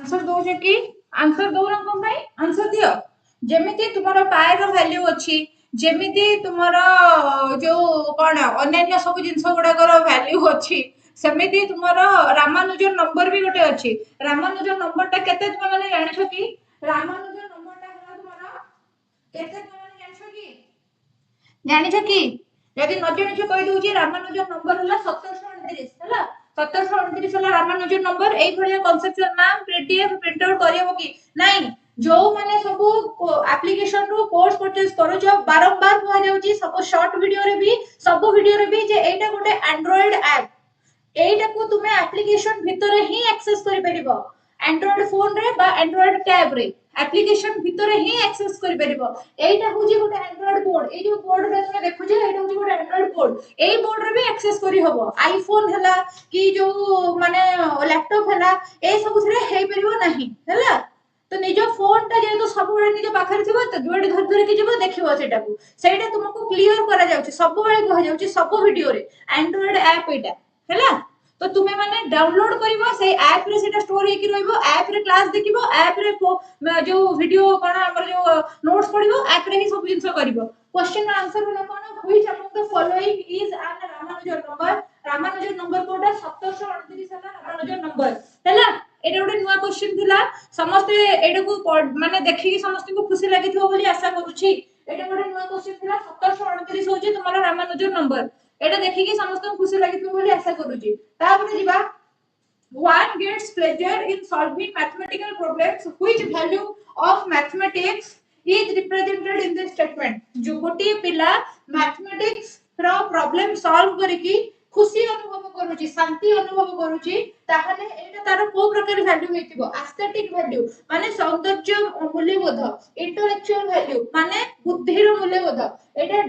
Answer दोजे कि answer दो ना कोन भाई आंसर दियो जेमिति तुमरो पाए रो वैल्यू अछि जेमिति तुमरो जो कोन अन्य सब जिंस गुडा करो वैल्यू अछि सेमिति तुमरो रामानुजन नंबर भी गोटे अछि रामानुजन नंबर टा केते तुम माने जानिछो कि रामानुजन नंबर टा हला तुमरो केते तुम माने जानिछो कि जानिछो कि यदि न जानिछो कहि दउची रामानुजन नंबर हला 1729 हला 1729 हला रामानुजन नंबर एई भलिया कांसेप्चुअल नाम पीडीएफ प्रिंट आउट करियो कि नाही जो माने सब एप्लीकेशन रो कोर्स परचेज करो जो बारंबार कह जाउची सब शॉर्ट वीडियो रे भी जे एटा गोटे एंड्रॉइड ऐप एटा को तुमे एप्लीकेशन भितरे ही एक्सेस करि परिबो एंड्रॉइड फोन रे बा एंड्रॉइड टैब रे एप्लीकेशन भितरे ही एक्सेस करि परिबो एटा होजी गोटे एंड्रॉइड बोर्ड ए जो बोर्ड रे तुमे देखु जे एटा होजी गोटे एंड्रॉइड बोर्ड ए बोर्ड रे भी एक्सेस करि हबो आईफोन हला कि जो माने लैपटॉप हला ए सब थरे हे परिबो नाही हला तो निज फोन टा जे तो सब बेले निज पाखरे थिबो त जोडे धर धर के जेबो देखिबो सेटा को सेटा तुमको क्लियर करा जाउची सब बेले कह जाउची सब वीडियो रे एंड्रॉइड ऐप एटा हैला तो तुमे माने डाउनलोड करिवो से ऐप रे सेटा स्टोर हेकि रहइबो ऐप रे क्लास देखिबो ऐप रे जो वीडियो कोन हमर जो नोट्स पढिबो ऐप रे ही सब जिंस करिवो क्वेश्चन आंसर होला कोन which among the following is an Ramanujan number कोटा 1729 हला रामानुजन नंबर हैला एटा गोटे नुवा क्वेश्चन थिला समस्त एटा को माने देखि कि समस्त को खुशी लागिथिबो बोली आशा करूची एटा गोटे नुवा क्वेश्चन थिला 1729 होची तुम्हारा रामानुजन नंबर एटा देखि कि समस्त को खुशी लागिथिबो बोली आशा करूची तापर जिबा one gets pleasure in solving mathematical problems which value of mathematics is represented in this statement जो गोटी पिला mathematics रो problem solve करिकी खुशी अनुभव करूची शांति अनुभव करूची ताहले एटा तार को प्रकार वैल्यू हेतिबो एस्थेटिक वैल्यू माने सौंदर्य मूल्यबोध इंटेलेक्चुअल वैल्यू माने बुद्धिर मूल्यबोध एटा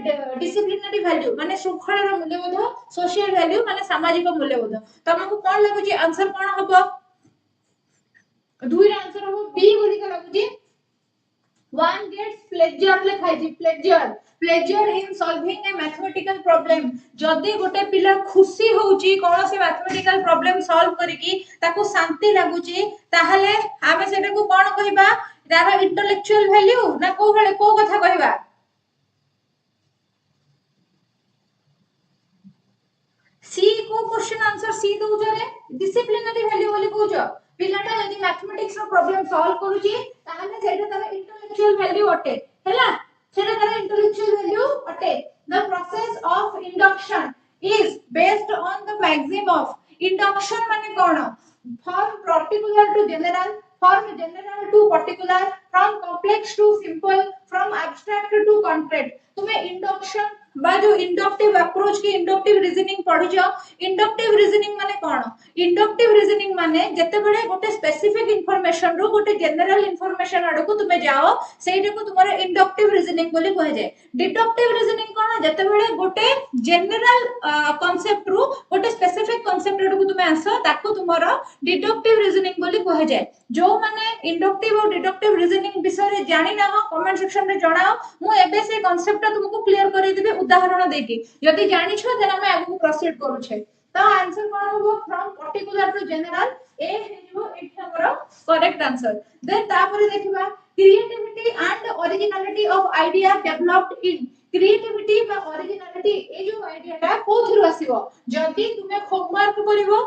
डिसिप्लिनरी वैल्यू माने शृंखलार मूल्यबोध सोशल वैल्यू माने सामाजिक मूल्यबोध तमको कोन लागुची आंसर कोन हबो दुई आंसर हबो बी बोली का लागुची one gets pleasure लिखाई जी pleasure in solving a mathematical problem जदी गोटे पिला खुशी होउची कोन से मैथमेटिकल प्रॉब्लम सॉल्व करिकी ताको शांति लागुची ताहले आमे सेटा को कोन कहिबा तार इंटेलेक्चुअल वैल्यू ना को भले को कथा कहिबा सी को क्वेश्चन आंसर सी दउछ रे डिसिप्लिनरी वैल्यू बोली कहउछ पिलाटा यदि मैथमेटिक्स रो प्रॉब्लम सॉल्व करूची ताहले सेटा तार इंटेलेक्चुअल वैल्यू अटे हैला सेटा तार इंटेलेक्चुअल वैल्यू अटे the process of induction is based on the maxim of induction माने कोन from particular to general from general to particular from complex to simple from abstract to concrete तुम्हें induction बा जो इंडक्टिव अप्रोच की inductive reasoning पढिजो inductive reasoning माने कोन inductive reasoning माने जते बेले गोटे स्पेसिफिक इंफॉर्मेशन रो गोटे जनरल इंफॉर्मेशन आडको तुमे जाओ सेटा को तुम्हारे इंडक्टिव रीजनिंग बोली कहे जाय डिडक्टिव रीजनिंग कोन जते बेले गोटे जनरल कांसेप्ट रो गोटे स्पेसिफिक कांसेप्ट आडको तुमे आसो ताको तुम्हारा डिडक्टिव रीजनिंग बोली कहे जाय जो माने इंडक्टिव और डिडक्टिव रीजनिंग विषय रे जानि ना हो कमेंट सेक्शन रे जणाओ मु एबे से कांसेप्ट तुमको क्लियर करि देबे उदाहरण देकी यदि जानि छ देन हम आगु प्रोसीड करू छे तो आंसर कोन होबो फ्रॉम पर्टिकुलर टू जनरल ए हेजिबो एठी हमर करेक्ट आंसर देन तापर देखिबा creativity and originality of idea developed in creativity बा ओरिजिनलिटी ए जो आइडिया ता कोथिरु आसीबो जदी तुमे होमवर्क करिवो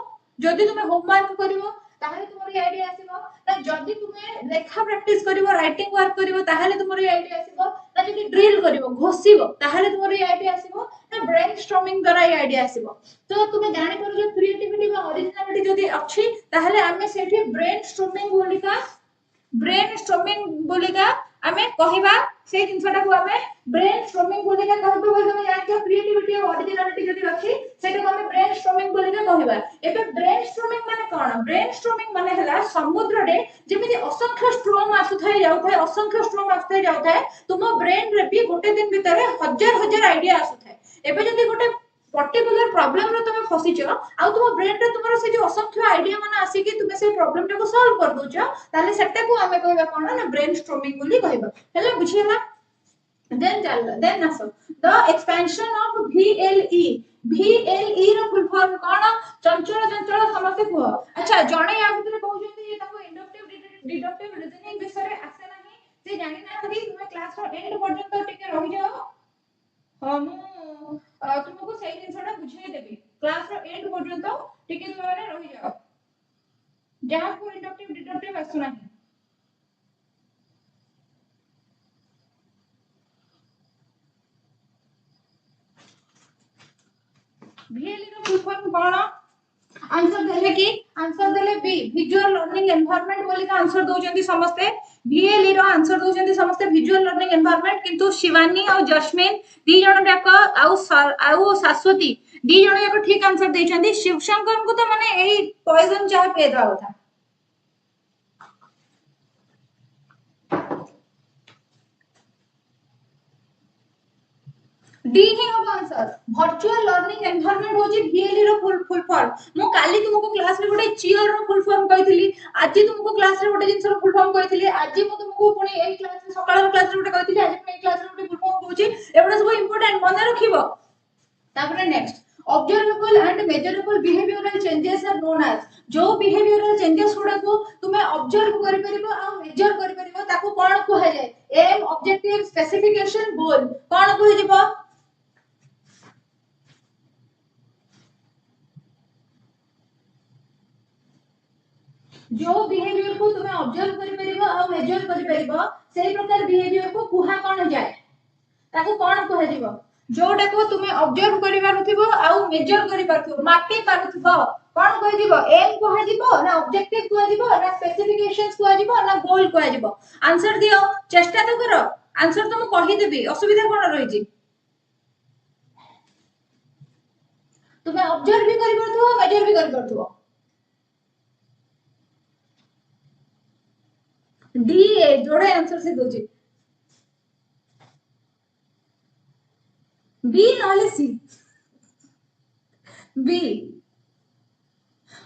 ताहले तुमर आइडिया आसीबो ना जदी तुमे लेखा प्रैक्टिस करिवो राइटिंग वर्क करिवो ताहले तुमर आइडिया आसीबो ना जदी ड्रिल करिवो घोसीबो ताहले तुमर आइडिया आसीबो ना ब्रेनस्टॉर्मिंग द्वारा आइडिया आसीबो तो तुमे जानि पर जो क्रिएटिविटी बा ओरिजिनलिटी जदी अछि ताहले आमे सेठी ब्रेनस्टॉर्मिंग बोलिका आमे कहिबा से जिंसटा को आमे ब्रेनस्टॉर्मिंग बोलिका कहबो बोल तुमे जानि क्रिएटिविटी और ओरिजिनलिटी जदी अछि सेटा को आमे ब्रेनस्टॉर्मिंग बोलिका कहिबा एबे ब्रेनस्टॉर्मिंग माने कोन ब्रेनस्टॉर्मिंग माने हला समुद्र रे जेमिति असंख्य स्ट्रॉम आसुथाय जाउथाय असंख्य स्ट्रॉम आसुथाय जाउथाय तुम ब्रेन रे भी गोटे दिन भीतर हजार हजार आइडिया आसुथाय एबे जदी गोटे पर्टिकुलर प्रॉब्लम रे तुमे फसिचो आ तुम ब्रेन रे तुमरो से जो असंख्य आइडिया माने आसी कि तुमे से प्रॉब्लम टा को सॉल्व कर दोचो ताले सेटा को आमे कहबा कोन ना ब्रेनस्टॉर्मिंग बोली कहबा हेला बुझियला then also the expansion of VLE रो फुल फॉर्म कोन चंचल समस्त को अच्छा जणे या भितर कहउछथि ताको इंडक्टिव डिडक्टिव रीजनिंग विषय आसे नाही से जानि ना कि तुम क्लास रो एंड पर्यंत टिके रहि जाओ मु तुमको सही जिनसटा बुझाई देबी क्लास रो एंड पर्यंत टिके तुम माने रहि जाओ जहां को इंडक्टिव डिडक्टिव आसु नाही VLE रो फुल फॉर्म कोन आंसर देले बी विजुअल लर्निंग एनवायरनमेंट बोली का आंसर दोचंती समस्ते VLE रो आंसर दोचंती समस्ते विजुअल लर्निंग एनवायरनमेंट किंतु शिवानी और जस्मिन दी जण जाक आउ शाश्वती दी जण जाक ठीक आंसर देचंती शिवशंकर को तो माने एई पॉइजन चाह पे दा था डी ही हम आंसर वर्चुअल लर्निंग एनवायरनमेंट होची VLE रो फुल फॉर्म मो काली तुमको क्लास रे गोटे चियर रो फुल फॉर्म कहितली आज तुमको क्लास रे गोटे जिंस रो फुल फॉर्म कहितली आज मो तुमको पुनी एई क्लास रे सकाळ रो क्लास रे गोटे कहितली आज मैं एई क्लास रे गोटे फुल फॉर्म कहूची एबडा सब इंपोर्टेंट मने रखिबो तापरे next observable and measurable behavioural changes are known as जो बिहेवियरल चेंजेस गुडा को तुमे ऑब्जर्व करि परिबो आ मेजर करि परिबो ताको कोन कहै जाय एम ऑब्जेक्टिव स्पेसिफिकेशन गोल कोन कहै जिवो जो बिहेवियर को तुम्हें ऑब्जर्व करि परिबो आ मेजर करि परिबो सेही प्रकार बिहेवियर को कुहा कोन जाय ताको कोन कहै जिवो जोटा को तुम्हें ऑब्जर्व करि पारुथिबो आ मेजर करि पारुथिबो मापि पारुथिबो कोन कहै जिवो एम कहै जिवो ना ऑब्जेक्टिव कहै जिवो ना स्पेसिफिकेशंस कहै जिवो ना गोल कहै जिवो आंसर दियो चेष्टा तो करो आंसर तो मु कहि देबी असुविधा कोन रहि छि तुम्हें ऑब्जर्व भी करि पारुथिबो मेजर भी करि पारुथिबो डी ए जोड़े आंसर से दोची बी नॉले सी बी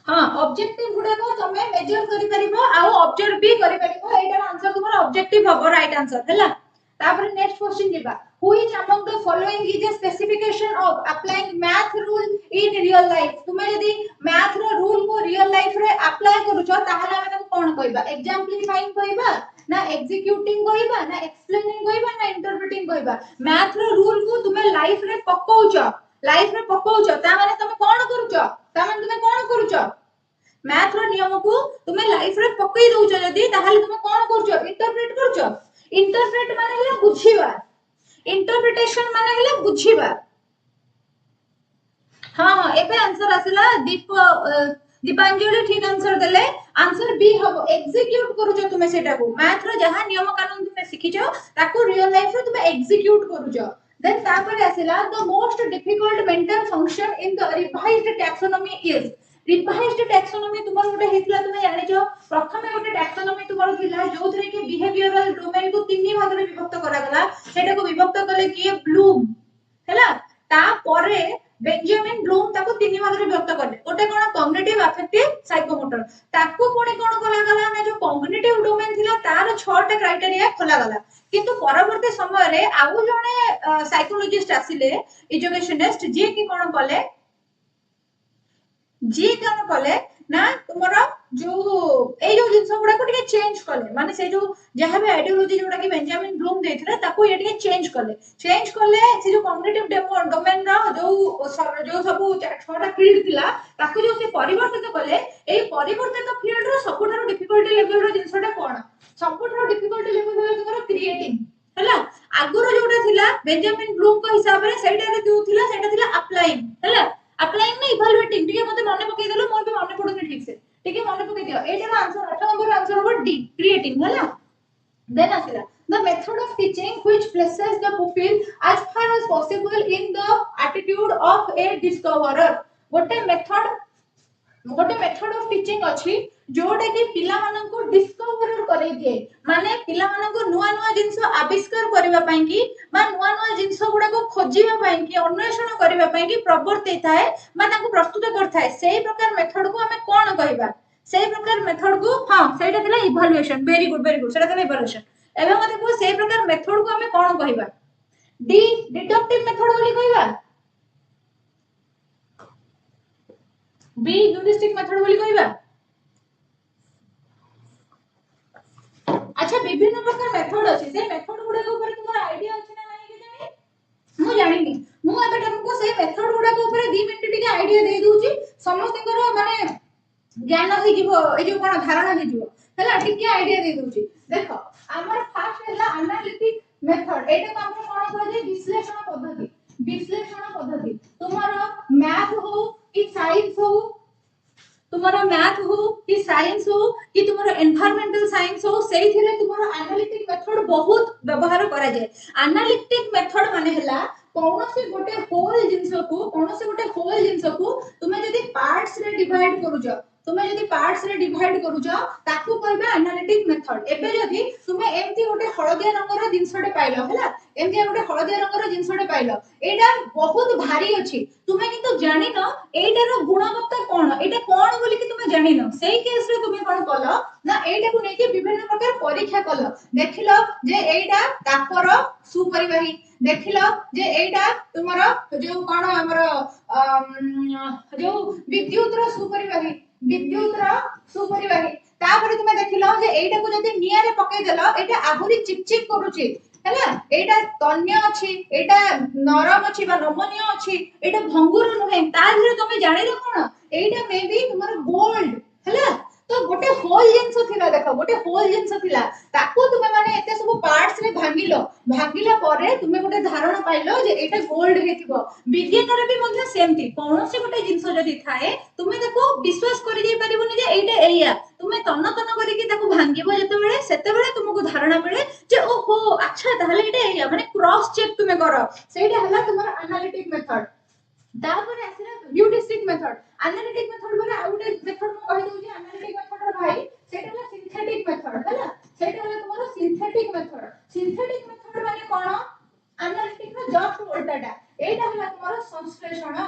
हां ऑब्जेक्टिव गुडा को तमे मेजर करि परिबो आ ऑब्जर्व भी करि परिबो एटा आंसर तुम्हारा ऑब्जेक्टिव हबो राइट आंसर हैला तापर नेक्स्ट क्वेश्चन जिबा which among the following is a specification of applying math rule in real life तुमे यदि मैथ रो रूल को रियल लाइफ रे अप्लाई करूछो ताहले हम कोन कहबा एग्जांपलिफाइंग कहबा ना एग्जीक्यूटिंग कहबा ना एक्सप्लेनिंग कहबा ना इंटरप्रेटिंग कहबा मैथ रो रूल को तुमे लाइफ रे पक्कौछ ता माने तुमे कोन करूछो ता माने तुमे कोन करूछो मैथ रो नियम को तुमे लाइफ रे पक्कई दउछो जदी ताहले तुमे कोन करूछो इंटरप्रेट करूछो इंटरप्रेट माने हला बुझीबा इंटरप्रिटेशन माने हला बुझीबा हां हां एबे आंसर आसला दीपांजलि ठीक आंसर देले आंसर बी हबो एग्जीक्यूट करूछो तुमे सेटा को मैथ रो जहां नियम कानून तुमे सिखिछो ताको रियल लाइफ रे तुमे एग्जीक्यूट करूछो देन तापर आसला the most difficult mental function in the revised taxonomy is revised taxonomy तुमर गोटे हेतला तुमे जानिछो प्रथमे गोटे टैक्सोनॉमी तुमर थिला जोथरे कि बिहेवियरल डोमेन को तीन भाग रे विभक्त करा गला सेटा को विभक्त कले कि ब्लूम हैला ता परे बेंजामिन ब्लूम ताको तीन भाग रे विभक्त करले गोटे कोन कॉग्निटिव अफेक्टिव साइकोमोटर ताको पुणी कोन कला गला ना जो कॉग्निटिव डोमेन थिला तार 6 टा क्राइटेरिया खोला गला किंतु परवर्ती समय रे आउ जणे साइकोलॉजिस्ट आसिले एजुकेशनिस्ट जे कि कोन कले जी कोन कले ना तुमरो जो ए जो जिंस गुडा को टिके चेंज कले माने से जो जहां भी आइडियोलॉजी जोडा कि बेंजामिन ब्लूम देथिले ताको ये टिके चेंज कले से जो कॉग्निटिव डोमेन रा जो सब 6टा फील्ड थिला ताको जो से परिवर्तित कले ए परिवर्तित फील्ड रो सबठारो डिफिकल्टी लेवल रो जिंसटा कोन सबठारो डिफिकल्टी लेवल रो तुमरो क्रिएटिंग हैला आगुरो जोडा थिला बेंजामिन ब्लूम को हिसाब रे सेटा रे जो थिला सेटा थिला अप्लाइंग हैला अप्लाइंग ना इवैल्यूएटिंग ठीक है मते मने पकई देलो मोर भी मने पडुनी ठीक से ठीक है मने पकई दियो एटा आंसर 8 नंबर आंसर हो डी क्रिएटिंग हैला then आसिला the method of teaching which places the pupil as far as possible in the attitude of a discoverer गोटे मेथड ऑफ टीचिंग अछि जोटा कि पिला मानन को डिस्कवर करै दिए माने पिला मानन को नुवा नुवा जिंस आविष्कार करबा पई कि बा नुवा नुवा जिंस गुडा को खोजिबा पई कि अन्वेषण करबा पई कि प्रवर्तित थाए बा ताको प्रस्तुत करथाय सेही प्रकार मेथड को हमें कोन कहबा सेही प्रकार मेथड को हां सेटा थिला इवैल्यूएशन वेरी गुड सेटा थिला इवैल्यूएशन एबे मते को सेही प्रकार मेथड को हमें कोन कहबा डी डिडक्टिव मेथड बोली कहबा बी ह्यूरिस्टिक मेथड बोली कहबा विभिन्न प्रकार मेथड अछि से मेथड गुडा को ऊपर तुमर आईडिया अछि ना नाही के जानि मु जानिनी मु एबे तुमको से मेथड गुडा को ऊपर 2 मिनिट टिके आईडिया दे दूची समस्त माने ज्ञान हो जीवो ए जो कोन धारणा हो जीवो हला टिके आईडिया दे दूची देखो हमर फास्ट हला एनालिटिक मेथड एटा को हम कोन कहै जे विश्लेषण पद्धति तुम्हारा मैथ हो कि साइंस हो तुम्हारा मैथ हो कि साइंस हो कि तुम्हारा एनवायरमेंटल साइंस हो सेही थिले तुम्हारा एनालिटिक मेथड बहुत व्यवहार करा जाय एनालिटिक मेथड माने हला कोनोसी गोटे होल जिंस को तुमे जदी पार्ट्स रे डिवाइड करूछ तुमे जदी पार्ट्स रे डिवाइड करूछ ताकू कहबे एनालिटिक मेथड एबे जदी तुमे एमती गोटे हळदिया रंगर जिंसडे पाइलो हला एमती गोटे हळदिया रंगर जिंसडे पाइलो एटा बहुत भारी अछि तुमे किंतु जानि न एटार गुणवत्ता कोन एटा कोन बोली कि तुमे जानि न सेही केस रे तुमे कोन कलो ना एटा को नेकी विभिन्न प्रकार परीक्षा कलो देखिलो जे एटा तापर सुपरिवाही देखिलो जे एटा तुमरो जो कोन हमर जो विद्युत रो सुपरिवाही तापर तुमे देखिलो जे एटा को जदी निया रे पकई देलो एटा आहुरी चिपचिप करूची हैला एटा तन्य अछि एटा नरम अछि बा नमनीय अछि एटा भंगुर नहे ता जे तुमे जानि रे कोन एटा मे बी तुमरो गोल्ड हैला तो गोटे होल जिंस थिला देखो गोटे होल जिंस थिला ताको तुमे माने एते सब पार्ट्स रे भांगिला परे तुमे गोटे धारणा पाइलो जे एटा गोल्ड हेतिबो विज्ञान रे भी मध्ये सेमती कोनोसी गोटे जिंस जदी थाए तुमे ताको विश्वास करि जाई परिबोनी जे एटा एया तुमे तन्न करि कि ताको भांगिबो सेते बेले तुमको धारणा मिले जे ओहो अच्छा ताहले एटा एया माने क्रॉस चेक तुमे करो सेटा हला तुमर एनालिटिक मेथड तापर आसीला ह्यूरिस्टिक मेथड एनालिटिक मेथड बोले आउटे मेथड म कहि दउ जे एनालिटिक मेथड रो भाई सेटा हला सिंथेटिक मेथड हला सेटा हला तुमरो सिंथेटिक मेथड माने कोन एनालिटिक रो जस्ट उल्टाटा एटा हला तुमरो संश्लेषण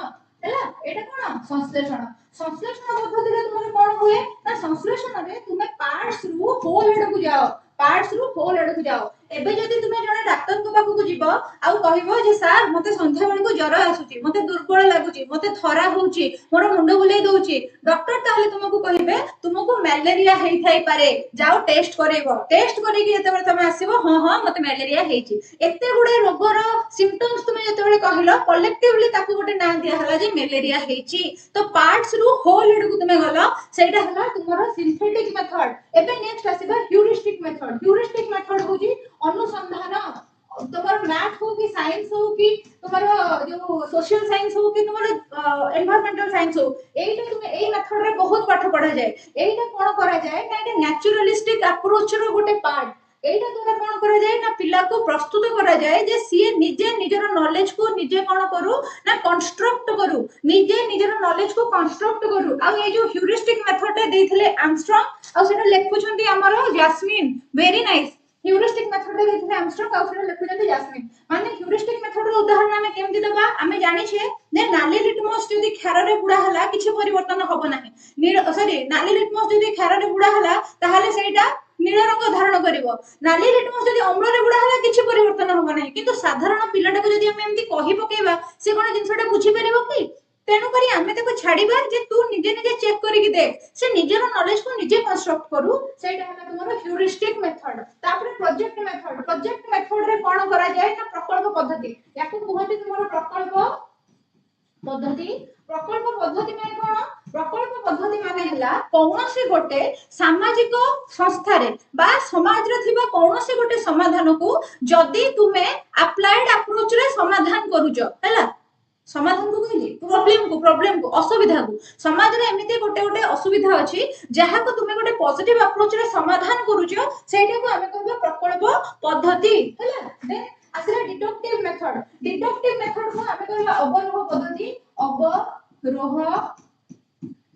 हला एटा कोन संश्लेषण पद्धति रे तुमरो कोन हुए ना संश्लेषण रे तुमे पार्ट्स रु होल एड को जाओ एबे जदी तुमे जने डाक्टर को पाखु को जीवो आ कहिबो जे सर मते संध्या बेल को ज्वर आसुची मते दुर्बल लागुची मते थरा होउची मोर मुंड बुलाई दोउची डॉक्टर ताले तुमको कहिबे तुमको मलेरिया हेई थाई पारे जाओ टेस्ट करेबो टेस्ट करी कि जते बेले तुमे आसीबो हां हां मते मलेरिया हेईची एते गुडे रोगर सिम्पटम्स तुमे जते बेले कहिलो कलेक्टिवली ताकू गोटे ना दिया हला जे मलेरिया हेईची तो पार्ट्स रु होल हेड को तुमे गलो सेटा हला तुमरो सिंथेटिक मेथड एबे नेक्स्ट आसीबा ह्यूरिस्टिक मेथड होजी अनुसंधान तुम्हारा मैथ हो कि साइंस हो कि तुम्हारा जो सोशल साइंस हो कि तुम्हारा एनवायरमेंटल साइंस हो एटा तुमे एई मेथड रे बहुत पाठ पढ़ा जाए एटा कोन करा जाए ना एटा नेचुरलिस्टिक अप्रोच रो गोटे पार्ट एटा तोरा कोन करा जाए ना पिला को प्रस्तुत करा जाए जे सीए निजे निजर नॉलेज को निजे कोन करू ना कंस्ट्रक्ट करू निजे निजर नॉलेज को कंस्ट्रक्ट करू आ ए जो ह्यूरिस्टिक मेथड रे देथिले आर्मस्ट्रांग आ सेटा लेखुछंती हमरो Jasmine very nice heuristic method रे देथिले आर्मस्ट्रांग आ सेटा लेखुछंती जैस्मिन माने ह्यूरिस्टिक मेथड रो उदाहरण हमें केमति दबा हमें जानि छे जे नाली लिटमस जदी खार रे बुडा हला किछि परिवर्तन होबो नाही सॉरी नाली लिटमस जदी खार रे बुडा हला ताहाले सेटा नील रंग धारण करिवो नाली लिटमस जदी अम्ल रे बुडा हला किछि परिवर्तन होबो नाही किंतु साधारण पिलाटा को जदी हम एमति कहि पकेबा से कोन जिंसटा बुझी परिबो कि तेनु करी हमें ताको छाड़ीबा जे तू निजे निजे चेक करी कि देख से निजेर नॉलेज को निजे कंस्ट्रक्ट करू सेटा हला तुमरो ह्यूरिस्टिक मेथड तापर प्रोजेक्ट मेथड रे कोन करा जाय ना प्रकल्प पद्धति याकू कहते तुमरो प्रकल्प पद्धति माने कोन प्रकल्प पद्धति माने हला कोनोसी गोटे सामाजिक संस्था रे बा समाज रे थिबा कोनोसी गोटे समाधान को जदी तुमे अप्लाइड अप्रोच रे समाधान करूजो हला समाधान को कहली प्रॉब्लम को असुविधा को समाज रे एमिते गोटे गोटे असुविधा अछि जहा को तुमे गोटे पॉजिटिव अप्रोच रे समाधान करूछो सेटा को हमें कहबो प्रकल्प पद्धति हला देन आसरा डिडक्टिव मेथड को हमें कहबो अवरोह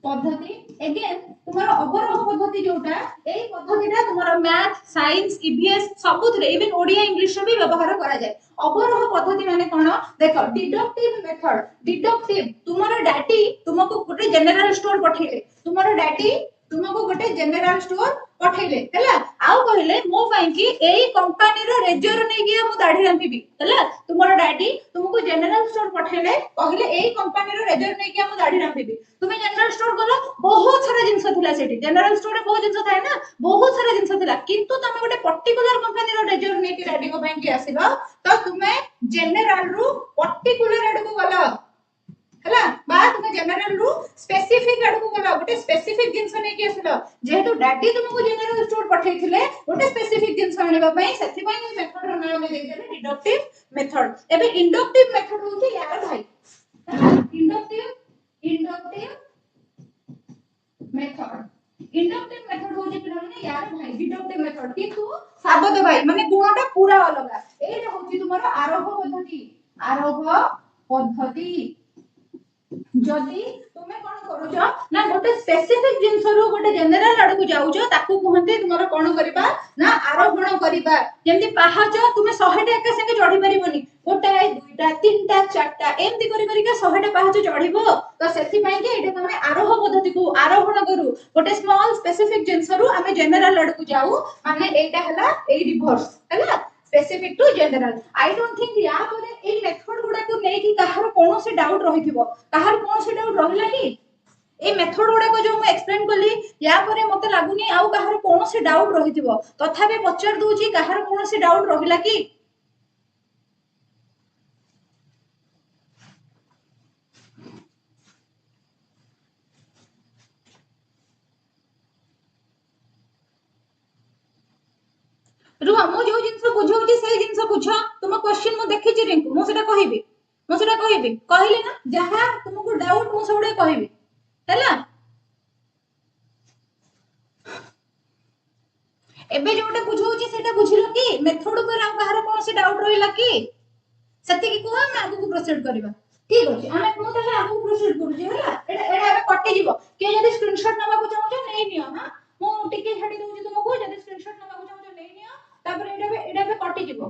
पद्धति अगेन तुम्हारा अवरोह पद्धति जोटा एई पद्धतिटा तुम्हारा मैथ साइंस ईवीएस सबुत रे इवन ओडिया इंग्लिश रे भी व्यवहार करा जाय अवरोह पद्धति माने कोन देखो डिडक्टिव तुम्हारा डाटी तुमको गोटे जनरल स्टोर पठेले तुम्हारा डाटी तुमको गोटे जनरल स्टोर पठेले हैला आउ कहले मो पई कि एई कंपनी रो रेजर नै कि मु दाढ़ी रंगीबी हैला तुमरो डैडी तुमको जनरल स्टोर पठेले कहले एई कंपनी रो रेजर नै कि मु दाढ़ी रंगीबी तुमे जनरल स्टोर गलो बहुत सारा जिंस थिला सेठी जनरल स्टोर रे बहुत जिंस थाए ना बहुत सारा जिंस थिला किंतु तमे गोटे पर्टिकुलर कंपनी रो रेजर नै कि डैडी को पई कि आसिलो तो तुमे जनरल रु पर्टिकुलर एड को गलो हैला बा तुमे जनरल रु स्पेसिफिक आडको गला गोटे स्पेसिफिक जिंस नै कि आसिलो जेहेतु डैडी तुमको जनरल स्टोर पठैथिले गोटे स्पेसिफिक जिंस आनिबा पई सेथि पई मेथड रो नाम दे देले डिडक्टिव मेथड एबे इंडक्टिव मेथड होती यार भाई इंडक्टिव मेथड होची पिला माने यार भाई डिडक्टिव मेथड किंतु साबत भाई माने गुणटा पूरा अलगा एटा होची तुम्हारो आरोह पद्धति जदि तुमे कोन करूछ ना गोटे स्पेसिफिक जिंस रो गोटे जनरल आड़ को जाउछ ताकू कहंती तुमरो कोन करबा ना आरोहण करबा जेंति पाहाच तुमे 100 टा एका संगे चढ़ी परिबोनी गोटे दुईटा तीनटा चारटा एमति करी करी के 100 टा पाहाच चढ़ीबो तो सेति पई के एटा तमे आरोह पद्धति को आरोहण करू गोटे स्मॉल स्पेसिफिक जिंस रो आमे जनरल आड़ को जाऊ माने एटा हला ए रिवर्स हला specific to general I don't think या परे ए मेथड गुडा को नै कि कहार कोनो से डाउट रहिथिबो कहार कोनो से डाउट रहिला कि ए मेथड गुडा को जो मैं एक्सप्लेन करली या परे मते लागुनी आउ कहार कोनो से डाउट रहिथिबो तथापि पचार दूची कहार कोनो से डाउट रहिला कि रुआ मो जो जिंस बुझौची से जिंस बुझ तुम क्वेश्चन मु देखि छि रिंकू मु सेटा कहबी कहले ना जहा तुमको डाउट मु सबडे कहबी हैला एबे जोटे बुझौची सेटा बुझिलो कि मेथड पर आ कहार कोन से डाउट रहिला कि सत्य की कोहा मैं आगु को प्रोसीड करबा ठीक अछि हमें मु तले आगु प्रोसीड करू छी हैला एडा एबे कटि जीवो के जदी स्क्रीनशॉट नबा को चाहू नै नियो हां मु टिके छाडी दउची तुमको जदी स्क्रीनशॉट नबा को चाहू नै नियो तापर एडा कटि जीवो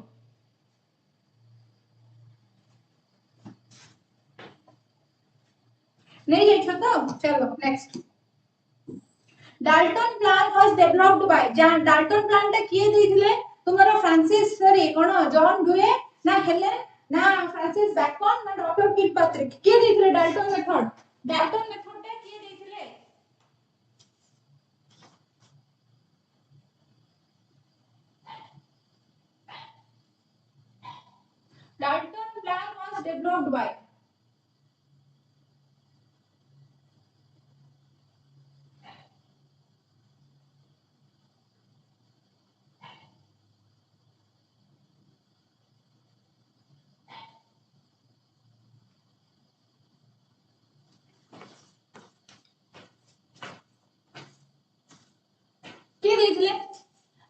नहीं जाइछो तो चलो next Dalton plan was developed by Dalton plan टा किए देथिले तुम्हारा फ्रांसिस सॉरी कोन जॉन डुए ना हेलेन ना फ्रांसिस बैकन ना डॉक्टर किलपात्रिक किए देथिले डाल्टन मेथड टा किए देथिले Dalton plan was developed by के देथिले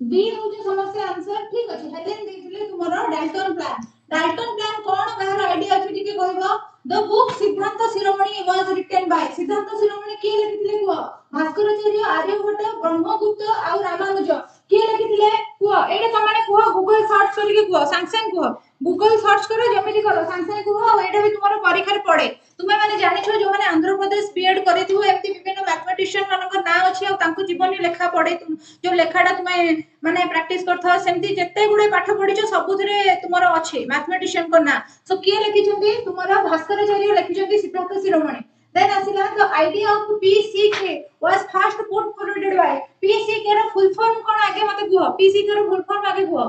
बी होची समस्या आंसर ठीक अछि हेलेन देथिले तुम्हारा डाल्टन प्लान कोन कहार आईडिया अछि ठीक कहबो द बुक सिद्धांत शिरोमणि वाज रिटन बाय सिद्धांत शिरोमणि के लिखिथिले को भास्कराचार्य आर्यभट्ट ब्रह्मगुप्त आ रामानुज के लिखिथिले को एटा तमाने को गूगल सर्च करके को सांग को गूगल सर्च करो जेमिति करो सांग को एटा भी तुम्हारा परीक्षा रे पड़े तुमे माने जानि छो जो माने आंध्र प्रदेश बीएड करिथिबो एमति विभिन्न मैथमेटिशियन मानक ना अछि आ तांको जीवन लेखा पड़े जो लेखाटा तुमे माने प्रैक्टिस करथो सेमति जत्ते गुडे पाठ पढिचो सबुथरे तुमरो अछि मैथमेटिशियन को ना सो के लिखिछंती तुमरो भास्कराचार्य लिखिछंती सिद्धार्थ शिरोमणि then asila the idea of pck was first put forwarded by pck ର full form कोन आगे मते कुहो pck ର full form आगे कुहो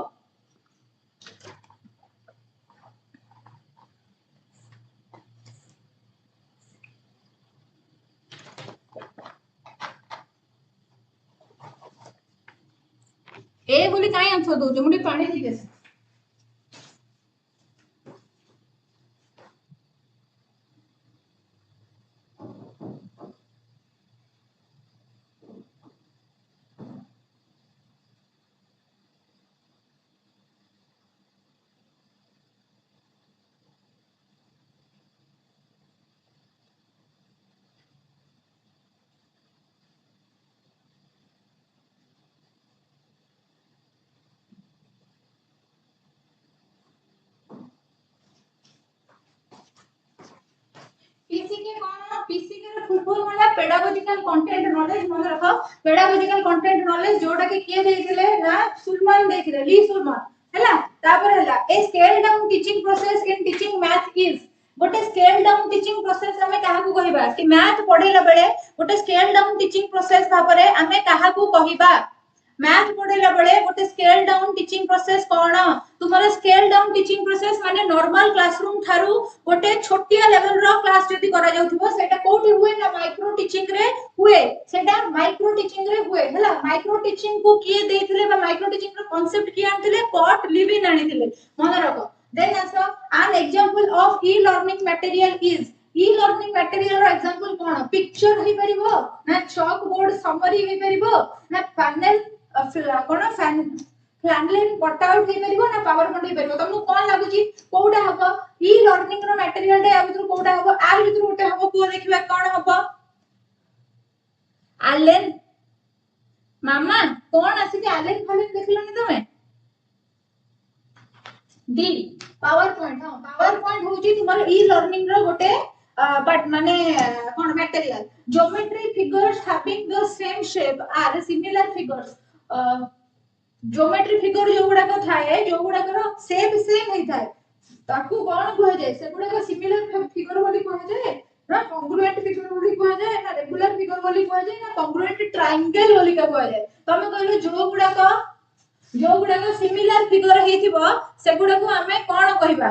ए बोली काई आंसर दउछ मुडी पानी ठीक है पेडागोजिकल कंटेंट नॉलेज मन रखो पेडागोजिकल कंटेंट नॉलेज जोटा कि किए देथिले ना सुलमान देथिले ली सुलमान हैला तापर हैला a scale down teaching process in teaching math is गोटे स्केल डाउन टीचिंग प्रोसेस हमें काहाकू कहिबा कि मैथ पढेला बेले गोटे स्केल डाउन टीचिंग प्रोसेस भाबरे हमें काहाकू कहिबा मैथ पढेला बेले गोटे स्केल डाउन टीचिंग प्रोसेस कोन तुम्हारे स्केल डाउन टीचिंग प्रोसेस माने नॉर्मल क्लासरूम थारू गोटे छोटिया लेवल रो क्लास जदी करा जाउथिबो सेटा कोठी हुए ना माइक्रो टीचिंग रे हुए सेटा माइक्रो टीचिंग रे हुए हला माइक्रो टीचिंग को किए देथिले बा माइक्रो टीचिंग रो कांसेप्ट किए आनथिले कॉट लिविन आनिथिले मन रखो then also an example of e-learning material is e-learning material रो example कोन पिक्चर हे परिबो ना chalk board summary हे परिबो ना panel कोन फ्लैनलाइन कट आउट हे परिबो ना पावर पॉइंट हे परिबो तुमको कोन लागुची कोउडा हबो e-learning रो material डे आ भितर कोउडा हबो आ भितर गोटे हबो को देखिबा कोन हबो आलेन मामा कोन आसी के आलेन फालेन देखलनी तमे डी पावर पॉइंट हां पावर पॉइंट होची तुम्हारे ई लर्निंग रो गोटे बट माने कोन material geometry figures having the same shape are similar figures geometry figure जो गुडा को थाए जो गुडा को शेप सेम हे थाए ताकू कोन कह जाय से गुडा को सिमिलर फिगर बोली कह जाय ना कांग्रुएंट फिगर बोली कह जाय ना रेगुलर फिगर बोली कह जाय ना कांग्रुएंट ट्रायंगल बोली कह जाय तमे कहलो जो गुडा को सिमिलर फिगर हेथिबो से गुडा को हमें कोन कहिबा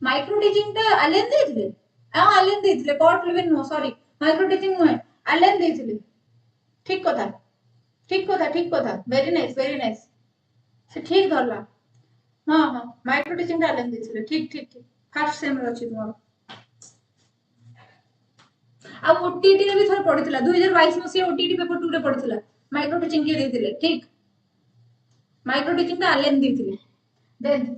माइक्रो टीचिंग ता अलेन देथिले अलेन देथिले कॉट लिविन नो सॉरी माइक्रो टीचिंग नो अलेन देथिले ठीक कथा वेरी नाइस से ठीक धरला हां हां माइक्रो टीचिंग ता अलेन देथिले ठीक फर्स्ट सेम रो अछि तुमरो आ ओटीटी रे भी थर पढितला 2022 मसी ओटीटी पेपर 2 रे पढितला माइक्रो टीचिंग के देथिले ठीक माइक्रो टीचिंग ता अलेन देथिले then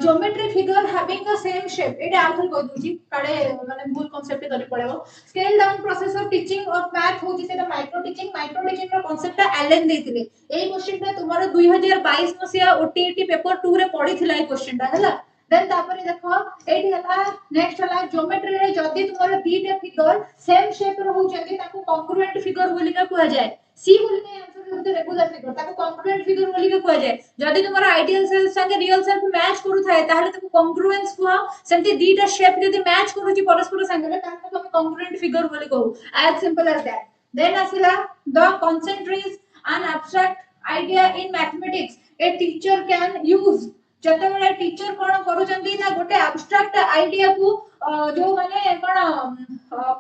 geometry figure having the same shape एटा आंसर कह दूची काडे माने भूल कांसेप्ट करी पड़ेबो scale down process of teaching of math होची सेटा माइक्रो टीचिंग रो कांसेप्ट ता एलन देथिले एई क्वेश्चन ता तुम्हारो 2022 मसिया ओटीटी पेपर 2 रे पढितला ए क्वेश्चन ता हला देन तापर देखो एठी हला नेक्स्ट हला ज्योमेट्री रे जदी तुम्हारो दीटा फिगर सेम शेप रो होचंती ताको कांग्रुएंट फिगर बोली का कहया जाय सी बोली का आंसर होते रेगुलर फिगर ताको कांग्रुएंट फिगर बोली का कहया जाय जदी तुम्हारो आइडियल सेल संगे रियल सेल को मैच करू थाए ताहले ताको कांग्रुएंस को सेंती दीटा शेप जदी मैच करूची परस्पर संगे ताको हम कांग्रुएंट फिगर बोली कहू as simple as that then आसिला the concentrate is an abstract idea in mathematics a teacher can use जते बेले टीचर कोन करूचंती ना गोटे एब्स्ट्रैक्ट आइडिया को जो माने कोन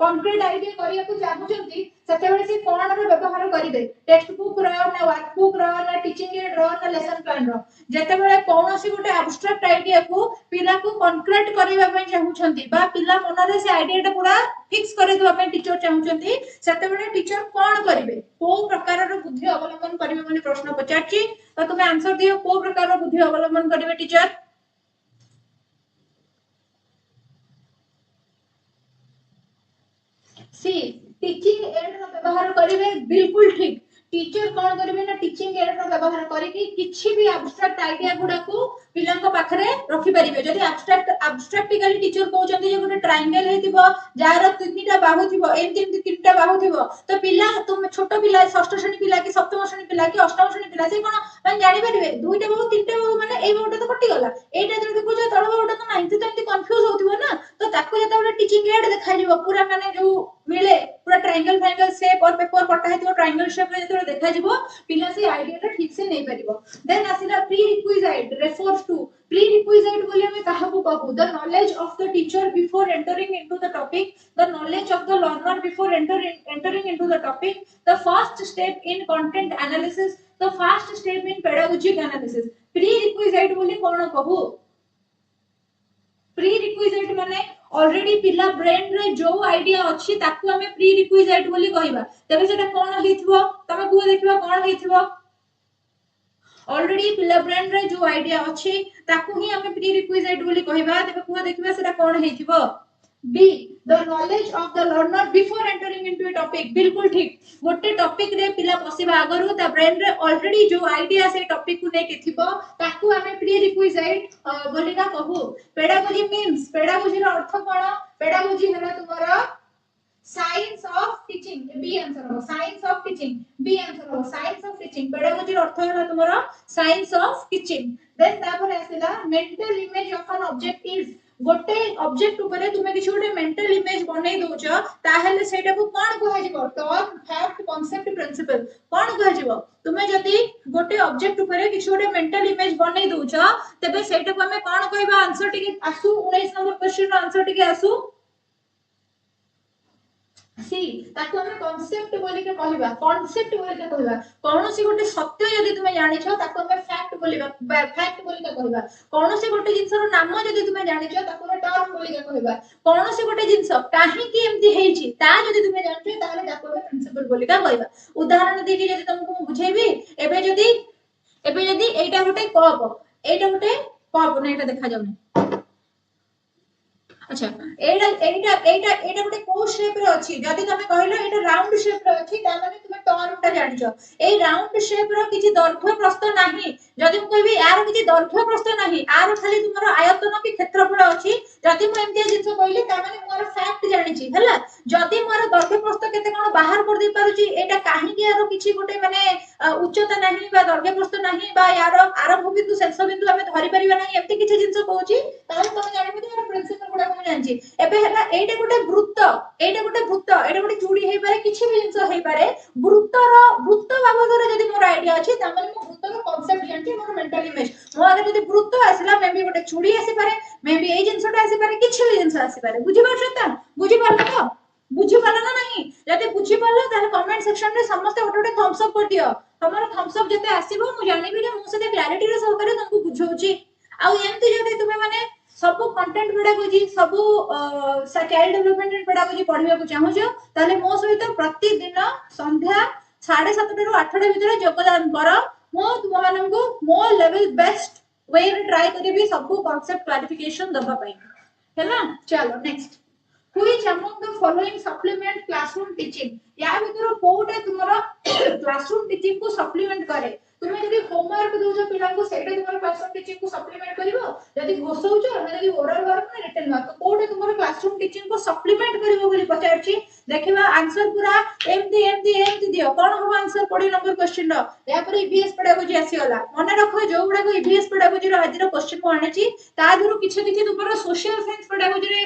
कंक्रीट आइडिया करिया को चाहूचंती सेते बेले से कोन रो व्यवहार करिवे टेक्स्ट बुक रो ना वर्कबुक रो ना टीचिंग एड रो ना लेसन प्लान रो जते बेले कोनोसी गोटे एब्स्ट्रैक्ट आइडिया को पिला को कंक्रीट करिवा पय चाहूचंती बा पिला मन रे से आइडिया टा पूरा फिक्स करि दवा पय टीचर चाहूचंती सेते बेले टीचर कोन करिवे को प्रकार रो बुद्धि अवलंबन करिवे माने प्रश्न पचारची तो तुम आंसर दियो को प्रकार रो बुद्धि अवलंबन करिवे टीचर सी टीचिंग एड रो व्यवहार करिवे बिल्कुल ठीक टीचर कोन करिवे ना टीचिंग एड रो व्यवहार करी कि किछि भी एब्स्ट्रैक्ट आइडिया गुडा को पिलांक पाखरे रखि परिबे जदी एब्स्ट्रैक्टिकली टीचर कहउचंती जे गोटे ट्रायंगल हेतिबो जार तीनटा बाहु थिबो एमति तीनटा बाहु थिबो तो पिला तुम छोटो पिला षष्ठ श्रेणी पिला कि सप्तम श्रेणी पिला कि अष्टम श्रेणी पिला से कोन माने जानि परिबे दुईटा बाहु तीनटा बाहु माने एई बाहुटा तो कटि गला एटा जदी देखुछ तळ बाहुटा तो नाही तो एमति कंफ्यूज होथिबो ना तो ताको जता गोटे टीचिंग एड देखा जिवो पूरा माने जो मिले पूरा ट्रायंगल फायंगल शेप और पेपर कटा हेतिबो ट्रायंगल शेप रे जतो देखा जिवो पिला से आइडिया टा ठीक से नै परिबो देन आसिला prerequisite refers to prerequisite बोले हमें काहा को कहू the knowledge of the teacher before entering into the topic the knowledge of the learner before entering into the topic the first step in content analysis the first step in pedagogic analysis prerequisite बोले कोन कहू prerequisite माने already पिला brain रे जो idea अछि ताकू हमें प्री रिक्विजिट बोली कहिबा तबे सेटा कोन हेथिबो तमे को देखिबा कोन हेथिबो ऑलरेडी पिला ब्रेन रे जो आइडिया अछि ताकू ही हमें प्री रिक्विजिट बोली कहिबा तबे को देखिबा सेटा कोन हेथिबो बी the knowledge of the learner before entering into a topic बिल्कुल ठीक गोटे टॉपिक रे पिला बसिबा आगरु ता ब्रेन रे ऑलरेडी जो आईडिया से टॉपिक को लेके थिबो ताकू हमें प्री रिक्विजिट बोलिका कहू पेडागोजी मींस पेडागोजी रो अर्थ कोन पेडागोजी हला तुम्हारा science of teaching B answer हो science of teaching B answer हो साइंस ऑफ टीचिंग पेडागोजी रो अर्थ हला तुम्हारा साइंस ऑफ टीचिंग देन तापर आसेला mental image of an object is गोटे ऑब्जेक्ट ऊपर तुमे किछ गोटे मेंटल इमेज बनै दोछ ताहेले सेटा को कोन कहै जिवो टर्म फैक्ट कांसेप्ट प्रिंसिपल कोन कहै जिवो तुमे जदी गोटे ऑब्जेक्ट ऊपर किछ गोटे मेंटल इमेज बनै दोछ तबे सेटा को हमें कोन कहबा आंसर टिके आसु 19 नंबर क्वेश्चन रो आंसर टिके आसु सी ताको हम कांसेप्ट बोली के कहबा कांसेप्ट बोली के कहबा कोनोसी गोटे सत्य यदि तुमे जानि छ ताको हम फैक्ट बोलिबा फैक्ट बोली के कहबा कोनोसी गोटे जिंस रो नाम यदि तुमे जानि छ ताको हम टर्म बोली के कहबा कोनोसी गोटे जिंस काहे कि एम्ति हेइ छी ता यदि तुमे जानि छ ताले ताको हम प्रिंसिपल बोली के कहबा उदाहरण दे के यदि तुमको बुझेबी एबे यदि एटा गोटे कप नै एटा देखा जाउनी अच्छा एटा गोटे को शेप रे अछि जदी तमे कहलो एटा राउंड शेप रे अछि ता माने तुमे टर्म टा जानि छ ए राउंड शेप रो किछि दैर्घ्य प्रस्थ नाही जदी म कहबी यार किछि दैर्घ्य प्रस्थ नाही आर खाली तुमरो आयतन कि क्षेत्रफल अछि जदी म एम्ति जिंस कहली ता माने मोर फैक्ट जानि छी हला जदी मोर दैर्घ्य प्रस्थ केते कोन बाहर कर दे पारु छी एटा काहे कि यार किछि गोटे माने उच्चता नाही बा दैर्घ्य प्रस्थ नाही बा यार आरंभ बिंदु शेष बिंदु हमें धरि परिबा नाही एम्ति किछि जिंस कहूची ताले तमे जानि बि यार प्रिंसिपल गुडा को जानछि एबे हला एटा गोटे वृत्त एटा गोटे चूड़ी हेइ पारे किछि भी जिंस हेइ पारे वृत्त बाबदरे जदी मोर आईडिया अछि ता माने मो वृत्तर कांसेप्ट जानछि मोर मेंटल इमेज मो आगे जदी वृत्त आसिला मे भी गोटे चूड़ी आसी पारे मे भी एई जिंसटा आसी पारे किछि भी जिंस आसी पारे बुझि पाछता बुझि पारला तो बुझि पारला ना नहीं जदी बुझि पारला ताले कमेंट सेक्शन रे समस्त गोटे गोटे थम्स अप कर दियो हमर थम्स अप जते आसीबो मु जानिबि जे मु सते क्लैरिटी रे सहकारे तुमको बुझौची आ एम्ति जदी तुमे माने सब कंटेंट पेडागोजी सब चाइल्ड डेवलपमेंट पेडागोजी पढिबा को चाहू छ ताले मो सहित प्रतिदिन संध्या 7:30 रु 8:00 भितर योगदान कर मो तुम माननको मो लेवल बेस्ट वे रे ट्राई करबी सब कांसेप्ट क्लैरिफिकेशन दबा पई हैला चलो next which among the following supplement classroom teaching या भीतर कोटा तुमरा क्लासरूम टीचिंग को सप्लीमेंट करे तुमे जदी होमवर्क दोजो पिला को सेटा तुमरा क्लासरूम टीचिंग को सप्लीमेंट करिवो जदी घोसौचो ना जदी ओरल वर्क ना रिटन वर्क तो कोटा तुमरा क्लासरूम टीचिंग को सप्लीमेंट करिवो बोली पचारछि देखिबा आंसर पूरा एमदी दियो कोन हो आंसर 20 नंबर क्वेश्चन रो या पर ईवीएस पेडागोजी आसी होला मने रखो जो गुडा को ईवीएस पेडागोजी रो आज रो क्वेश्चन को आनेछि ता धुरु किछि तुमरा सोशल साइंस पेडागोजी रे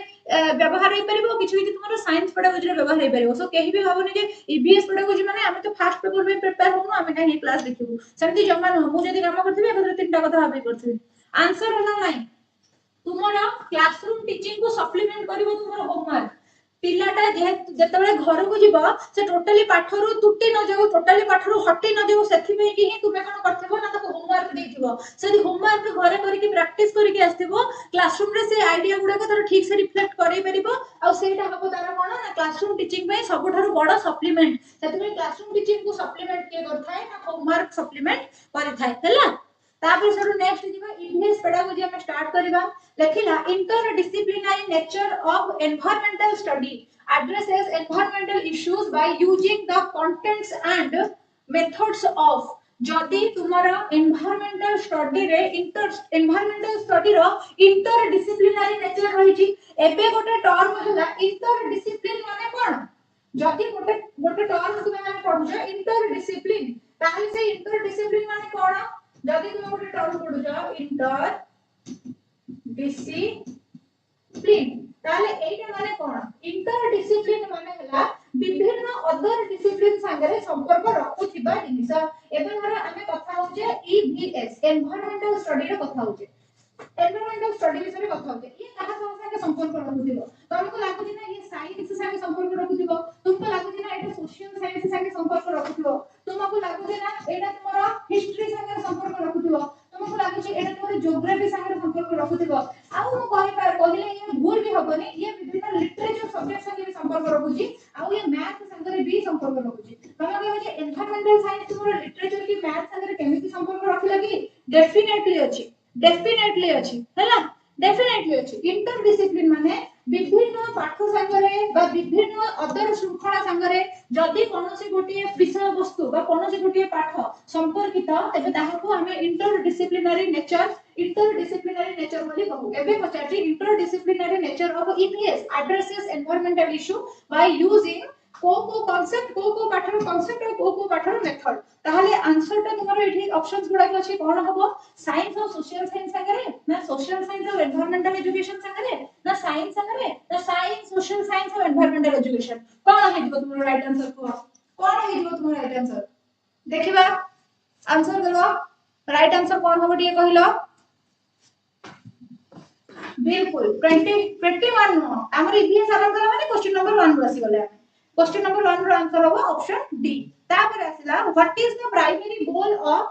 व्यवहार हे परिबो किछि तुमरा साइंस पेडागोजी रे व्यवहार हे परिबो सो केहि भी भाबोनी जे ईवीएस पेडागोजी माने हमें तो फास्ट पेपर में प्रिपेयर होनु हमें काहे क्लास देखिबो सेमती जमा न मु जदी काम करथिबे एकर तीनटा कथा भाबी करथिबे आंसर होला नै तुमरा क्लासरूम टीचिंग को सप्लीमेंट करिवो तुमरा होमवर्क पिलाटा जेतेबेले घर को जीव से टोटली पाठरू तुटी न जाऊ टोटली पाठरू हटी न जाऊ सेथि में कि ही तुमे कोन करथिबो ना ताको होमवर्क देथिबो सेदी होमवर्क घरे करिकि प्रैक्टिस करिकि आस्थिबो क्लासरूम रे से आईडिया गुडा को तार ठीक से रिफ्लेक्ट करै परिबो आ सेटा हबो तार कोन ना क्लासरूम टीचिंग में सब थारु बड़ सप्लीमेंट सेति में क्लासरूम टीचिंग को सप्लीमेंट के करथाय ना होमवर्क सप्लीमेंट करिथाय हैला तापर सरो नेक्स्ट जीवा ईवीएस पेडागोजी हम स्टार्ट करबा लेखिला interdisciplinary nature of environmental study addresses environmental issues by using the contents and methods of जदि तुम्हारा environmental study रे environmental study रो interdisciplinary nature रही छी एबे गोटे टर्म होला interdiscipline माने कोन जदि गोटे टर्म तुमे माने पढुछ interdiscipline ताहले से interdiscipline माने कोन जदि तुमे गोटे टर्म पढुछ इंटर डिसिप्लिन ताले एटा माने कोन इंटर डिसिप्लिन माने हला विभिन्न अदर डिसिप्लिन संगे संपर्क रखुथिबा जिनिस एबे धर हमें कथा होजे ईवीएस एनवायरमेंटल स्टडी रे कथा होजे एनवायरमेंटल स्टडी विषय रे कथा होजे ये कहा संगे संपर्क रखुथिबो तुमको लागुची ना ये साइंस संगे संपर्क रखुथिबो तुमको लागुची ना एटा सोशल साइंस संगे संपर्क रखुथिबो तुमको लागुची ना एटा तुमरा हिस्ट्री संगे संपर्क रखुथिबो तुमको लागुची एटा तुमरा ज्योग्राफी संगे संपर्क रखुथिबो आउ मु कहले ये भूल भी होबनी ये विभिन्न लिटरेचर सब्जेक्ट संगे भी संपर्क रखुची आउ ये मैथ संगे भी संपर्क रखुची तमे कहबे जे एनवायरमेंटल साइंस तुमरा लिटरेचर की मैथ संगे केमिति संपर्क रखिला कि डेफिनेटली अछि हैला डेफिनेटली अछि इंटरडिसिप्लिन माने विभिन्न पाठ संगरे बा विभिन्न अदर श्रृंखला संगरे जदि कोनोसी गोटे विषय वस्तु बा कोनोसी गोटे पाठ संपर्कित तबे ताहाको हमें इंटरडिसिप्लिनरी नेचर बोली कहू। एबे पचाटी interdisciplinary nature of EPS addresses environmental issue by using को कांसेप्ट को पाठर कांसेप्ट और को पाठर मेथड। ताहले आंसर टा तुम्हारो एठी ऑप्शंस गुडा अछि कोन हबो साइंस और सोशल साइंस संगरे ना सोशल साइंस और एनवायरमेंटल एजुकेशन संगरे ना साइंस संगरे ना साइंस सोशल साइंस और एनवायरमेंटल एजुकेशन कोन हे दिबो तुम्हारो राइट आंसर को कोन हे दिबो तुम्हारो राइट आंसर देखिबा आंसर देलो राइट आंसर कोन हबो दिए कहिलो बिल्कुल 21 नो हमर इतिहास आरंभ कला माने क्वेश्चन नंबर 1 आसी गले क्वेश्चन नंबर 1 रो आंसर होबो ऑप्शन डी। तापर आसिला what is the primary goal of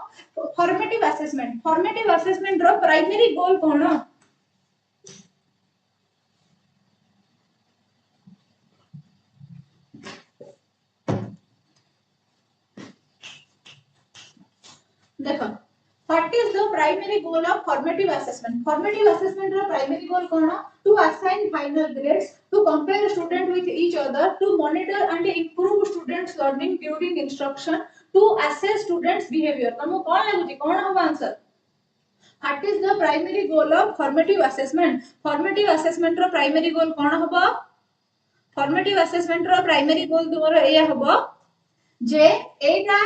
formative assessment रो प्राइमरी गोल कोन देखो what is the primary goal of formative assessment रो प्राइमरी गोल कोन to assign final grades to compare student with each other to monitor and improve students learning during instruction to assess students behaviour तमो कोन लागुची कोन हो answer what is the primary goal of formative assessment रो primary goal कोन हबो formative assessment रो primary goal तुमरो एया हबो जे एटा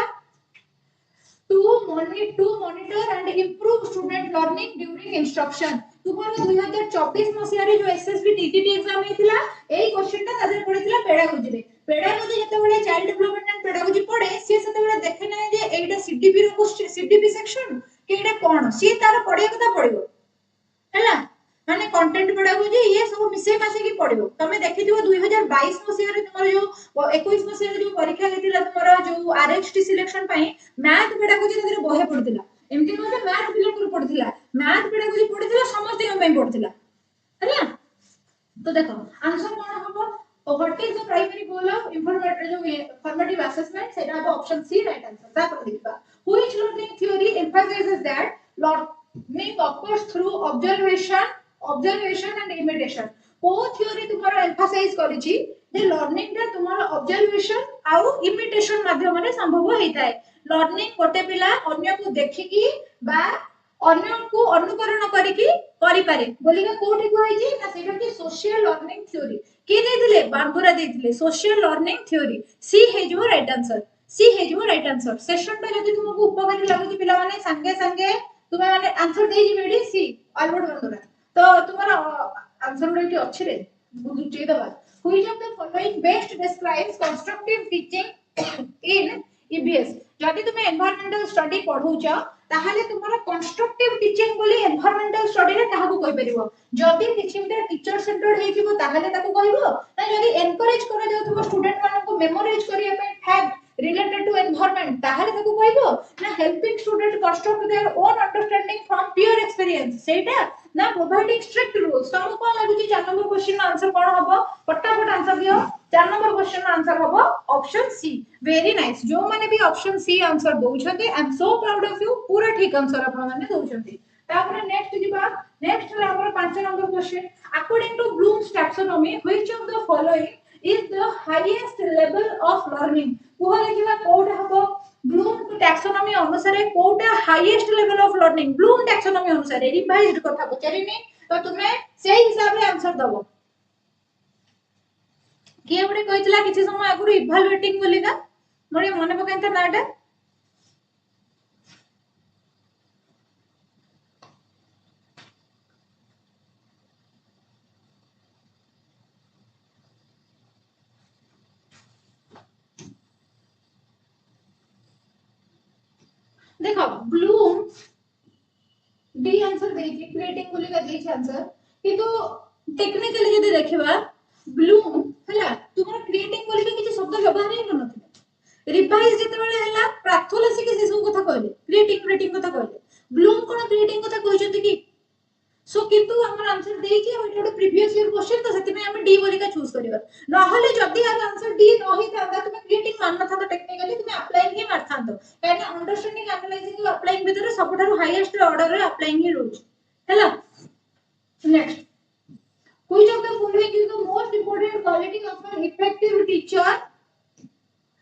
to monitor and improve student learning during instruction तुम्हारो 2024 मसिया रे जो एसएसबी टीटीटी एग्जाम हेतिला एई क्वेश्चन ता तादर पडितला पेडागोजी जते बेले चाइल्ड डेवलपमेंट एंड पेडागोजी पढे से सते बेले देखे नै जे एटा सीडीपी रो सीडीपी सेक्शन के एटा कोन से तार पढिया कथा पडिबो हैला माने कंटेंट पेडागोजी ये सब मिसे मासे की पडिबो तमे देखिथिबो 2022 मसिया रे तुम्हारो जो 21 मसिया रे जो परीक्षा हेतिला तुम्हारो जो आरएचटी सिलेक्शन पई मैथ पेडागोजी तादर बहे पडितला एमती न मैथ पिलर पडितला मैथ पेडागोजी पडितला समस्त हम पई पडितला हैला तो देखो आंसर कोन हबो what is the primary goal of formative assessment सेटा हबो ऑप्शन सी राइट आंसर तापर देखबा which learning theory emphasises that learning occurs through observation and imitation को थ्योरी तुम्हारा एम्फसाइज करिछि जे लर्निंग ता तुम्हारा ऑब्जर्वेशन आउ इमिटेशन माध्यम रे संभव होइताय लर्निंग कोटे पिला अन्य को देखिकी बा अन्य को अनुकरण करिकी करि पारे बोलिका कोठी कहैछि ना सेटा कि सोशल लर्निंग थ्योरी के देथिले बांबुरा देथिले सोशल लर्निंग थ्योरी सी हेजो राइट आंसर सेशन ता जदि तुमको उपकारी लागुछि पिला माने संगे संगे तुमे माने आंसर देइ जिबेडी सी ऑलरेडी बंदरा तो तुम्हारा आंसर उडे अछि रे बुझि दबा which of the following best describes constructive teaching in EBS जदि तुमे एनवायरमेंटल स्टडी पढौछ ताहाले तुम्हारा कंस्ट्रक्टिव टीचिंग बोली एनवायरमेंटल स्टडी रे काहाकू कहि परिबो जदि टीचिंग रे टीचर सेंटर्ड हेतिबो ताहाले ताकू कहबो ना जदि एनकरेज करा जाउथबो स्टूडेंट मानन को मेमोराइज करिया पे फैक्ट related to environment ताहाले ताकू कहबो ना helping student construct their own understanding from pure experience सेटा ना providing strict rules तमको कोन लागुची 4 नंबर क्वेश्चन आंसर कोन हबो फटाफट आंसर दियो 4 नंबर क्वेश्चन आंसर हबो ऑप्शन सी वेरी नाइस जो माने भी ऑप्शन सी आंसर दोउछते I am so proud of you पूरा ठीक आंसर आपन माने दोउछते तापर नेक्स्ट जिबा नेक्स्ट रे हमर 5 number question according to Bloom's taxonomy which of the following is the highest level of learning को देखिबा कोटा हबो ब्लूम टैक्सोनॉमी अनुसार कोटा highest level of learning Bloom taxonomy अनुसार रिवाइज्ड कथा पचारिनी तो तुमे से हिसाब रे आंसर दबो के बडे कहितला किछि समय आगुरु इवैल्यूएटिंग बोलिका मोरे मने पकाइता नाटा देखो ब्लूम डी आंसर देछि क्रिएटिंग बोलिका देछि आंसर किंतु टेक्निकली जदि देखिबा ब्लूम हला तुमरा क्रिएटिंग बोलिका किछि शब्द व्यवहार नै करनथिले रिवाइज जते बेले हला प्राथोलसी के सेसु कथा कहले क्रिएटिंग कथा कहले ब्लूम कोन क्रिएटिंग कथा कहजति कि सो किंतु हमर आंसर देछि एटा प्रीवियस ईयर क्वेश्चन तो सेति में हम डी बोलिका चूज करबा नहले जदि आर आंसर डी नहि थांदा तुमे क्रिएटिंग मानना था टेक्निकली तुमे अप्लाइंग ही मारथांतो काहे अंडरस्टैंडिंग एनालाइजिंग और अप्लाइंग भीतर सबठारु हाईएस्ट ऑर्डर रे अप्लाइंग ही रोज हैला next which of the following what is the most important quality of an effective teacher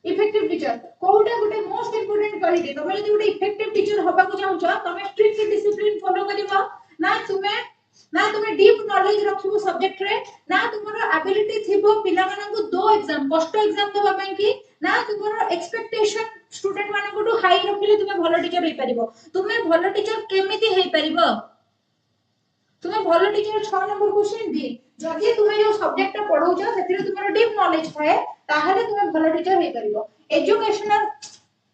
effective teacher कोडा गुटे मोस्ट इंपोर्टेंट क्वालिटी तमे जदि गुटे इफेक्टिव टीचर होबा को चाहौ छ तमे स्ट्रिक्ट डिसिप्लिन फॉलो करिवो ना तुमे डीप नॉलेज रखिबो सब्जेक्ट रे ना तुमरो एबिलिटी थिबो पिला मानन को दो एग्जाम कष्ट एग्जाम देबा पई की ना तुमरो एक्सपेक्टेशन स्टूडेंट मानन को हाई रखिले तुमे भलो टीचर होई परिबो तुमे भलो टीचर केमिति होई परिबो तुमे भलो टीचर 6 नंबर क्वेश्चन दी जदि तुमे जो सब्जेक्ट पढौ छ सेतिरे तुमरो डीप नॉलेज थाए ताहले तुमे भलो टीचर होई परिबो एजुकेशनल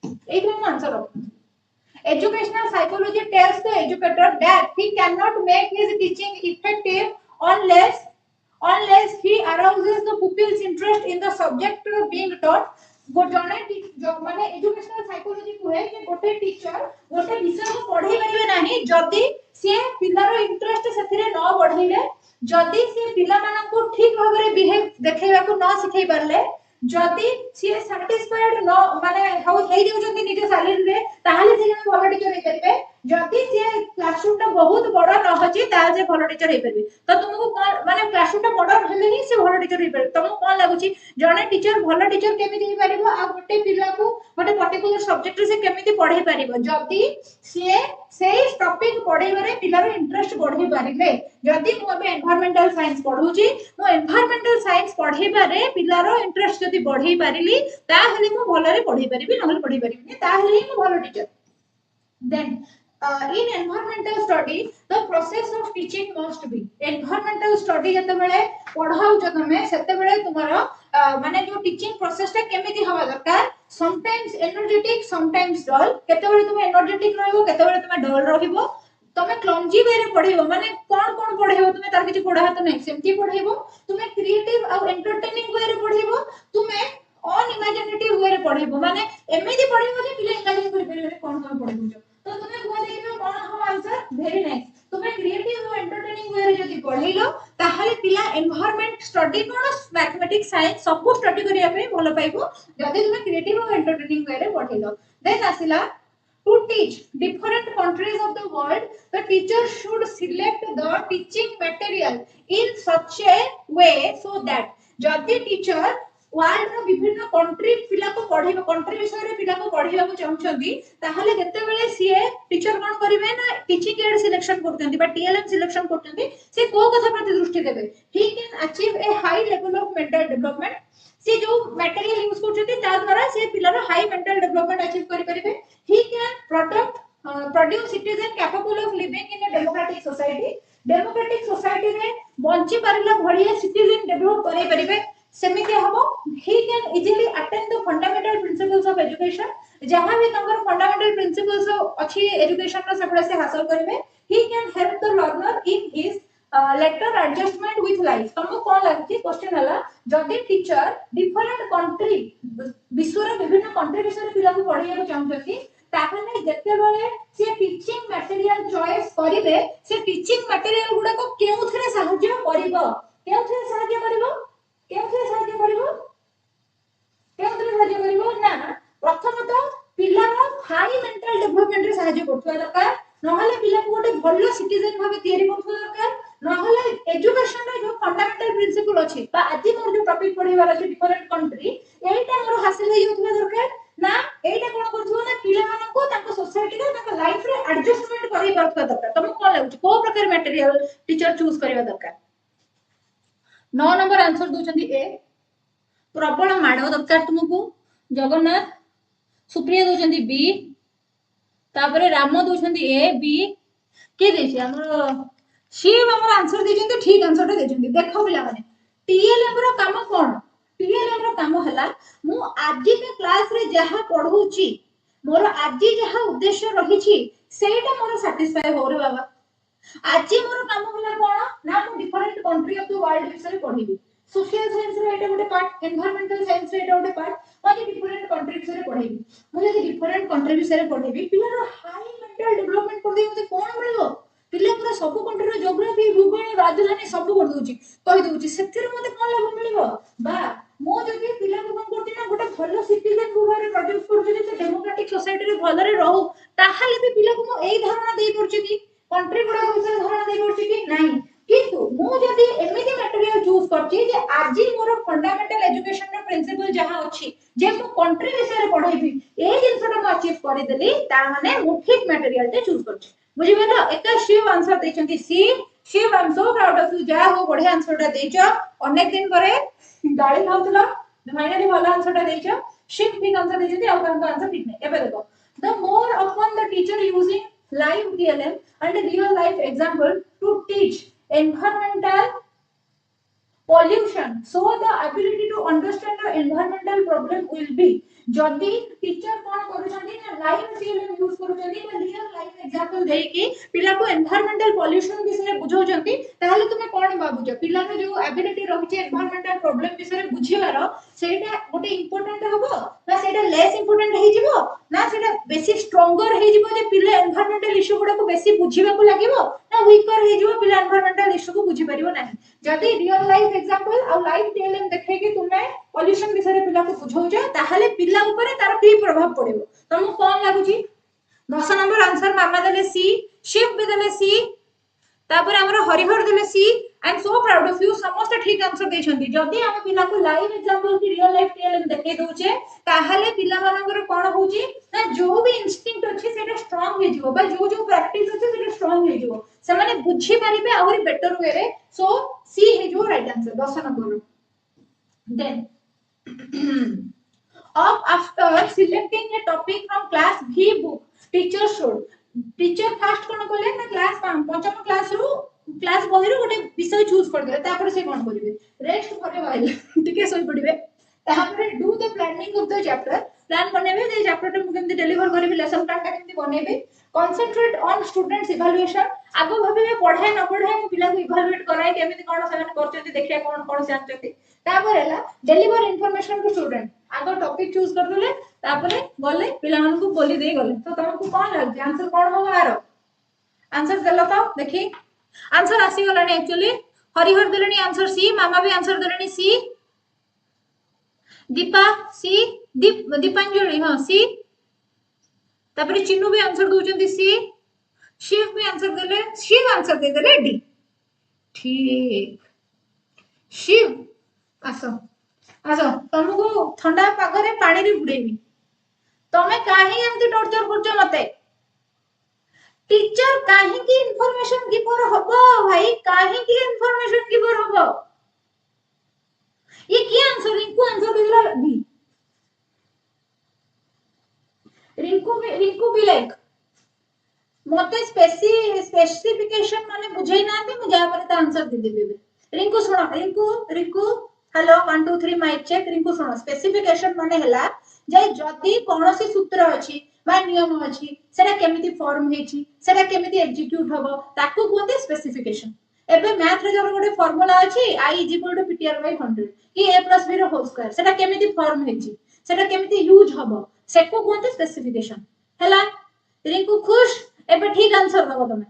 एथि आंसर रखो educational psychology tells the educator that he cannot make his teaching effective unless he arouses the pupil's interest in the subject being taught जने माने एजुकेशनल साइकोलॉजी कुहे कि गोटे टीचर गोटे विषय को पढ़ाई परिबे नाही जदी से पिलार इंटरेस्ट सेथिरे न बढ़ाइले जदी से पिला मानन को ठीक भाबरे बिहेव देखेबा को न सिखै परले जदी से सैटिस्फाइड न माने हाउ हेइ देउ जदी निजे सैलरी रे ताहाले से जने भलो टीचर हे परिबे जदी से क्लासरूम ता बहुत बड़ा न होची ताहाले से भलो टीचर हे परिबे तो तुमको माने क्लासरूम ता बड़ा हेले ही से भलो टीचर हे परिबे तुमको कोन लागुची जने टीचर भलो टीचर केमिति हे परिबो आ गोटे पिला को गोटे पर्टिकुलर सब्जेक्ट रे से केमिति पढाई परिबो जदी से टॉपिक पढाइबारे पिलार इंटरेस्ट बढ़ी पारिले जदी मो बे एनवायरमेंटल साइंस पढौची मो एनवायरमेंटल साइंस पढाइबारे पिलार इंटरेस्ट जदी बढ़ी पारिली ताहले मो भलरे पढाई परिबी नहले पढाई परिबी ताहले ही मो भलो teacher then in environmental study the process of teaching must be environmental study जते बेले पढाउ छ तमे सेते बेले तुम्हारा माने जो टीचिंग प्रोसेस टा केमिति हवा दरकार समटाइम्स एनर्जेटिक समटाइम्स डल केते बेले तुम एनर्जेटिक रहइबो केते बेले तुम डल रहइबो तमे क्लमजी वे रे पढाइबो माने कोन पढाइबो तुमे तार किछि पढा त नै सेमति पढाइबो तुमे क्रिएटिव आ एंटरटेनिंग वे रे पढाइबो तुमे अनइमेजिनेटिव वे रे पढाइबो माने एमिति पढाइबो जे पिले इमेजिन करि परिबे कोन पढाइबो तो तुम्हें को देखिबो कोन हो आंसर वेरी नाइस तुम्हें क्रिएटिव और एंटरटेनिंग वे रे जदी पढाइलो ताहाले पिला एनवायरनमेंट स्टडी कोन मैथमेटिक्स साइंस सब स्टडी करिया पे भलो पाइबो जदी तुम्हें क्रिएटिव और एंटरटेनिंग वे रे पढाइलो then आसिला to teach different countries of the world the teacher should select the teaching material in such a way so that जदी टीचर वर्ल्ड रो विभिन्न कंट्री पिला को पढिबो कंट्री विषय रे पिला को पढिबा को चाहछंती ताहाले केते बेले सीए टीचर कोन करिवे ना टीचिंग एड सिलेक्शन करछंती बा टीएलएम सिलेक्शन करछंती से को कथा प्रति दृष्टि देबे he can achieve a high level of mental development से जो मटेरियल यूज करछंती ता द्वारा से पिलार हाई मेंटल डेवलपमेंट अचीव करि परिबे he can produce citizen capable of living in a democratic society रे बंची पारिला भलिया सिटीजन डेवलप करि परिबे सेमिति हबो he can easily attain the fundamental principles of education जहां भी तंगर फंडामेंटल प्रिंसिपल्स अछि एजुकेशन रो सबले से हासिल करिवे ही can help the learner in his later adjustment with life तुमको कोन लागछि क्वेश्चन हला जदी टीचर डिफरेंट कंट्री विश्व रे विभिन्न कंट्री विषय पिला को पढाइया चाहछथि ताहले जते बेले से टीचिंग मटेरियल चॉइस करिवे से टीचिंग मटेरियल गुडा को केउथरे सहाय्य करिवो केउथरे सहाय्य करिवो ना प्रथमतः पिलार हाई मेंटल डेवलपमेंट रे सहाय्य करथुवा दरकार नहले पिला को गोटे भलो सिटीजन भाबे तयारी करथुवा दरकार नहले एजुकेशन रे जो फंडामेंटल प्रिंसिपल अछि बा आजि मोर जो टॉपिक पढिबार अछि डिफरेंट कंट्री एटा मोर हासिल होई होथुवा दरकार ना एटा कोन करथुवा ना पिला मानन को ताको सोसाइटी रे ताको लाइफ रे एडजस्टमेंट करि परथुवा दरकार तुम कोन लागु को प्रकार मटेरियल टीचर चूज करबा दरकार 9 नंबर आंसर दोचंदी ए प्रबल माडो दरकार तुमको जगन्नाथ सुप्रिया दोचंदी बी तापरे राम दोचंदी ए बी के देछि हमर शिव हमर आंसर देचंदी ठीक आंसर देचंदी देखो पिला माने टीएलएम रो काम कोन टीएलएम रो काम हला मु आजि के क्लास रे जहा पढौची मोर आजि जहा उद्देश्य रहिछि सेटा मोर सैटिस्फाई हो रे बाबा आजि मोर काम हला कोन ना मु different country of the world विषय पढिबी सोशल साइंस रे एटा गोटे पार्ट एनवायरमेंटल साइंस रे एटा गोटे पार्ट माने डिफरेंट कंट्री विषय पढिबी मु जे डिफरेंट कंट्री विषय पढिबी पिलार हाई मेंटल डेवलपमेंट कर दे मते कोन मिलबो पिला पूरा सब कंट्री रो ज्योग्राफी भूगोल राजधानी सब कर दोची कहि दोची सेथिर मते कोन लाभ मिलबो बा मो जदी पिला को कोन करती ना गोटे भलो सिटीजन गुबारे प्रोड्यूस करती जे डेमोक्रेटिक सोसाइटी रे भलरे रहू ताहाले भी पिला को मो एई धारणा देई परची कि कंट्री गुडा विषय धारणा देई परची कि नाही किंतु मु जदी एमिति मटेरियल चूज कर करछि जे आजि मोर फंडामेंटल एजुकेशन रो प्रिंसिपल जहां अछि जे मु कंट्री विषय रे पढाइबी ए जिंसटा मु अचीव करि देली ता माने मु ठीक मटेरियल ते चूज करछि बुझिबे तो एका शिव आंसर दैछंती C Shiv I am so proud of you जा हो बढ़िया आंसर टा दैछो अनेक दिन परे गाड़ी खाउतला फाइनली वाला आंसर टा दैछो शिव ठीक आंसर दैछंती आ कांका आंसर ठीक नै एबे देखो the more often the teacher using live TLM and real life example to teach environmental pollution so the ability to understand the environmental problem will be जदि टीचर कोन करूछंती ना live TLM use करूछंती बा real life example देई कि पिला को environmental pollution विषय बुझौछंती ताहले तुमे कोन बाबुछ पिला के जो एबिलिटी रहुचे एनवायरमेंटल प्रॉब्लम विषय बुझिवार सेटा गोटे इंपोर्टेंट हबो ना सेटा लेस इंपोर्टेंट हेइ जिवो ना सेटा बेसी स्ट्रांगर हेइ जिवो जे पिला एनवायरमेंटल इश्यू गुडा को बेसी बुझिबा को लागिवो ना वीकर हेइ जिवो पिला एनवायरमेंटल इश्यू को बुझि परिबो नाही जदि रियल लाइफ एग्जांपल और लाइव टीएलएम देखै कि तुमे पॉल्यूशन विषय पिला को बुझौछ ताहले पिला ऊपर तार की प्रभाव पड़िबो तुमको कोन लागुची 10 नंबर आंसर मामा देले सी शिव भी देले सी तापर हमर हरिहर देले C I am so proud of you समस्त ठीक आंसर दैछंती जदि हम पिला को लाइव एग्जांपल की रियल लाइफ टीएलएम देखै दोचे ताहले पिला मानकर कोन होउची ना जो भी इंस्टिंक्ट अछि सेटा स्ट्रांग हे जिवो बा जो जो प्रैक्टिस अछि सेटा स्ट्रांग हे जिवो से माने बुझी परिबे और बेटर वे रे सो सी हे जो right answer 10 number then of after selecting a topic from class V book teacher should teacher first कोन कोले ना क्लास पंचम क्लास रु क्लास बहिरु गोटे विषय चूज कर देले तापर से कोन करिवे रेस्ट करे वाइल टिके सोई पडिवे तापर do the planning of the chapter plan बनेबे जे चैप्टर टा केमति डिलीवर करिवे लेसन प्लान टा केमति बनेबे कंसंट्रेट ऑन स्टूडेंट्स इवैल्यूएशन आगो भाबे पढाई न पढाई मु पिला को इवैल्यूएट कराय केमति कोन सेवन करचती देखिया कोन कोन जानचती तापर हैला डिलीवर इंफॉर्मेशन टू स्टूडेंट आगो टॉपिक चूज कर देले तापर गले पिला मन को बोली दे गले तो तुमको कोन लाग आंसर कोन हो आरो आंसर देलो तो देखि आंसर आसी गलानी एक्चुअली हरिहर देलेनी आंसर सी मामा भी आंसर देलेनी सी दीपा सी दीपांजलि हां सी तापर चिन्नू भी आंसर दोचंती सी शिव भी आंसर देले शिव आंसर दे देले डी ठीक शिव आसो आसो तुमको ठंडा पागरे पानी रे बुडेबी तमे काहे एमती टॉर्चर करछ मते टीचर काहे की इंफॉर्मेशन गिवर हबो भाई काहे की इंफॉर्मेशन गिवर हबो ये की आंसर रिंकू आंसर देला बी रिंकू भी लाइक मते स्पेसिफिकेशन माने बुझाई नाते मु जा पर आंसर दे देबे रिंकू सुनो Rinku hello 1 2 3 mike check Rinku सुनो स्पेसिफिकेशन माने हला जे जदी कोनोसी सूत्र अछि बा नियम अछि सेटा केमिति फॉर्म हेछि सेटा केमिति एग्जीक्यूट हबो ताकू कोते स्पेसिफिकेशन एबे मैथ रे जरो गोटे फार्मूला अछि i ptr/100 कि a + b रो होल स्क्वायर सेटा केमिति फॉर्म हेछि सेटा केमिति यूज हबो सेको कोते स्पेसिफिकेशन हला रिंकू खुश एबे ठीक आंसर दबो तमे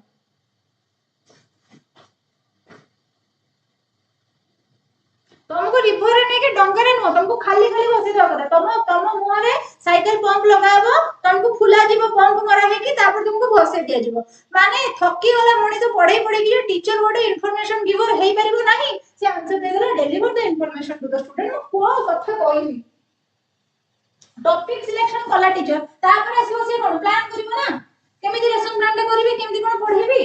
तुमको रिवर ने के डंगरे न तुमको खाली खाली बसी दो कथा तुम मुंह रे साइकिल पंप लगाबो तुमको फुला जीवो पंप मरा है कि तापर तुमको बसे दिया जीवो माने थकी वाला मणि तो पढ़ाई पढ़ी कि टीचर गोटे इंफॉर्मेशन गिवर हेई परिबो नाही से आंसर दे देला deliver the information to the student को कथा कहली टॉपिक सिलेक्शन कला टीचर तापर आसीबो से कोन प्लान करिवो ना केमिति लेसन प्लान टा करिवि केमिति कोन पढेबि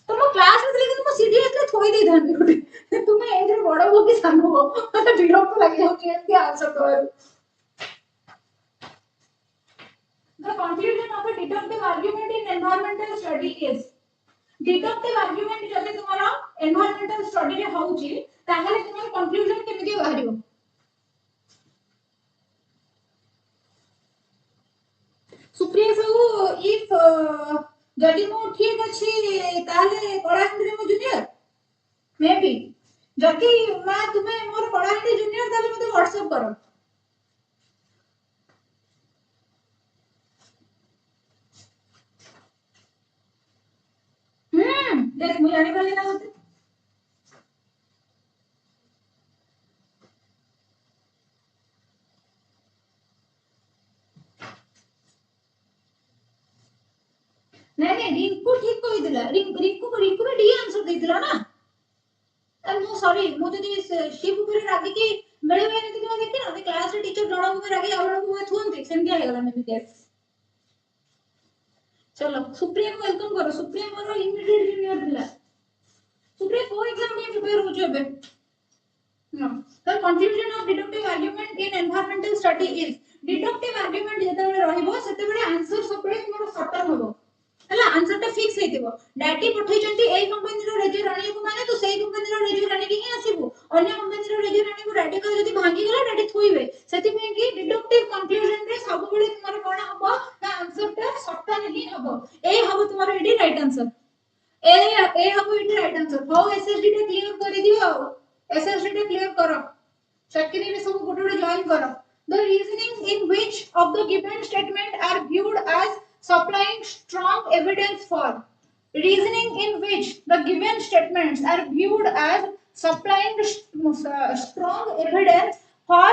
तुम क्लास में लेकिन तुम सीरियसली थोई दे धान गोटे तुम एजरे बड़ हो कि सान हो मते विरक्त लागि जाउ कि एते आंसर दो The conclusion of a deductive argument in environmental study is deductive argument जदि तुम्हारा environmental study रे होउची ताहले तुम्हारा conclusion केमिति बाहरियो सुप्रिया साहू इफ जदि मो ठीक अछि ताहले कलाहांडी रे मो जूनियर मे बी जदि मा तुमे मोर कलाहांडी जूनियर ताहले मते व्हाट्सएप करो देख मु जानि पाली ना होते नहीं नहीं रिंकू ठीक कहि दिला रिंकू रिंकू भी डी आंसर दे दिला ना मु सॉरी मु जदी शिव ऊपर रागी की बेले बेले नहीं तुम देखि ना क्लास रे टीचर जणा को रागी आ जणा को थुंती सेम दिया हेगला मे केस चलो सुप्रिया को वेलकम करो सुप्रिया मोर इमीडिएट जूनियर दिला सुप्रिया को एग्जाम में प्रिपेयर हो जेबे no the conclusion of deductive argument in environmental study is deductive argument जेते बेले रहिबो सेते बेले आंसर सबले तुमरो सटर होबो हला आंसर टा फिक्स हेतिबो डाटी पठै चंती एई कंपनी रो रेजर रानी को माने तो सेई कंपनी रो रेजर रानी के ही आसीबो अन्य कंपनी रो रेजर रानी को डाटी को जदी भांगी गेला डाटी थुइबे सेति में कि डिडक्टिव कंक्लूजन रे सब बेले तुमरो कोन हबो ना आंसर टा सटा नहीं हबो एई हबो तुमरो एडी राइट आंसर ए हबो एडी राइट आंसर हो एसएसडी टा क्लियर कर दियो एसएसडी टा क्लियर करो चक्री में सब गोटे गोटे जॉइन करो the reasoning in which of the given statement are viewed as supplying strong evidence for reasoning in which the given statements are viewed as supplying strong evidence for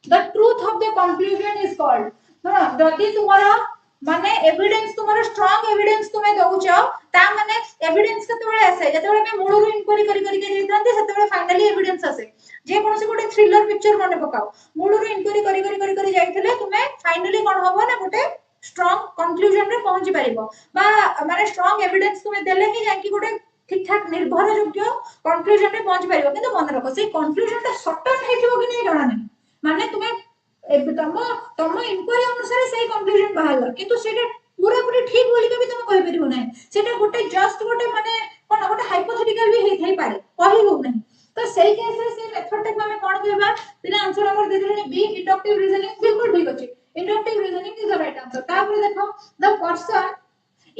the truth of the conclusion is called ना जदि तुम्हारा माने evidence तुम्हारा strong evidence तुम्हें दउचो ता माने evidence केतेबेले आसे जेतेबेले मैं मूळरू इंक्वायरी करी करी के जेतांती सेतेबेले फाइनली एविडेंस आसे जे कोनसे गोटे थ्रिलर पिक्चर मने पकाओ मूळरू इंक्वायरी करी करी जाइतले तुमे फाइनली कोन होबो ना गोटे स्ट्रांग कंक्लूजन रे पहुंची परिबो बा माने स्ट्रांग एविडेंस तुमे देले ही जाकी गोटे ठीक ठाक निर्भर योग्य कंक्लूजन रे पहुंची परिबो किंतु मन रखो से कंक्लूजन ता सटन हेतिबो कि नै जणा नै माने तुमे तम इंक्वायरी अनुसार से कंक्लूजन बाहरला किंतु सेटा पूरा पूरी ठीक बोली के भी तुम कहि परिबो नै सेटा गोटे जस्ट गोटे माने कोन गोटे हाइपोथेटिकल भी हेइ पारे कहि हो नै तो सेही केस रे से मेथड टा हमें कोन कहबा बिना आंसर नंबर दे देले बी इंडक्टिव रीजनिंग बिल्कुल ठीक अछि inductive reasoning is the right answer तापर देखो the person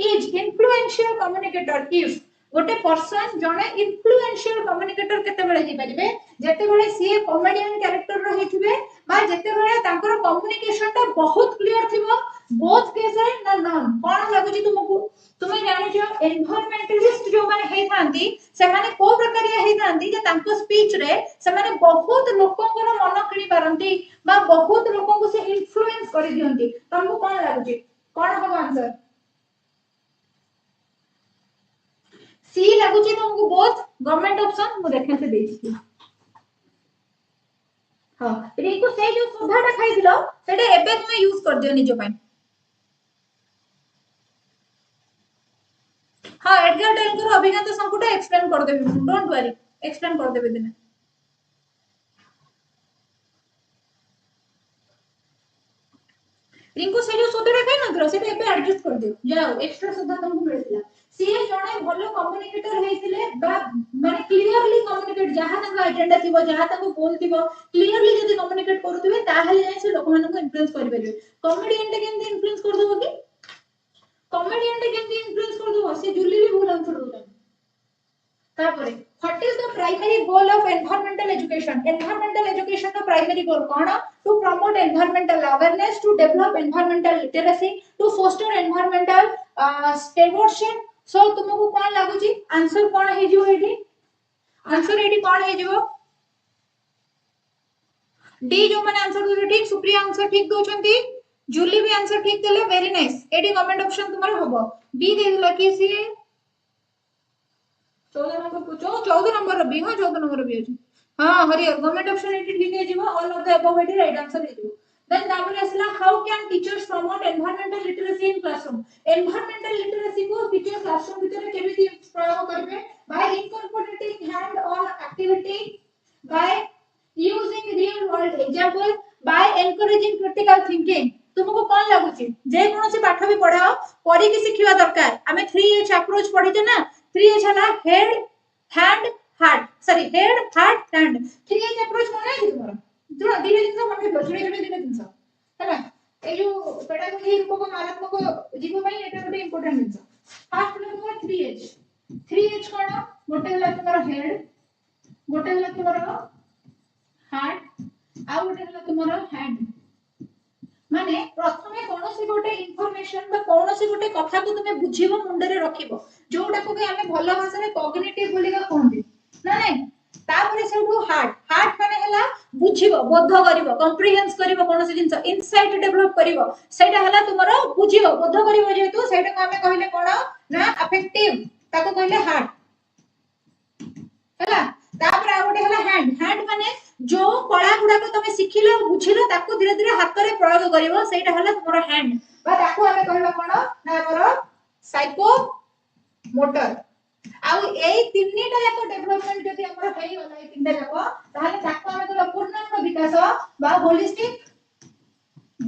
is influential communicator if गोटे पर्सन जने इन्फ्लुएंशियल कम्युनिकेटर केते बेले हे परिबे जेते बेले सी कॉमेडियन कैरेक्टर रो हेथिबे बा जेते बेले तांकर कम्युनिकेशन ता बहुत क्लियर थिबो बोथ केस रे ना नन कोन लागु छी तुमको तुमे जानि छ एनवायरमेंटलिस्ट जो माने हे थांती से माने को प्रकारिया हे थांती जे तांको स्पीच रे से माने बहुत लोकन को मन किनि पारंती बा बहुत लोकन को से इन्फ्लुएंस करि दियंती तुमको कोन लागु छी कोन हो आंसर सी लागु छी तुमको बोथ गवर्नमेंट ऑप्शन मु देखे से देछि हां रिंकू से जो सुधाटा खाइ दिलो सेटे एबे तुमे यूज कर दियो निजो पय हां एडगर टेलकर अभिज्ञता संपुटा एक्सप्लेन कर देबे डोंट वरी एक्सप्लेन कर देबे दिने रिंकू से जो सुधाटा खाइ नथरो सेटे एबे एडजस्ट कर दियो जाओ एक्स्ट्रा सुधा तुमको मिलतिला सी जणे भलो कम्युनिकेटर हेतिले बा माने क्लियरली कम्युनिकेट जहा तक एजेंडा थिबो जहा तक गोल थिबो क्लियरली जदी कम्युनिकेट करूथिबे ताहाले जाय से लोक मानको इन्फ्लुएंस करि परिबे कॉमेडियन टे केमति इन्फ्लुएंस कर देबो कि कॉमेडियन टे केमति इन्फ्लुएंस कर देबो से जुली भी भूल आंसर दोछन तापरे what is the primary goal of environmental education का प्राइमरी गोल कोन to promote environmental awareness to develop environmental literacy to foster environmental stewardship so तुमको कोन लागु छी आंसर कोन हे जिवो एडी आंसर एडी कोन हे जिवो डी जो माने आंसर दो ठीक सुप्रिया आंसर ठीक दोछंती जूली भी आंसर ठीक देले वेरी नाइस एडी कमेंट ऑप्शन तुम्हारा होबो बी दे दिला कि सी 14 नंबर पूछो 14 नंबर बी हां 14 नंबर बी अछि हां हरियर गवर्नमेंट ऑप्शन एटी ठीक हे जिवो ऑल ऑफ द अबव एटी राइट आंसर हे जिवो देन तापर असला how can teachers promote environmental literacy in classroom environmental literacy को टीचर क्लासरूम भीतर केमिति प्रयोग करबे by incorporating hand on activity by using real world example by encouraging critical thinking तुमको कोन लागु छी जे कोनोसी पाठ भी पढाओ परी के सिखिबा दरकार हमें 3H अप्रोच पढी छ ना 3H हला head hand heart sorry head heart hand 3H approach कोन है तुम्हारा जो धीरे धीरे मन में छोटे छोटे धीरे दिन हैला ए जो पेडागोजी रूप को मारात्मक जीव भाई एटा गोटे इंपोर्टेंट दिन फर्स्ट हला तुम्हारा 3H कोन गोटे हला तुम्हारा हेड गोटे हला तुम्हारा हार्ट आ गोटे हला तुम्हारा हैंड माने प्रथमे कोनोसी गोटे इन्फॉर्मेशन बा कोनोसी गोटे कथा को तुमे बुझिबो मुंडे रे रखिबो जोटा को के हमें भलो भाषा रे कॉग्निटिव बोलिका कहंदी ना नै तापर सेठू हार्ट हार्ट माने हला बुझिबो बोध करिवो कॉम्प्रिहेंस करिवो कोनोसी जिंस इनसाइट डेवलप करिवो सेटा हला तुमरो बुझिबो बोध करिवो जेतु सेटा को हमें कहिले कोन ना अफेक्टिव ताको कहिले हार्ट हला तापर आ गोटे हला हैंड हैंड माने जो कला गुडा को तमे सिखिलो बुझिलो ताको धीरे धीरे हाथ रे प्रयोग करिवो सेटा हला तुमरो हैंड बा ताको हमें कहबा कोन ना हमरो साइको मोटर आउ एई तीनटा जाको डेवलपमेंट जदि हमर हेई गला एई तीनटा जाको ताहले ताको हमें कहबा पूर्णांग विकास बा होलिस्टिक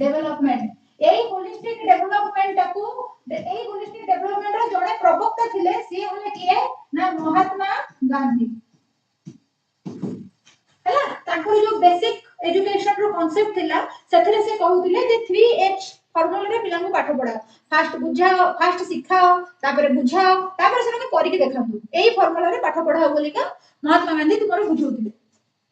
डेवलपमेंट एई होलिस्टिक डेवलपमेंट ताको एई होलिस्टिक डेवलपमेंट रो जड़े प्रवक्ता थिले से हले किए ना महात्मा गांधी हला ताको जो बेसिक एजुकेशन रो कांसेप्ट थिला सेथरे से कहउतिले जे 3H फॉर्मूला रे पिलांगु पाठ पढा फास्ट बुझाओ फास्ट सिखाओ तापर बुझाओ तापर से करिके देखातु एई फॉर्मूला रे पाठ पढाओ बोलिका महात्मा गांधी तुमरो बुझौतिले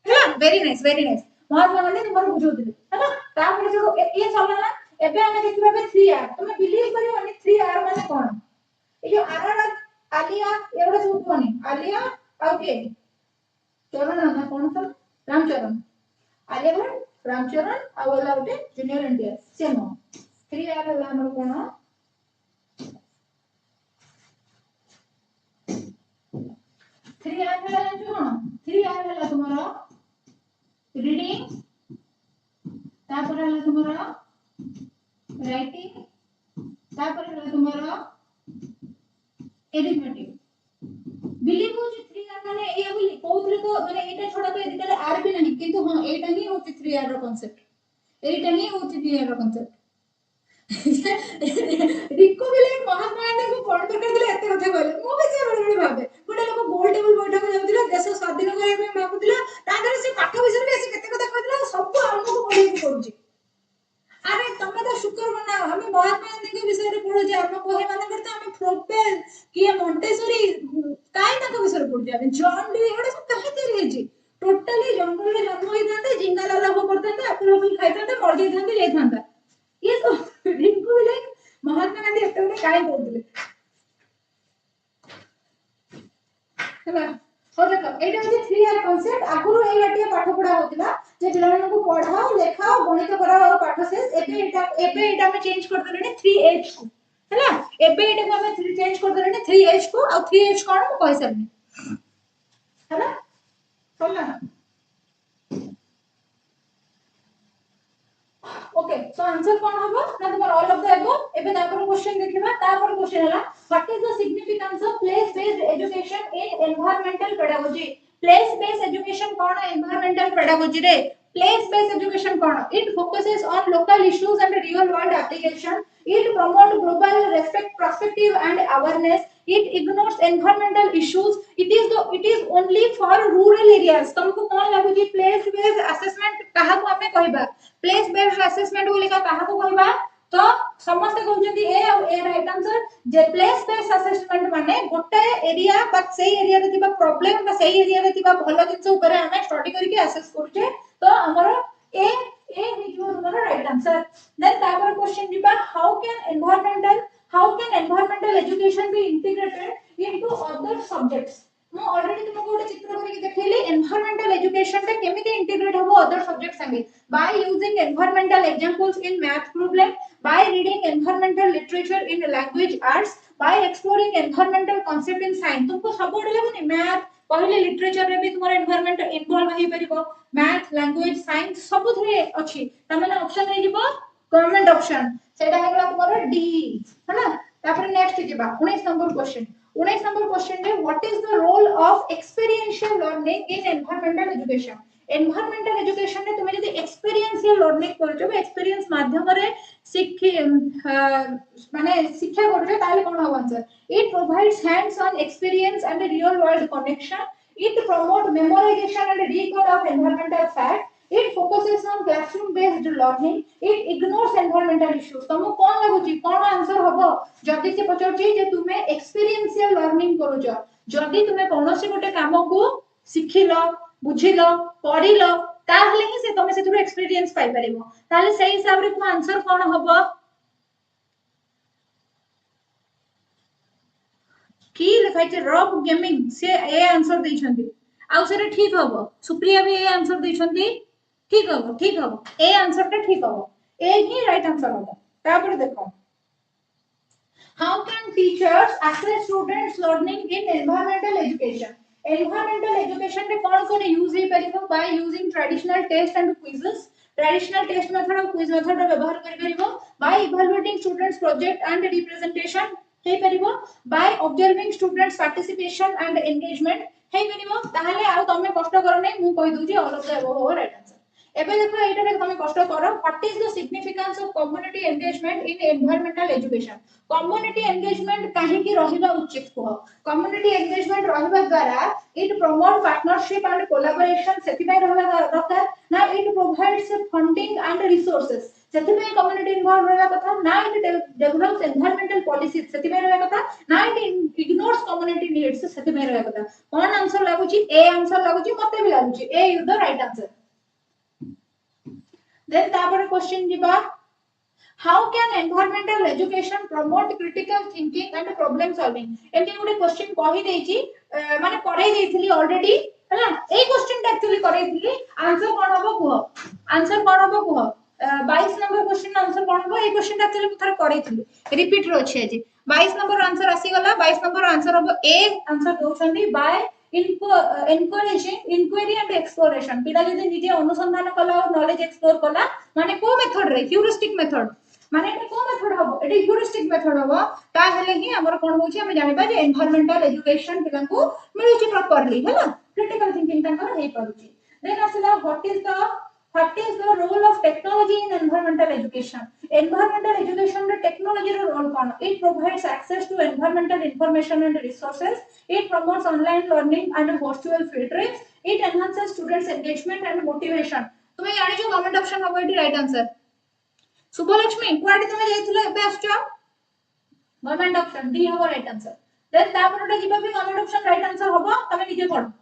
हला वेरी नाइस महात्मा गांधी तुमरो बुझौतिले हला तापर जो ये चलला ना एबे हम देखिबा बे 3R तुम बिलीव करियो नि 3R माने कोन ए जो आर आलिया एगुडा सब कोनी आलिया आ के चरण ना कोन सब रामचरण आलिया भट्ट रामचरण आ वाला उठे जूनियर एनटीआर सेम 3R हला हमर कोन 3R हला जो कोन 3R हला तुम्हारा रीडिंग तापर हला तुम्हारा राइटिंग तापर हला तुम्हारा एरिथमेटिक बिलीव हो 3R माने ए बोली कोउतले तो माने एटा छोड़ा तो एदिकले आर भी नहीं किंतु हां एटा ही होची 3R रो कांसेप्ट एटा ही होची 3R रो कांसेप्ट रिको बिले महात्मा गांधी को कोन दरकार दिले एते कथा कहले मो बे से बडे बडे भाबे गोटे लोक गोल टेबल बैठक जाउतिला देश स्वाधीन करे में मागुतिला तादर से पाठ विषय में ऐसे केते कथा कहतिला सब हमको पढे पडुची अरे तमे तो शुक्र बनाओ हमें महात्मा गांधी के विषय रे पढो जे हम कोहे माने करते हमें प्रोपेल कि मोंटेसोरी काई ताको विषय रे पढो जे जॉन डी एडे सब कहे तेरी हेजी टोटली जंगल रे जन्म होई थांते जिंगाला लाभ करते एप्पल एप्पल खाइते मर जाई थांते जाई थांता ये तो रिंकू बिले महात्मा गांधी एते बडे काई बोलतिले हला हो देखो एटा होची 3R कांसेप्ट आगुरु ए बाटिया पाठ पढा होतिला जे पिलान को पढाओ लेखाओ गणित कराओ पाठ से एबे एटा में चेंज कर देले 3H को हला एबे एटा को हमें चेंज कर देले 3H को और 3H कोन को कहि सकनी हला होला ओके सो आंसर कोन हबो ना तुमर ऑल ऑफ द एबो एबे तापर क्वेश्चन देखिबा तापर क्वेश्चन हला what is the significance of place based education in environmental pedagogy place based education कोन एनवायरमेंटल पेडागोजी रे प्लेस बेस्ड एजुकेशन कोन it focuses on local issues and real world application it promote global respect perspective and awareness it ignores environmental issues it is only for rural areas तुमको कोन लागु जी place based assessment कहा को हमें कहबा place based assessment बोली का कहा को कहबा तो समस्त कहउछंती ए और ए राइट आंसर जे प्लेस बेस्ड असेसमेंट माने गोटे एरिया बट सेही एरिया रे तिबा प्रॉब्लम बा सेही एरिया रे तिबा भलो जिंस ऊपर हमें स्टडी करके असेस करछे तो हमर ए हिजो हमर राइट आंसर देन तापर क्वेश्चन दिबा how can environmental education be integrated into other subjects मो ऑलरेडी तुमको गोटे चित्र करके देखैली एनवायरमेंटल एजुकेशन रे केमिति इंटीग्रेट होबो अदर सब्जेक्ट संगे by using environmental examples in math problem by reading environmental literature in language arts bye exploring environmental concept in science तुमको सब ओडे लागुनी मैथ पहिले लिटरेचर रे भी तुम्हारा एनवायरमेंट इन्वॉल्व होई परिबो मैथ लैंग्वेज साइंस सब थरे अछि त माने ऑप्शन हे जिवो गवर्नमेंट ऑप्शन सेटा हेला तुम्हारा डी हैना तापर नेक्स्ट जिबा 19 नंबर क्वेश्चन रे what is the role of experiential learning in environmental education रे तुमे जदी एक्सपीरियंशियल लर्निंग करजो एक्सपीरियंस माध्यम रे माने शिक्षा करजो ताले कोन हो answer it provides hands on experience and real world connection it promote memorisation and recall of environmental fact it focuses on classroom based learning it ignores environmental issues तुमको कोन लागुची कोन आंसर हबो जदी से पचरची जे तुमे एक्सपीरियंशियल लर्निंग करूजो जदी तुमे कोनोसी गोटे काम को सिखिलो बुझिलो पढिलो ताहले ही से तुमे सेथुर एक्सपीरियंस पाई परिबो ताले सही हिसाब रे को आंसर कोन हबो की लिखाइ छै रॉक गेमिंग से ए आंसर दै छथि आउ सर ठीक हबो सुप्रिया भी ए आंसर दैछंती ठीक हबो ए आंसर टा ठीक हबो ए ही राइट आंसर हबो तापर देखो how can teachers assess students learning in environmental education environmental education रे कोन कोन यूज हे परिबो by using traditional test and quizzes traditional test method और quiz method व्यवहार करि परिबो by evaluating students project and representation हे परिबो by observing students participation and engagement हे परिबो ताहले आ तमे कष्ट करो नै मु कहि दूची ऑल ऑफ द अबव हो राइट आंसर एबे देखो एटा रे तमे कष्ट करो what is the significance of community engagement in environmental education community engagement काहे की रहिबा उचित को कम्युनिटी एंगेजमेंट रहिबा द्वारा it promote partnership and collaboration सेति पय रहबा दरकार ना it provides funding and resources सेति पय कम्युनिटी इन्वॉल्व रहबा कथा ना इट डेवलप्स एनवायरमेंटल पॉलिसी सेति पय रहबा कथा ना इट इग्नोर्स कम्युनिटी नीड्स सेति पय रहबा कथा कोन आंसर लागुची ए आंसर लागुची मते भी लागुची A is the right answer then तापर क्वेश्चन दिबा how can environmental education promote critical thinking and problem solving एमती गुटे क्वेश्चन कहि देछि माने पढाई देथिली ऑलरेडी हला ए क्वेश्चन टा एक्चुअली करै थिली आंसर कोन हबो कुह 22 नंबर क्वेश्चन आंसर कोन हबो ए क्वेश्चन टा एक्चुअली मुथर करै थिली रिपीट रो छै जी 22 नंबर आंसर आसी गला 22 नंबर आंसर हबो ए आंसर दोछंदी by encouraging inquiry and exploration पिला जदि निजे अनुसंधान कला और नॉलेज एक्सप्लोर कला माने को मेथड रे ह्यूरिस्टिक मेथड माने एटा को मेथड हबो एटा ह्यूरिस्टिक मेथड हबो ता हेले ही हमर कोन होची हम जानिबा जे एनवायरमेंटल एजुकेशन पिला को मिलुची प्रॉपर्ली हैला क्रिटिकल थिंकिंग तांकर हे परुची देन असला what is the role of technology in environmental education environmental education रे technology रो रोल कोन it provides access to environmental information and resources it promotes online learning and virtual field trips it enhances students engagement and motivation तुमे जानि जो government option हबो इटी right answer Shubhalakshmi कुआडी तुमे जाइथिलो एबे आछो government option D हबो right answer then तापरटा जिबा भी government option right answer हबो तमे निजे पढ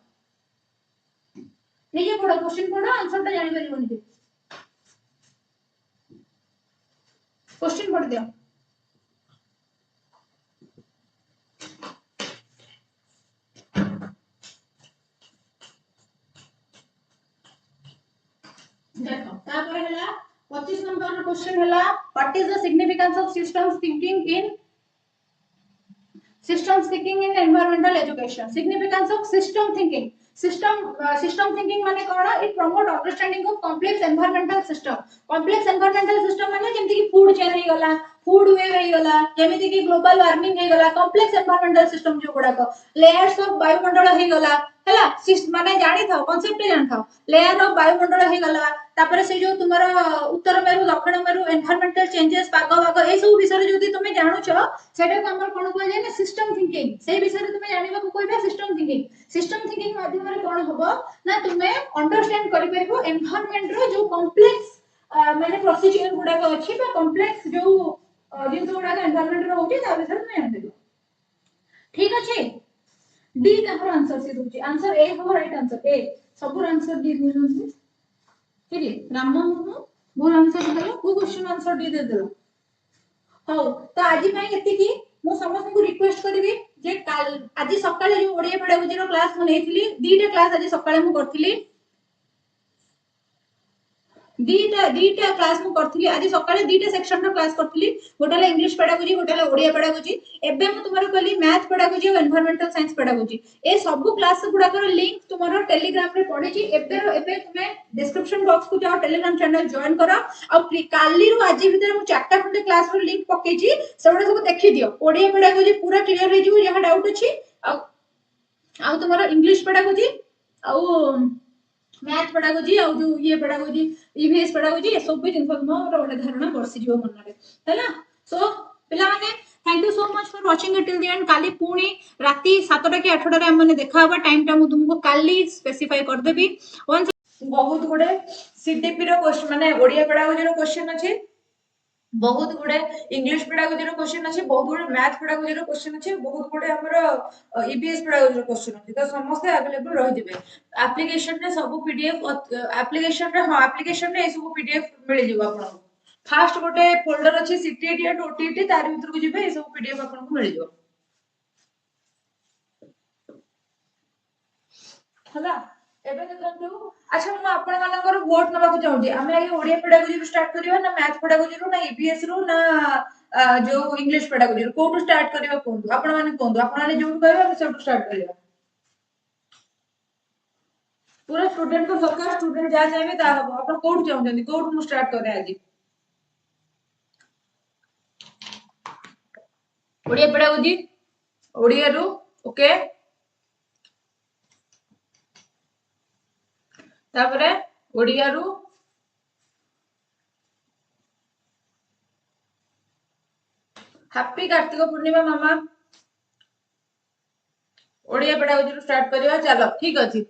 निजे पढो क्वेश्चन पढो आंसर ता जानि परिबो निजे क्वेश्चन पढ दियो देखो तापर हला 25 नंबर क्वेश्चन हला what is the significance of systems thinking in environmental education significance of system thinking माने कोन it promote understanding of complex environmental system माने जेमति कि फूड चेन हे गला फूड वेव हे गला जेमति कि ग्लोबल वार्मिंग हे गला complex environmental system जो गुडा को लेयर्स ऑफ वायुमंडल हे गला हला माने जानि थाओ कांसेप्ट जानि थाओ लेयर ऑफ वायुमंडल हे गला तापर से जो तुमर उत्तर मेरु दक्षिण मेरु एनवायरमेंटल चेंजेस पाग भाग ए सब विषय जदि तुमे जानु छ सेटा को हमर कोन कहै जे सिस्टम थिंकिंग से विषय तुमे जानिबा को कहबा सिस्टम थिंकिंग माध्यम रे कोन हबो ना तुमे अंडरस्टैंड करि परबो एनवायरमेंट रो जो कॉम्प्लेक्स माने प्रोसीजर गुडा को अछि बा कॉम्प्लेक्स जो जिंस गुडा के एनवायरमेंट रो होची ता विषय तुमे जानि देबो ठीक अछि डी का आंसर से दूची आंसर ए हो राइट आंसर ए सब आंसर डी दूची ठीक है राम मुर्मू भूल आंसर देलो को क्वेश्चन आंसर डी दे देलो हो तो आज पई एति की मु समस्त को रिक्वेस्ट करबी जे काल आज सकाळे जो ओडिया पेडागोजी रो क्लास म नेथिली दीटा क्लास आज सकाळे मु करथिली दीटा क्लास मु करथिली आज सकाळे दीटा सेक्शन रो क्लास करथिली गोटाले इंग्लिश पेडागोजी गोटाले ओडिया पेडागोजी एबे मु तुमारो कहली मैथ पेडागोजी और एनवायरमेंटल साइंस पेडागोजी ए सब क्लास गुडा कर लिंक तुमारो टेलीग्राम रे पढिची एबे तुमे डिस्क्रिप्शन बॉक्स को जाओ टेलीग्राम चैनल जॉइन करो आ काली रो आज भीतर मु चारटा खंडे क्लास रो लिंक पकेची सबडा सब देखि दियो ओडिया पेडागोजी पूरा क्लियर हे जिवो जहा डाउट अछि आ तुमारो इंग्लिश पेडागोजी आ मैथ पेडागोजी और जो ये पेडागोजी ईवीएस पेडागोजी ये सब भी जिंस मोर ओडे धारणा बरसी जीव मन रे हैला सो पिला माने thank you so much for watching it till the end काली पुणी राती 7टा कि 8टा रे हम माने देखा होबा टाइम टा मु तुमको काली स्पेसिफाई कर देबी वंस बहुत गुडे सीटीपी रो क्वेश्चन माने ओडिया पेडागोजी रो क्वेश्चन अछि बहुत गुडे इंग्लिश पेडागोजी रो क्वेश्चन अछि बहुत गुडे मैथ पेडागोजी रो क्वेश्चन अछि बहुत गुडे हमर ईबीएस पेडागोजी रो क्वेश्चन अछि तो समस्त अवेलेबल रहि दिबे एप्लीकेशन रे सब पीडीएफ एप्लीकेशन रे सब पीडीएफ मिल जिवो आपन फास्ट गोटे फोल्डर अछि सीटीटी एंड ओटीटी तार भीतर को जिबे ए सब पीडीएफ आपन को मिल जिवो हला एबे देखंतु अच्छा मु आपण मानकर वोट नबा को चाहूची आमे आगे ओडिया पेडागोजी स्टार्ट करिवा ना मैथ पेडागोजी रो ना ईबीएस रो ना जो इंग्लिश पेडागोजी रो कोटू स्टार्ट करिवा कोंतु आपण माने कोंतु आपण माने जोट कहबा हम सब स्टार्ट करिवा पूरा स्टूडेंट को सरकार स्टूडेंट जा चाहे ता हम आपण कोटू चाहउछन कोटू मु स्टार्ट करे आज ओडिया पेडागोजी ओडिया रो ओके तापरे ओडिया रो हैप्पी कार्तिक पूर्णिमा मामा ओडिया पेडागोजी रो स्टार्ट करिवा चलो ठीक अछि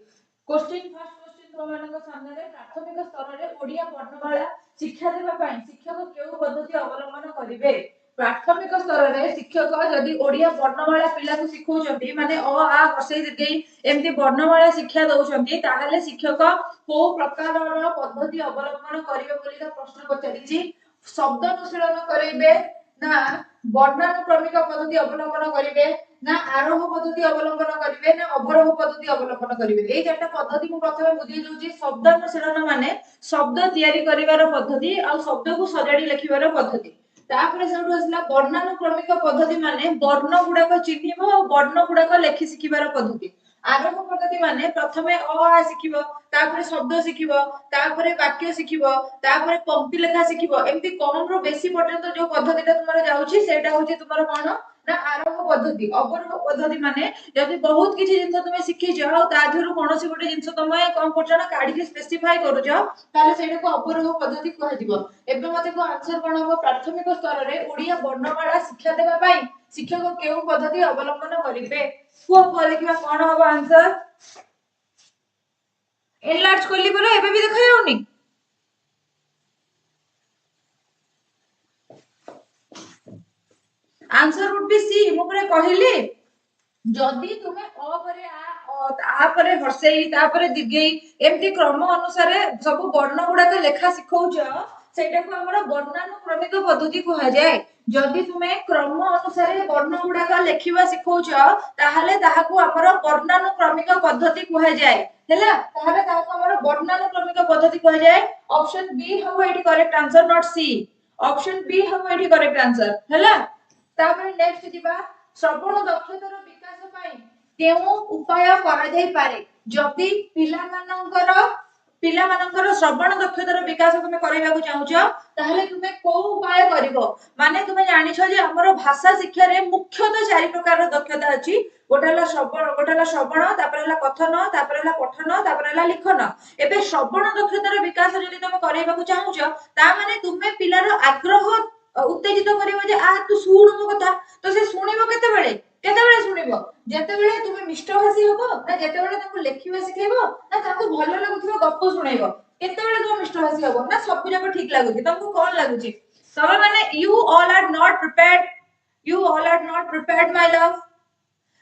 क्वेश्चन फर्स्ट क्वेश्चन तो मानक सामने रे प्राथमिक स्तर रे ओडिया वर्णमाला शिक्षा देबा पई शिक्षक केउ पद्धति अवलंबन करिवे प्राथमिक स्तर रे शिक्षक जदि ओडिया वर्णमाला पिला को सिखौचंती माने अ आ हसै देई एम्ति वर्णमाला शिक्षा दउचंती ताहाले शिक्षक को प्रकारर पद्धति अवलंबन करिवे बोली का प्रश्न पचारिछि शब्द अनुशीलन करिवे ना वर्णानुक्रमिक पद्धति अवलंबन करिवे ना आरोह पद्धति अवलंबन करिवे ना अवरोह पद्धति अवलंबन करिवे एई चारटा पद्धति मु प्रथमे बुझी दउची शब्द अनुशीलन माने शब्द तयारी करिवार पद्धति आ शब्द को सजाडी लिखिवार पद्धति तापर सेउठु असला वर्णानुक्रमिक पद्धति माने वर्ण गुडाक चिन्हिबो आ वर्ण गुडाक लेखि सिखिवार पद्धति आरोह पद्धति माने प्रथमे अ आ सिखिबो तापर शब्द सिखिबो तापर वाक्य सिखिबो तापर पंक्ति लेखा सिखिबो एम्ति कम रो बेसी पर्यंत जो पद्धतिटा तुमरा जाउची सेटा होची तुमरा कोन ना आरोह पद्धति अवरोह पद्धति माने जदि बहुत किछि जिंस तुमे सिखि जाओ ता धुरु कोनोसी गोटे जिंस तुमे कोन करछ ना काढी के स्पेसिफाई करू जाओ ताले सेटा को अवरोह पद्धति कहै दिबो एबे मते को आंसर कोन हो प्राथमिक स्तर रे ओडिया वर्णमाला शिक्षा देबा पई शिक्षक केउ पद्धति अवलंबन करिवे को लिखिबा कोन हो आंसर एनलार्ज करली बोलो एबे भी देखा जाउनी आंसर वुड बी सी मु परे कहिली जदि तुमे अ परे आ परे हर्षेई ता परे दीर्घेई एम्ति क्रम अनुसार सब वर्ण गुडा के लेखा सिखौछ सेटा को हमर वर्णानुक्रमिक पद्धति कहै जाय जदि तुमे क्रम अनुसार वर्ण गुडा का लेखिबा सिखौछ ताहाले ताहाको हमर वर्णानुक्रमिक पद्धति कहै जाय हैला ताहाले ताहाको हमर वर्णानुक्रमिक पद्धति कहै जाय ऑप्शन बी हम एटी correct answer not C option B हम एटी करेक्ट आंसर हैला तापर नेक्स्ट जिबा श्रवण दक्षतार विकास पई केउ उपाय करा जाय पारे जदि पिला मानकर श्रवण दक्षतार विकास तुमे करैबा को चाहूछ ताहले तुमे को उपाय करिवो माने तुमे जानि छ जे हमर भाषा शिक्षा रे मुख्यतः चारि प्रकार दक्षता अछि गोटेला श्रवण तापर हला कथन तापर हला पठन तापर हला लिखन एबे श्रवण दक्षतार विकास जदि तुमे करैबा को चाहूछ ता माने तुमे पिलार आग्रह उत्तेजित करिवो जे आ तू सुण मो कथा तो से सुनिबो केतेबेले सुनिबो जेतेबेले तुमे मिष्टभाषी होबो ना जेतेबेले ताको लेखिबा सिखेबो ना ताको भलो लागुथिबो गप्प सुनाइबो केतेबेले तुमे मिष्टभाषी होबो ना सब जाक ठीक लागुची तुमको कोन लागुची तबे माने you all are not prepared my love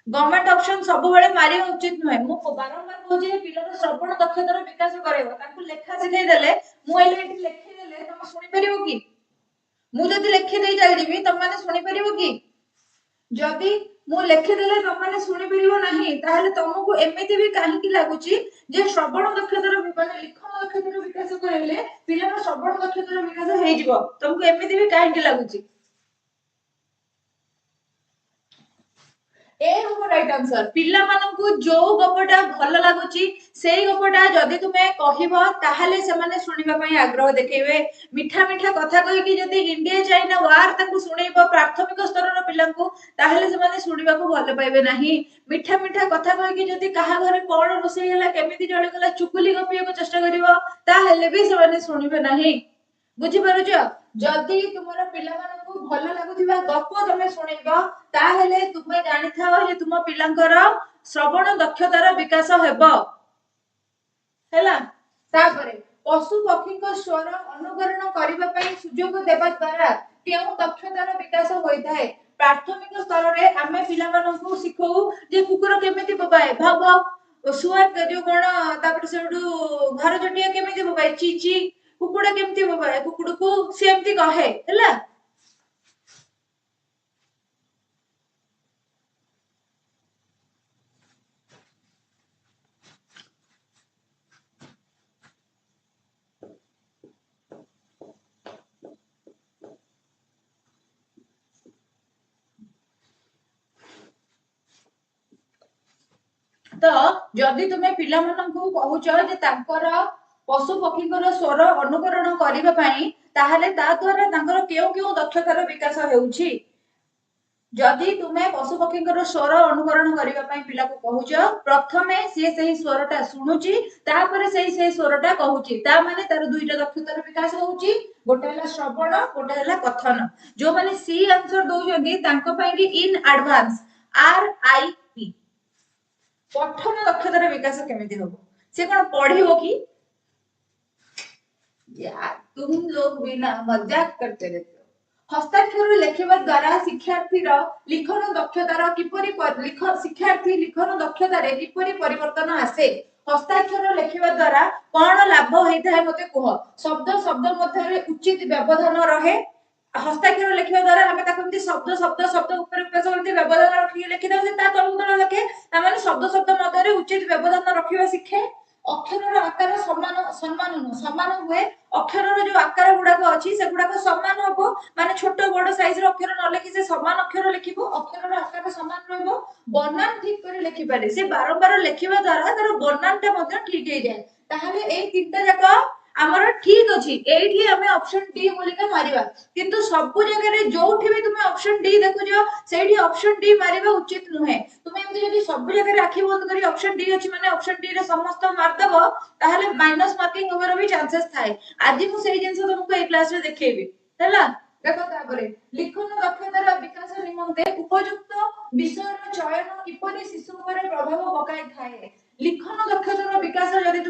government option सब बेले मारिया उचित नुहे मु बारंबार कहूची जे पिलार श्रवण दक्षतार विकास करैबो ताको लेखा सिखाइ देले मु एले एठी लेखि देले तुम सुनि परिबो की मु जदि लेखि देई जाई दिबी तुम माने सुनि परिबो की जदि मु लेखि देले तुम माने सुनि परिबो नाही ताहले तुमको एमिति भी काहे की लागुची जे श्रवण दक्षतार माने लिखन दक्षतार विकास करैले पिलार श्रवण दक्षतार विकास हेइ जिवो तुमको एमिति भी काहे की लागुची ए हो राइट आंसर पिला मानकु जो गपटा भल लागुची सेई गपटा जदि तुमे कहिबो ताहाले से माने सुनिबा पई आग्रह देखेबे मिठा मिठा कथा कहि कि जदि इंडिया चाइना वार ताकु सुनेइबो प्राथमिक स्तरर पिलांकु ताहाले से माने सुनिबा को भल पाइबे नाही मिठा मिठा कथा कहि कि जदि काहा घरे कोन रोसई हला केमिति जळी गला चुकुली गपिया को चेष्टा करिवो ताहाले भी से माने सुनिबे नाही बुझी पारुछ जदि तुमरा पिला मानकु भल लागुथिबा गप तमे सुनिबो ताहेले तुमे जानि थाओ जे तुम पिलांकर श्रवण दक्षतार विकास हेबो हैला तापरे पशु पक्षी को स्वर अनुकरण करिबा पई सुजोग देबा द्वारा केउ दक्षतार विकास होइथाय प्राथमिक स्तर रे आमे पिला मानकु सिखौ जे कुकुर केमिति बबाए भाव भाव सुआ जो कोन तापर सेडू घर जटिया केमिति बबाए चीची कुकुड़ा केमिति बबाए कुकुड़ को सेमति कहे हैला जदि तुमे पिला माननकु कहूच जे तांकर पशु पक्षीकर स्वर अनुकरण करिबा पई ताहले ता द्वारा तांकर केउ केउ दक्षतार विकास हेउछि जदि तुमे पशु पक्षीकर स्वर अनुकरण करिबा पई पिला को कहूच प्रथमे से सही स्वरटा सुनुची तापरे सही स्वरटा कहूची ता माने तार दुईटा दक्षतार विकास होउची गोटे हला श्रवण गोटे हला कथन जो माने सी आंसर दउछंदी तांको पई कि in advance are I P पठन दक्षतार विकास केमिति होबो से कोन पढिबो कि यार तुम लोग भी ना मजाक करते रहते हो हस्ताक्षर लेखिबा द्वारा शिक्षार्थीर लिखन दक्षतार किपरि शिक्षार्थी लिखन दक्षतारे किपरि परिवर्तन आसे हस्ताक्षर लेखिबा द्वारा कोन लाभ होइथाय मते कह शब्द शब्द मध्यरे उचित व्यवधान रहे हस्ताक्षर लेखिबा द्वारा हमें ताकि शब्द शब्द शब्द ऊपर ऊपर व्यवधान रखि लिखि दउ ता तळु तळ लिखे ता माने शब्द शब्द मध्यरे उचित व्यवधान रखिबा शिखे अक्षरर आकार समान हुए अक्षरर जो आकार गुडाक अछि से गुडाक समान हबो माने छोट बड़ साइज रो अक्षर न लिखि से समान अक्षर लिखिबो अक्षरर आकार समान रहबो बनान ठीक करे लिखि पारे से बारंबार लिखिबा द्वारा तार बनानटा मध्ये ठीक हे जाय ताहले ए तीनटा जाक हमर ठीक अछि एठी हमें ऑप्शन डी बोलिका मारिबा किंतु सब जगह रे जोठी भी तुमे ऑप्शन डी देखु जो सेठी ऑप्शन डी मारिबा उचित नुहे तुमे एमति जदी सब जगह रे आखि बंद करी ऑप्शन डी अछि माने ऑप्शन डी रे समस्त मार्क दबो ताहले माइनस मार्किंग होबार भी चांसेस थाए आज मु सेही जिंस तुमको ए क्लास रे देखेबी हैला देखो तापरे लिखन दक्षतार विकास निमंते उपयुक्त विषयर चयन किपरि शिशु पर प्रभाव पकाई थाए लिखन दक्षतार विकास जदी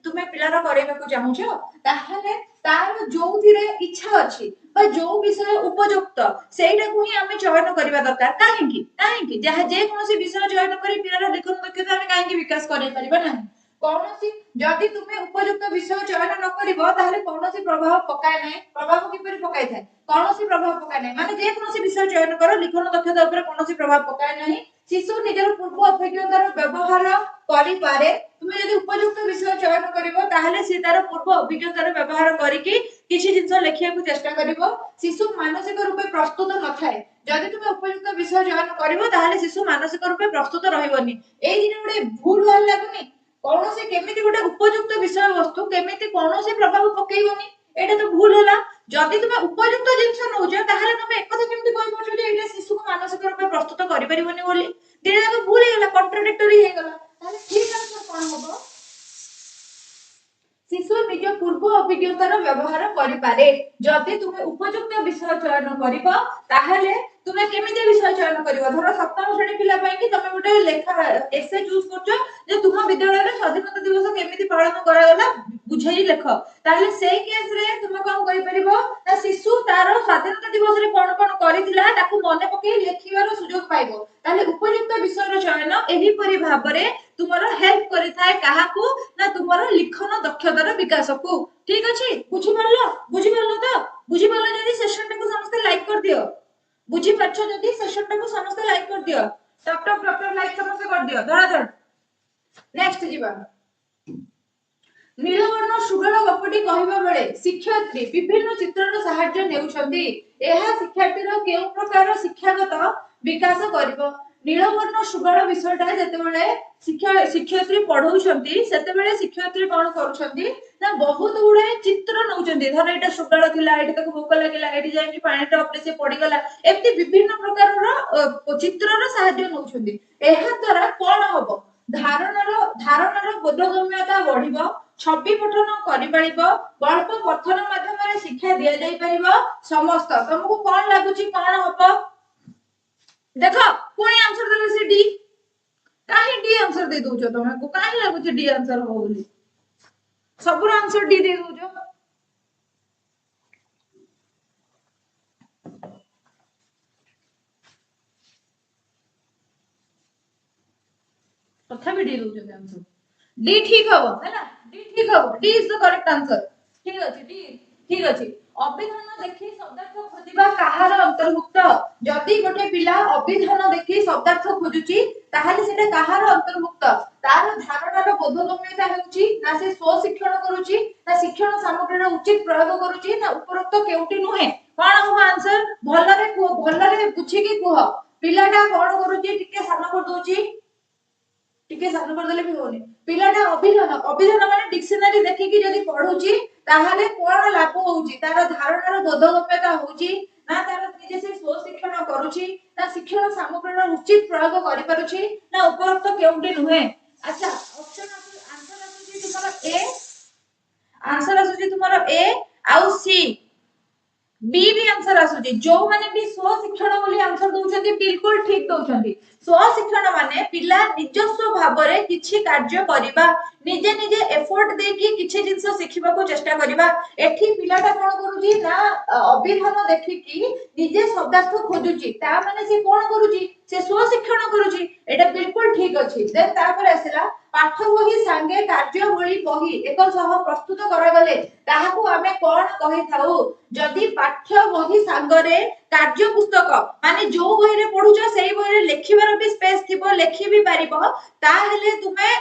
तुमे पिलार करेबाकू चाहुछो ताहले तार जोथिरे इच्छा अछि बा जो विषय उपयुक्त सेटा को ही हमें चयन करबा दरकार काहेकि जहा जे कोनोसी विषय चयन करी पिलार लिखन दक्षता हमें काहेकि विकास करै परिबा नाही कोनोसी जदी तुमे उपयुक्त विषय चयन न करिवो ताहले कोनोसी प्रभाव पकाय नै प्रभाव किपरि पकाय थाय कोनोसी प्रभाव पकाय नै माने जे कोनोसी विषय चयन करो लिखन दक्षता ऊपर कोनोसी प्रभाव पकाय नाही शिशु निजर पूर्व अभिज्ञतार व्यवहार करि पारे तुमे जदी उपयुक्त विषय चयन करिवो ताहले से तार पूर्व अभिज्ञतार व्यवहार करिकि किछि जिंस लेखिया को चेष्टा करिवो शिशु मानसिक रूपे प्रस्तुत न थाए जदी तुमे उपयुक्त विषय चयन करिवो ताहले शिशु मानसिक रूपे प्रस्तुत रहिबोनी एई दिन गुडे भूल भाल लागुनी कोनोसी केमिति गुडे उपयुक्त विषय वस्तु केमिति कोनोसी प्रभाव पकेइबोनी एटा तो भूल होला जदी तुमे उपयुक्त जिंस नउजो ताहले तुमे एक कथा केमिति कहि परछो जे एटा शिशु को मानसिक रूपे प्रस्तुत करि परिबोनी बोली दिने जाक भूल हेला कॉन्ट्राडिक्टरी हे गेला ताहले ठीक आंसर कोन होबो शिशु निज पूर्व अभिज्ञतार व्यवहार करि पारे जदी तुमे उपयुक्त विषय चयन करिवो ताहले तुमे केमिति विषय चयन करिवो धरो सप्तम श्रेणी पिला पई कि तुमे गुटे लेखा एसे चूज करछो जे तुम विद्यालय रे स्वाधीनता दिवस केमिति पालन करा गला बुझाई लेख ताहले सेही केस रे तुमे कोन कहि परिबो ना शिशु तार स्वाधीनता दिवस रे कोन कोन करितिला ताकू मने पकई लेखिबार सुजोग पाइबो ताहले उपयुक्त विषय चयन एही परि भाबरे तुमरो हेल्प करि थाए काहाकू ना तुमरो लिखन दक्षतार विकास को ठीक अछि बुझि परलो तो बुझि परलो जदी सेशन को समस्त लाइक कर दियो बुझी परछो जदी सेशन को समस्त लाइक कर दियो टप टप टप टप लाइक समस्त कर दियो धड़ा धड़ नेक्स्ट जीवा नीलवर्ण सुगल गपटी कहिबा बेले शिक्षार्थी विभिन्न चित्रर सहायता नेउछंती एहा शिक्षार्थीर केउ प्रकार शिक्षागत विकास करिवो नीलवर्ण सुगल विषयटा जेतेबेले शिक्षार्थी पढौछंती सेतेबेले शिक्षार्थी कोन करूछंती ना बहुत गुडे चित्र नउछंती धर एटा सुगल थिला एटा तक भोक लागिला एटी जाय कि पानी टप रे से पडी गला एप्ती विभिन्न प्रकारर चित्रर सहायता नउछंती एहा द्वारा कोन होबो धारणर बोधगम्यता बढ़िबो छवि पठन करि परिबो गल्प कथन माध्यम शिक्षा दिया जाई परिबो समस्त तुमको कोन लागुची कोन होबो देखो कोनी आंसर देले से डी काहे डी आंसर दे दोछो तमे को काहे लागुची डी आंसर हो बोली सबुर आंसर डी दे दोछो तथा भी डी दोछो आंसर डी ठीक हबो हैना डी ठीक हबो D is the correct answer ठीक अछि डी ठीक अछि अभिधान देखि शब्दार्थ खोजिबा काहार अंतर्भुक्त जदी गोटे पिला अभिधान देखि शब्दार्थ खोजुची ताहाले सेटा काहार अंतर्भुक्त तार धारणार बोधगम्यता हेउची ना से स्व शिक्षण करूची ना शिक्षण सामग्रीर उचित प्रयोग करूची ना उपरोक्त केउटी नुहे कोन हो आंसर भलरे बुझी की कुह पिलाटा कोन करूची टिके सानो कर दोची टिके सानो कर देले भी होनी पिलाटा अभिधान अभिधान माने डिक्शनरी देखिकी जदी पढुची ताहाले कोन लाभ होउची तार धारणार बोधगम्यता होउची ना तार निजे से स्व शिक्षण करूची ना शिक्षण सामग्रीर उचित प्रयोग करि पारुची ना उपरोक्त केउटी नुहे अच्छा ऑप्शन आंसर आसुची तुमरो ए आंसर आसुची तुमरो ए आउ सी बी भी आंसर आसुची जो माने भी स्व शिक्षण बोली आंसर दउछंती बिल्कुल ठीक दउछंती स्व शिक्षण माने पिला निजस्व भाबरे किछि कार्य करिबा निजे निजे एफर्ट देकी किछि जिंस शिखिबा को चेष्टा करिबा एठी पिलाटा कोन करूची ना अभिधान देखिकी निजे शब्दार्थ खोजुची ता माने से कोन करूची से स्व शिक्षण करूची एटा बिल्कुल ठीक अछि देन तापर आसिला पाठ बही संगे कार्यवली बही एक सह प्रस्तुत करागले ताहाकू आमे कोन कहि थाउ जदि पाठ्य बही संगरे कार्य पुस्तक माने जो बही रे पढुछ सेही बही रे लेखिबार भी स्पेस थिबो लेखि भी पारिबो ताहेले तुमे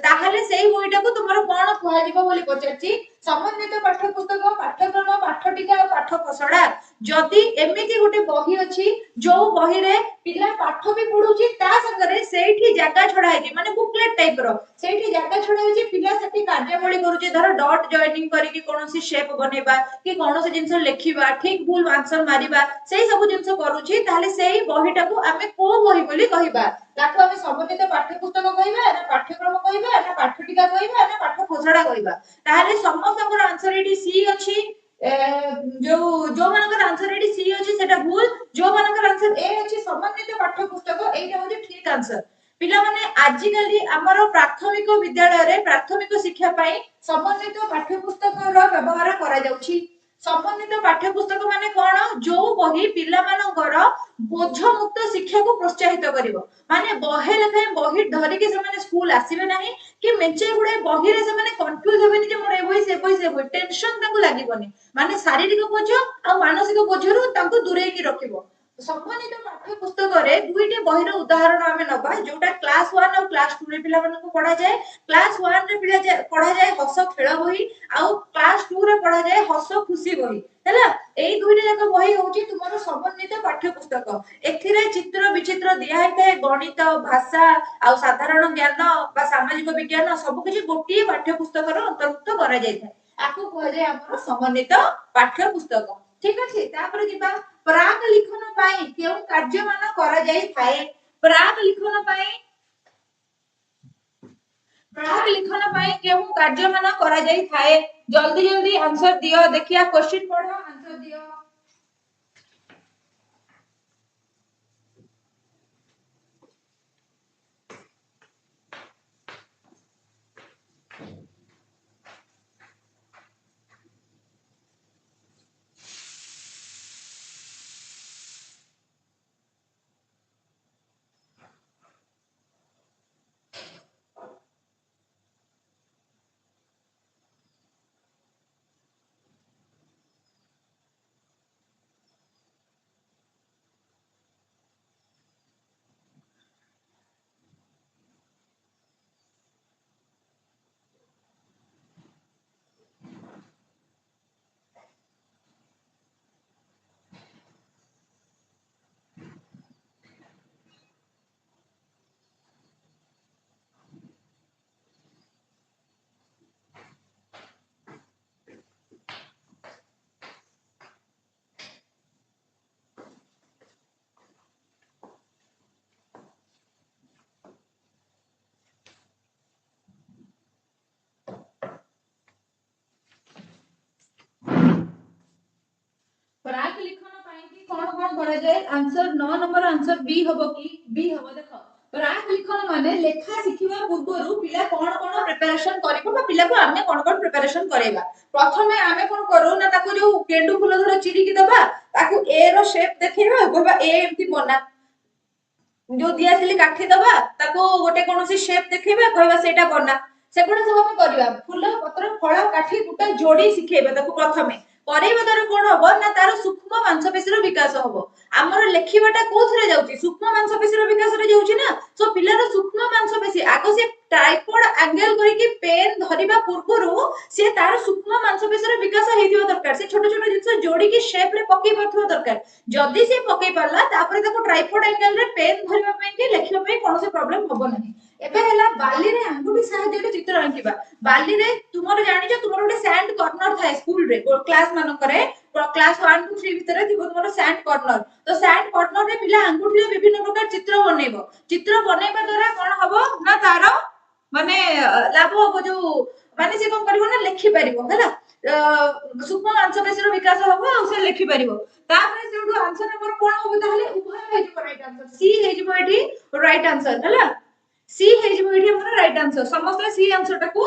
ताहेले सेही बहीटा को तुमरो कोन कहजिबो बोली पचारची समन्वित पाठ्य पुस्तक पाठ्यक्रम पाठटिका और पाठ खसडा जदि एमिति गोटे बही अछि जो बही रे पिला पाठ भी पढुची ता संगरे सेठी जागा छडा हेची माने बुकलेट टाइप रो सेठी जागा छडा हेची पिला सेठी कार्यवली करूची धर डॉट जॉइनिंग करिकि कोनोसी शेप बनेबा कि कोनोसी जिंस लेखिबा ठीक भूल आंसर मारिबा सेही सब जिंस करूची ताले सेही बहीटा को आमे को बही बोली कहिबा ताको आमे समन्वित पाठ्य पुस्तक कहिबा ना पाठ्यक्रम कहिबा ना पाठटिका कहिबा ना पाठ खसडा कहिबा ताले समस्तकर आंसर एटी सी अछि जो जो मानकर आंसर एटी सी अछि सेटा भूल जो मानकर आंसर ए अछि समन्वित पाठ्य पुस्तक एटा होय ठीक आंसर पिला माने आजिकाली हमर प्राथमिक विद्यालय रे प्राथमिक शिक्षा पई समन्वित पाठ्य पुस्तक रो व्यवहार करा जाउछि समन्वित पाठ्य पुस्तक माने कोन जो बही पिला मानकर बोझ मुक्त शिक्षा को प्रोत्साहित करिवो माने बहे लेखे बही धरि के से माने स्कूल आसीबे नाही कि मेचे गुडे बही रे से माने कंफ्यूज हेबेनी जे मोर ए बही टेंशन ताको लागिबोनी माने शारीरिक बोझ आ मानसिक बोझरु ताको दुरै की रखिबो सम्मानित पाठ्य पुस्तक रे दुईटे बहिर उदाहरण आमे नबा जोटा क्लास 1 और क्लास 2 रे पिला मन को पढा जाय क्लास 1 रे पिला जाय पढा जाय हस खेल बही आ क्लास 2 रे पढा जाय हस खुशी बही हैला एई दुईटे जाक बही होची तुमरो समन्वित पाठ्य पुस्तक एथिरे चित्र विचित्र दिया हेते गणित भाषा आ साधारण ज्ञान बा सामाजिक विज्ञान सब किछि गोटिए पाठ्य पुस्तक रो अंतर्भुक्त करा जाय थाए आकु कह जाय हमरो समन्वित पाठ्य पुस्तक ठीक अछि तापर जिबा प्राक लिखन पाई केउ कार्य मान करा जाई थाए प्राक लिखन पाई केउ कार्य मान करा जाई थाए जल्दी जल्दी आंसर दियो देखिया क्वेश्चन पढो आंसर दियो प्राक लिखन पाई कि कोन कोन करा जाय आंसर 9 नंबर आंसर बी होबो कि बी होबो देखो प्राक लिखन माने लेखा सिखिबा पूर्वरु पिला कोन कोन प्रिपरेशन करिबो बा पिला को आमे कोन कोन प्रिपरेशन करेबा प्रथमे आमे कोन करू ना ताको जो केंडु फुल धर चिरी की दबा ताको ए रो शेप देखैबा कहबा ए एम्ति बना जो दिया सिली काठी दबा ताको गोटे कोनोसी शेप देखैबा कहबा सेटा बना सेकोडा सब हम करिबा फूल पत्र फळ काठी गुटा जोडी सिखेबा ताको प्रथमे करेबा द्वारा कोन हबो ना तार सूक्ष्म मांसपेशीर विकास हबो हमर लेखिबाटा कोथरे जाउची सूक्ष्म मांसपेशीर विकास रे जाउची ना सो पिलार सूक्ष्म मांसपेशी आगो से ट्राइपॉड एंगल करिकि पेन धरिबा पूर्वरु से तार सूक्ष्म मांसपेशीर विकास हेदिबो दरकार से छोट छोट जिंस जोडी की शेप रे पकई परथो दरकार जदी से पकई परला तापर ताको ट्राइपॉड एंगल रे पेन धरिबा पई कि लेखिबा पई कोनोसे प्रॉब्लम हबो नाही एबे हला बाली रे अंगुठी सहायता रे चित्र आंकिबा बाली रे तुमरो जानि छ तुमरो गोटे सैंड कॉर्नर थाए स्कूल रे क्लास मानो करे क्लास 1 2 3 भीतर थिबो तुमरो सैंड कॉर्नर तो सैंड कॉर्नर रे पिला अंगुठी रे विभिन्न प्रकार चित्र बनेबा द्वारा कोन हबो ना तारो माने लाभ हबो जो माने से कोन करबो ना लिखि परिबो हला सूक्ष्म मांसपेशी रो विकास हबो आ से लिखि परिबो तापरे सेउडू आंसर हमर कोन हबो ताहले उभय हे जो राइट आंसर सी हे जो एठी राइट आंसर हला सी हे जो एठी हमर राइट आंसर समस्त सी आंसर टाको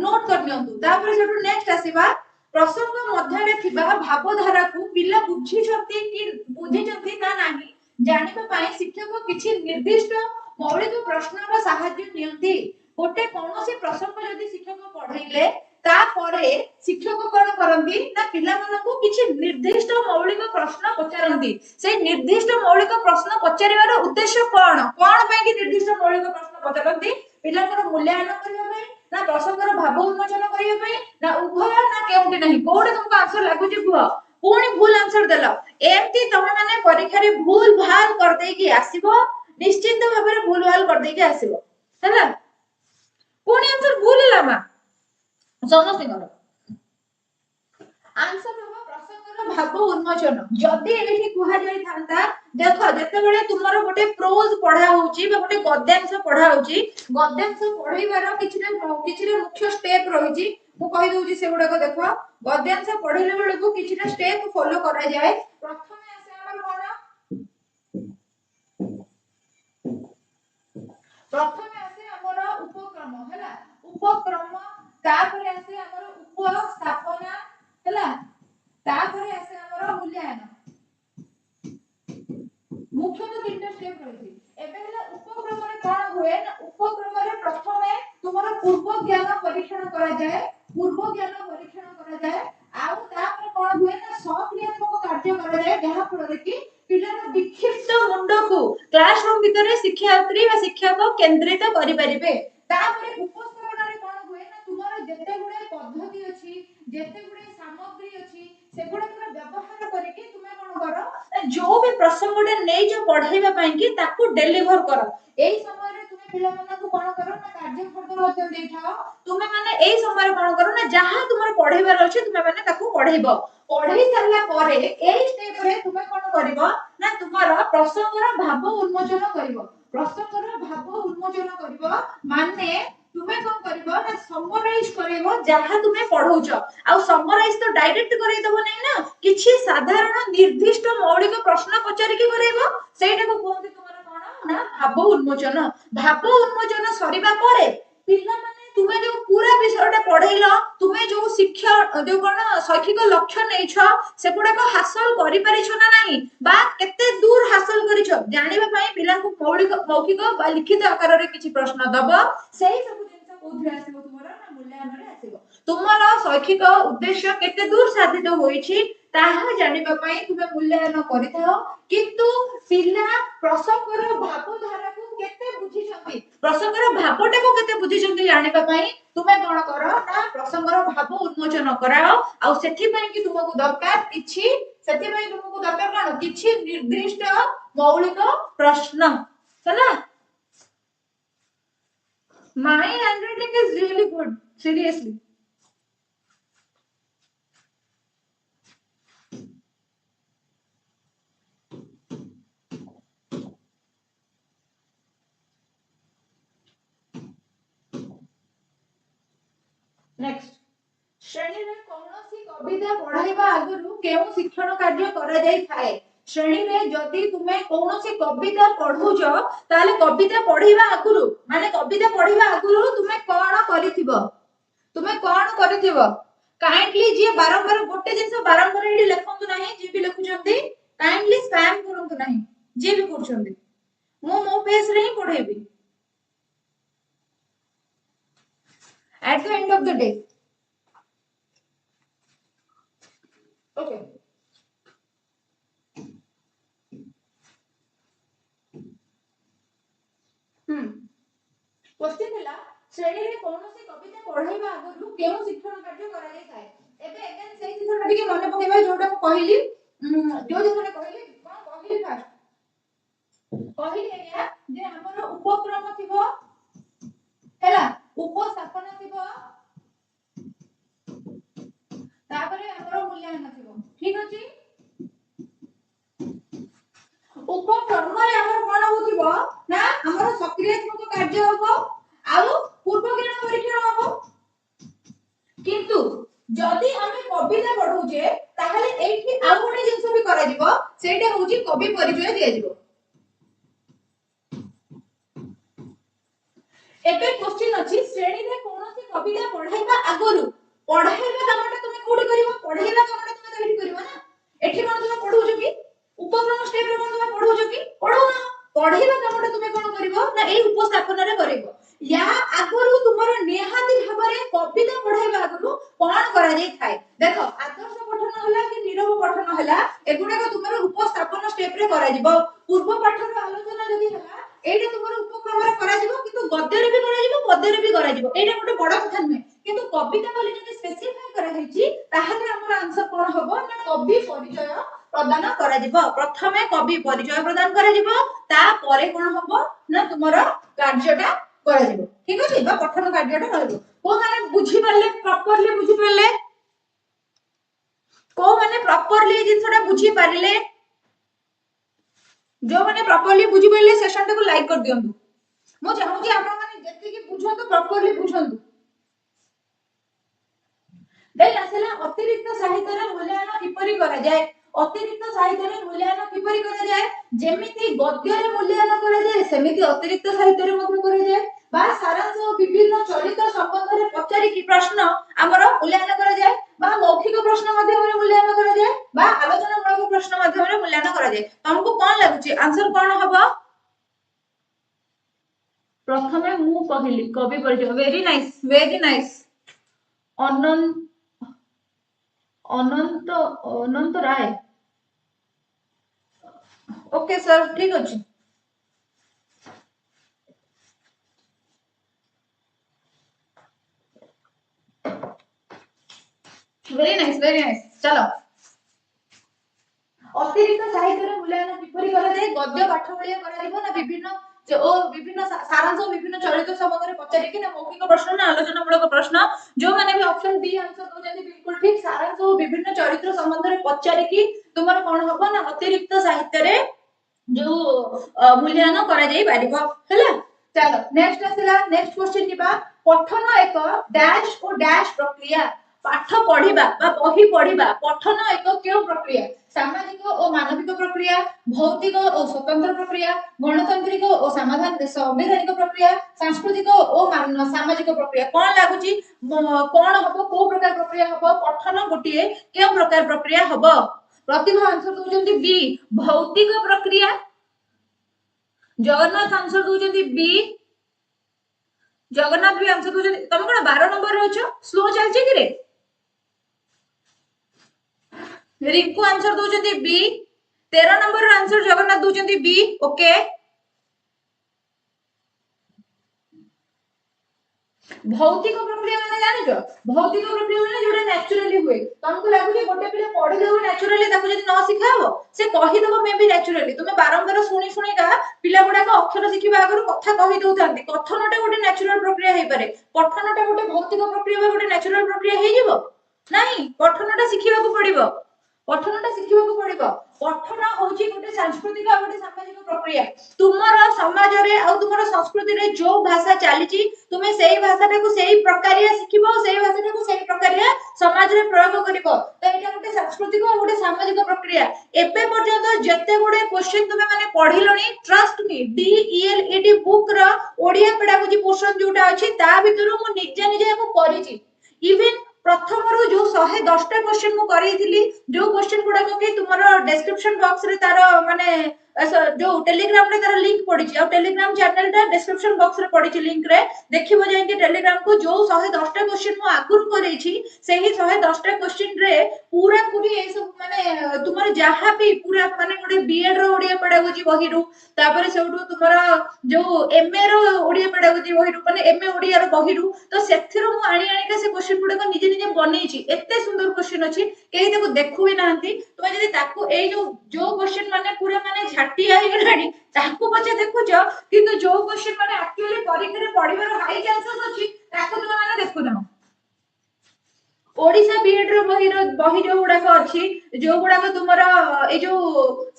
नोट कर नियंतु तापरे सेउडू नेक्स्ट आसीबा प्रसंग मध्य रे थिबा भावधारा को पिला बुझी छथि कि बुझी छथि ना नाही जानिबा पाई शिक्षक किछि निर्दिष्ट मौलिक प्रश्नर सहाय्य नियंती गोटे कोनोसी प्रसंग यदि शिक्षक पढाइले तापरे शिक्षक कोन करंती ना पिला मानको किछि निर्दिष्ट मौलिक प्रश्न पचारंती से निर्दिष्ट मौलिक प्रश्न पचारिबार उद्देश्य कोन कोन पई कि निर्दिष्ट मौलिक प्रश्न पचारंती पिलाकर मूल्यांकन करिया पई ना प्रसंगर भाव उन्मोचन करिया पई ना उभय ना केउटी नाही कोडे तुमको आंसर लागुची कुह पुणी भूल आंसर देला एमती तमे माने परीक्षा रे भूल भाल कर दे की आसीबो निश्चित भाबरे भूल भाल कर दे की आसीबो हैला पुणी आंसर भूल होला मा समस्तिଙ୍କର आंसर हबो प्रसंगर भाव उन्मोचन जदी एठी कुहा जाई थांता देखो जेतेबेले तुमरो गोटे प्रोज पढा होउची बा गोटे गद्यांश पढा होउची गद्यांश पढैबार किछिरे मुख्य स्टेप रहिची मु कहि दउची सेगुडा को देखो गद्यांश पढिले बेले को किछिटा स्टेप फॉलो करा जाय प्रथमे आसे हमर कोन प्रथमे आसे हमर उपक्रम हैला उपक्रम तापरे आसे हमर उपस्थापना हैला तापरे आसे हमर मूल्यांकन मुख्य तो तीनटा स्टेप रहिଛି एबे हला उपक्रम रे कोन होए ना उपक्रम रे प्रथमे तुमरो पूर्व ज्ञान परीक्षण करा जाए आउ तापर कोन होए ना सक्रियात्मक कार्य करा जाए जहा फल कि पिलार विक्षिप्त मुंड को क्लासरूम भीतर शिक्षार्थी व शिक्षक केंद्रित करि परिबे तापर उपस्थापन रे कोन होए ना तुमरो जेते गुडे पद्धति अछि जेते गुडे सामग्री अछि सेगुडा तुम व्यवहार करके तुमे कोन करो जो भी प्रसंगडे नै जो पढाइबा पई कि ताकू डेलीवर करो एई समय रे तुमे पिला माना को कोन करो ना कार्य फर्दर अध्ययन देखाओ तुमे माने एई समय रे कोन करो ना जहां तुमर पढाइबार अछि तुमे माने ताकू पढाइबो पढाई सारला परे एई स्टेप रे तुमे कोन करिवो ना तुमर प्रसंगर भाव उन्मोचन करिवो प्रसंगर भाव उन्मोचन करिवो माने तुमे कोन करिवो ना समराइज करिवो जहां तुमे पढौछ आ समराइज तो डायरेक्ट करै दबो नै ना किछि साधारण निर्दिष्ट मौलिक प्रश्न पचारि कि करैबो सेटा को कोन तुमर कोन ना भाव उन्मोचन सरिबा परे पिल्ला माने तुमे जो पूरा विषयटा पढैलो तुमे जो शिक्षा जो कोन शैक्षिक लक्ष्य नैछ सेपुडा को हासिल करि परिछो ना नाही बा केते दूर हासिल करिछो जानिबा पई पिला को मौखिक बा लिखित आकार रे किछि प्रश्न दबो सेही सब जिंस कोथि आसीबो तुमर ना मूल्यांकन रे आसीबो तुमर शैक्षिक उद्देश्य केते दूर साधित होईछि ताहा जानिबा पई तुमे मूल्यांकन करिथाओ किंतु पिला प्रसंगर भावधारा को केते बुझिछंती प्रसंगर भावटा को केते बुझिछंती जानिबा पई तुमे कोन करो ना प्रसंगर भाव उन्मोचन कराओ आ सेथि पई कि तुमको दरकार किछि सेथि पई तुमको दरकार कोन किछि निर्दिष्ट मौलिक प्रश्न चला my handwriting is really good seriously next श्रेणी रे कोनोसी कविता पढाइबा आगरु केउ शिक्षण कार्य करा जाई थाए श्रेणी रे जदी तुमे कोनोसी कविता पढुछ ताले कविता पढिबा आगरु माने कविता पढिबा आगरु तुमे कोन करिथिबो काइंडली जे बारंबार गोटे जिंस बारंबार एडी लेखंतु नाही जे भी लेखुचंती काइंडली स्पैम करंतु नाही जे भी करछंती मो पेज रे ही पढेबी at the end of the day okay question हैला श्रेणी रे कोनोसी कविता पढाइबा आगरु केउ शिक्षण कार्य करा जाय थाए एबे अगेन सेही जिसटा टिके मने पकेबा जोटा को कहली जो जिसटा कहली कोन कहली फास्ट कहली एया जे हमर उपक्रम थिबो एबे क्वेश्चन अछि श्रेणी रे कोनोसी कविता पढाइबा आगरु पढाइबा कामटा तुमे कोडी करिवो पढाइबा कामटा तुमे तो एठी करिवो ना एठी कोन तुमे पढौछ कि उपक्रम स्टेप रे कोन तुमे पढौछ कि पढौ ना पढाइबा कामटा तुमे कोन करिवो ना एई उपस्थापन रे करिवो या आगरु तुमरो निहाती भाबरे कविता पढाइबा आगरु कोन करा जाय थाए देखो आदर्श पठन होला कि नीरव पठन होला एगुडा को तुमरो उपस्थापन स्टेप रे करा जिवो पूर्व पाठ रो आलोचना जदी होला एटा तुमरो उपक्रम रे करा जिवो किंतु गद्य रे भी करा जिवो पद्य रे भी करा जिवो एटा गोटे बड़ कथा नुहे किंतु कविता बोली जदी स्पेसिफाई करा हेची ताहाले हमर आंसर कोन हबो ना कवि परिचय प्रदान करा जिवो प्रथमे कवि परिचय प्रदान करा जिवो ता परे कोन हबो ना तुमरो कार्यटा करा जिवो ठीक अछि बा पठन कार्यटा रहबो को माने बुझी परले प्रॉपरली बुझी परले को माने प्रॉपरली जिंसटा बुझी पारिले जो माने प्रॉपरली बुझी परले सेशन को लाइक कर दियंतु मु चाहूची आपण माने जति कि बुझंतु प्रॉपरली बुझंतु देन आसेला अतिरिक्त साहित्य रे मूल्यांकन किपरि करा जाय अतिरिक्त साहित्य रे मूल्यांकन किपरि करा जाय जेमिति गद्य रे मूल्यांकन करा जाय सेमिति अतिरिक्त साहित्य रे ମଧ୍ୟ करा जाय बा सारांश विभिन्न चरित्र संबंध रे पचारि कि प्रश्न हमर मूल्यांकन करा जाय बा मौखिक प्रश्न माध्यम रे मूल्यांकन करा जाय बा आलोचना मूलक प्रश्न माध्यम रे मूल्यांकन करा जाय तुमको कोन लागुची आंसर कोन हबो प्रथमे मु कहली कवि परिचय वेरी नाइस अनंत अनंत अनंत राय ओके सर ठीक अछि वेरी नाइस चलो अतिरिक्त साहित्य रे मूल्यांकन किपरि करा जाय गद्य पाठ भलिया करा जिवो ना विभिन्न सारांश विभिन्न चरित्र संबंध रे पचारि कि ना मौखिक प्रश्न ना आलोचना मूलक प्रश्न जो माने भी ऑप्शन बी आंसर दो जदी बिल्कुल ठीक सारांश विभिन्न चरित्र संबंध रे पचारि कि तुमर कोन हबो ना अतिरिक्त साहित्य रे जो मूल्यांकन करा जाय पारिबो हैला चलो नेक्स्ट आसिला नेक्स्ट क्वेश्चन निबा पठन एक डैश और डैश प्रक्रिया पाठ पढ़िबा बा बही पढ़िबा पठन एक केउ प्रक्रिया सामाजिक और मानविक प्रक्रिया भौतिक और स्वतंत्र प्रक्रिया गणतांत्रिक और समाधान संवैधानिक प्रक्रिया सांस्कृतिक और सामाजिक प्रक्रिया कोन लागुची कोन हबो को प्रकार प्रक्रिया हबो पठन गोटिए केउ प्रकार प्रक्रिया हबो प्रतिभा आंसर दोजंती बी भौतिक प्रक्रिया जगन्नाथ आंसर दोजंती बी जगन्नाथ भी आंसर दोजंती तुम कोन 12 नंबर रे अछो स्लो चलची कि रे रिंकू आंसर दोजंती बी 13 नंबर रो आंसर जगन्नाथ दोजंती बी ओके भौतिक प्रक्रिया माने जानि छ भौतिक प्रक्रिया माने जोडा नेचुरली हुए तुमको लागु जे गोटे पिले पढि देबो नेचुरली ताको जदी न सिखाबो से कहि देबो मे बी नेचुरली तुमे बारंबार सुनी सुनी का पिला गुडा का अक्षर सिखिबा आगरु कथा कहि दउथांती कथनटा गोटे नेचुरल प्रक्रिया हेइ पारे पठनटा गोटे भौतिक प्रक्रिया बा गोटे नेचुरल प्रक्रिया हेइ जिवो नाही पठनटा सिखिबा को पडिबो पठनटा सिखिबा को पडिबो पठन होची गोटे सांस्कृतिक आ गोटे सामाजिक प्रक्रिया तुमर समाज रे आ तुमर संस्कृति रे जो भाषा चालीची तुमे सेही भाषाटा को सेही प्रकारिया सिखिबो सेही भाषाटा को सेही प्रकारिया समाज रे प्रयोग करिवो तो एटा गोटे सांस्कृतिक आ गोटे सामाजिक प्रक्रिया एबे पर्यंत जते गोटे क्वेश्चन तुमे माने पढिलोनी ट्रस्ट मी DELED बुक रो ओडिया पेडागोजी पोर्शन जोटा अछि ता भितरु मु निजे को करिछि इवन प्रथम रो जो 110 टा क्वेश्चन मु करैथिली जो क्वेश्चन गुडा को कि तुमरो डिस्क्रिप्शन बॉक्स रे तारो माने जो टेलीग्राम रे तारो लिंक पडिछि आ टेलीग्राम चैनल टा डिस्क्रिप्शन बॉक्स रे पडिछि लिंक रे देखिबो जाय कि टेलीग्राम को जो 110 टा क्वेश्चन मु आगुर करैछि सेही 110 टा क्वेश्चन रे पूरा पूरी ए सब माने तुमर जहा भी पूरा माने गोटे बीएड रो ओडिया पेडागोजी बही रु तापर सेउडु तुमर जो एमए रो ओडिया पेडागोजी बही रु माने एमए ओडिया रो बही रु तो सेथिरो मु आणी आणी का से क्वेश्चन गुडा को निजे निजे बनेछि एते सुंदर क्वेश्चन अछि केही देखो देखु भी नाहंती तुमे जदी ताको ए जो क्वेश्चन माने पूरा माने झाटिया हे गलानी ताको पछे देखुछ किंतु जो क्वेश्चन माने एक्चुअली परीक्षा रे पढिबार हाई चांसेस अछि ताको तुमे माने देखु ना ओडिसा बीएड रो बही जो गुडा को अछि जो गुडा को तुमरा ए जो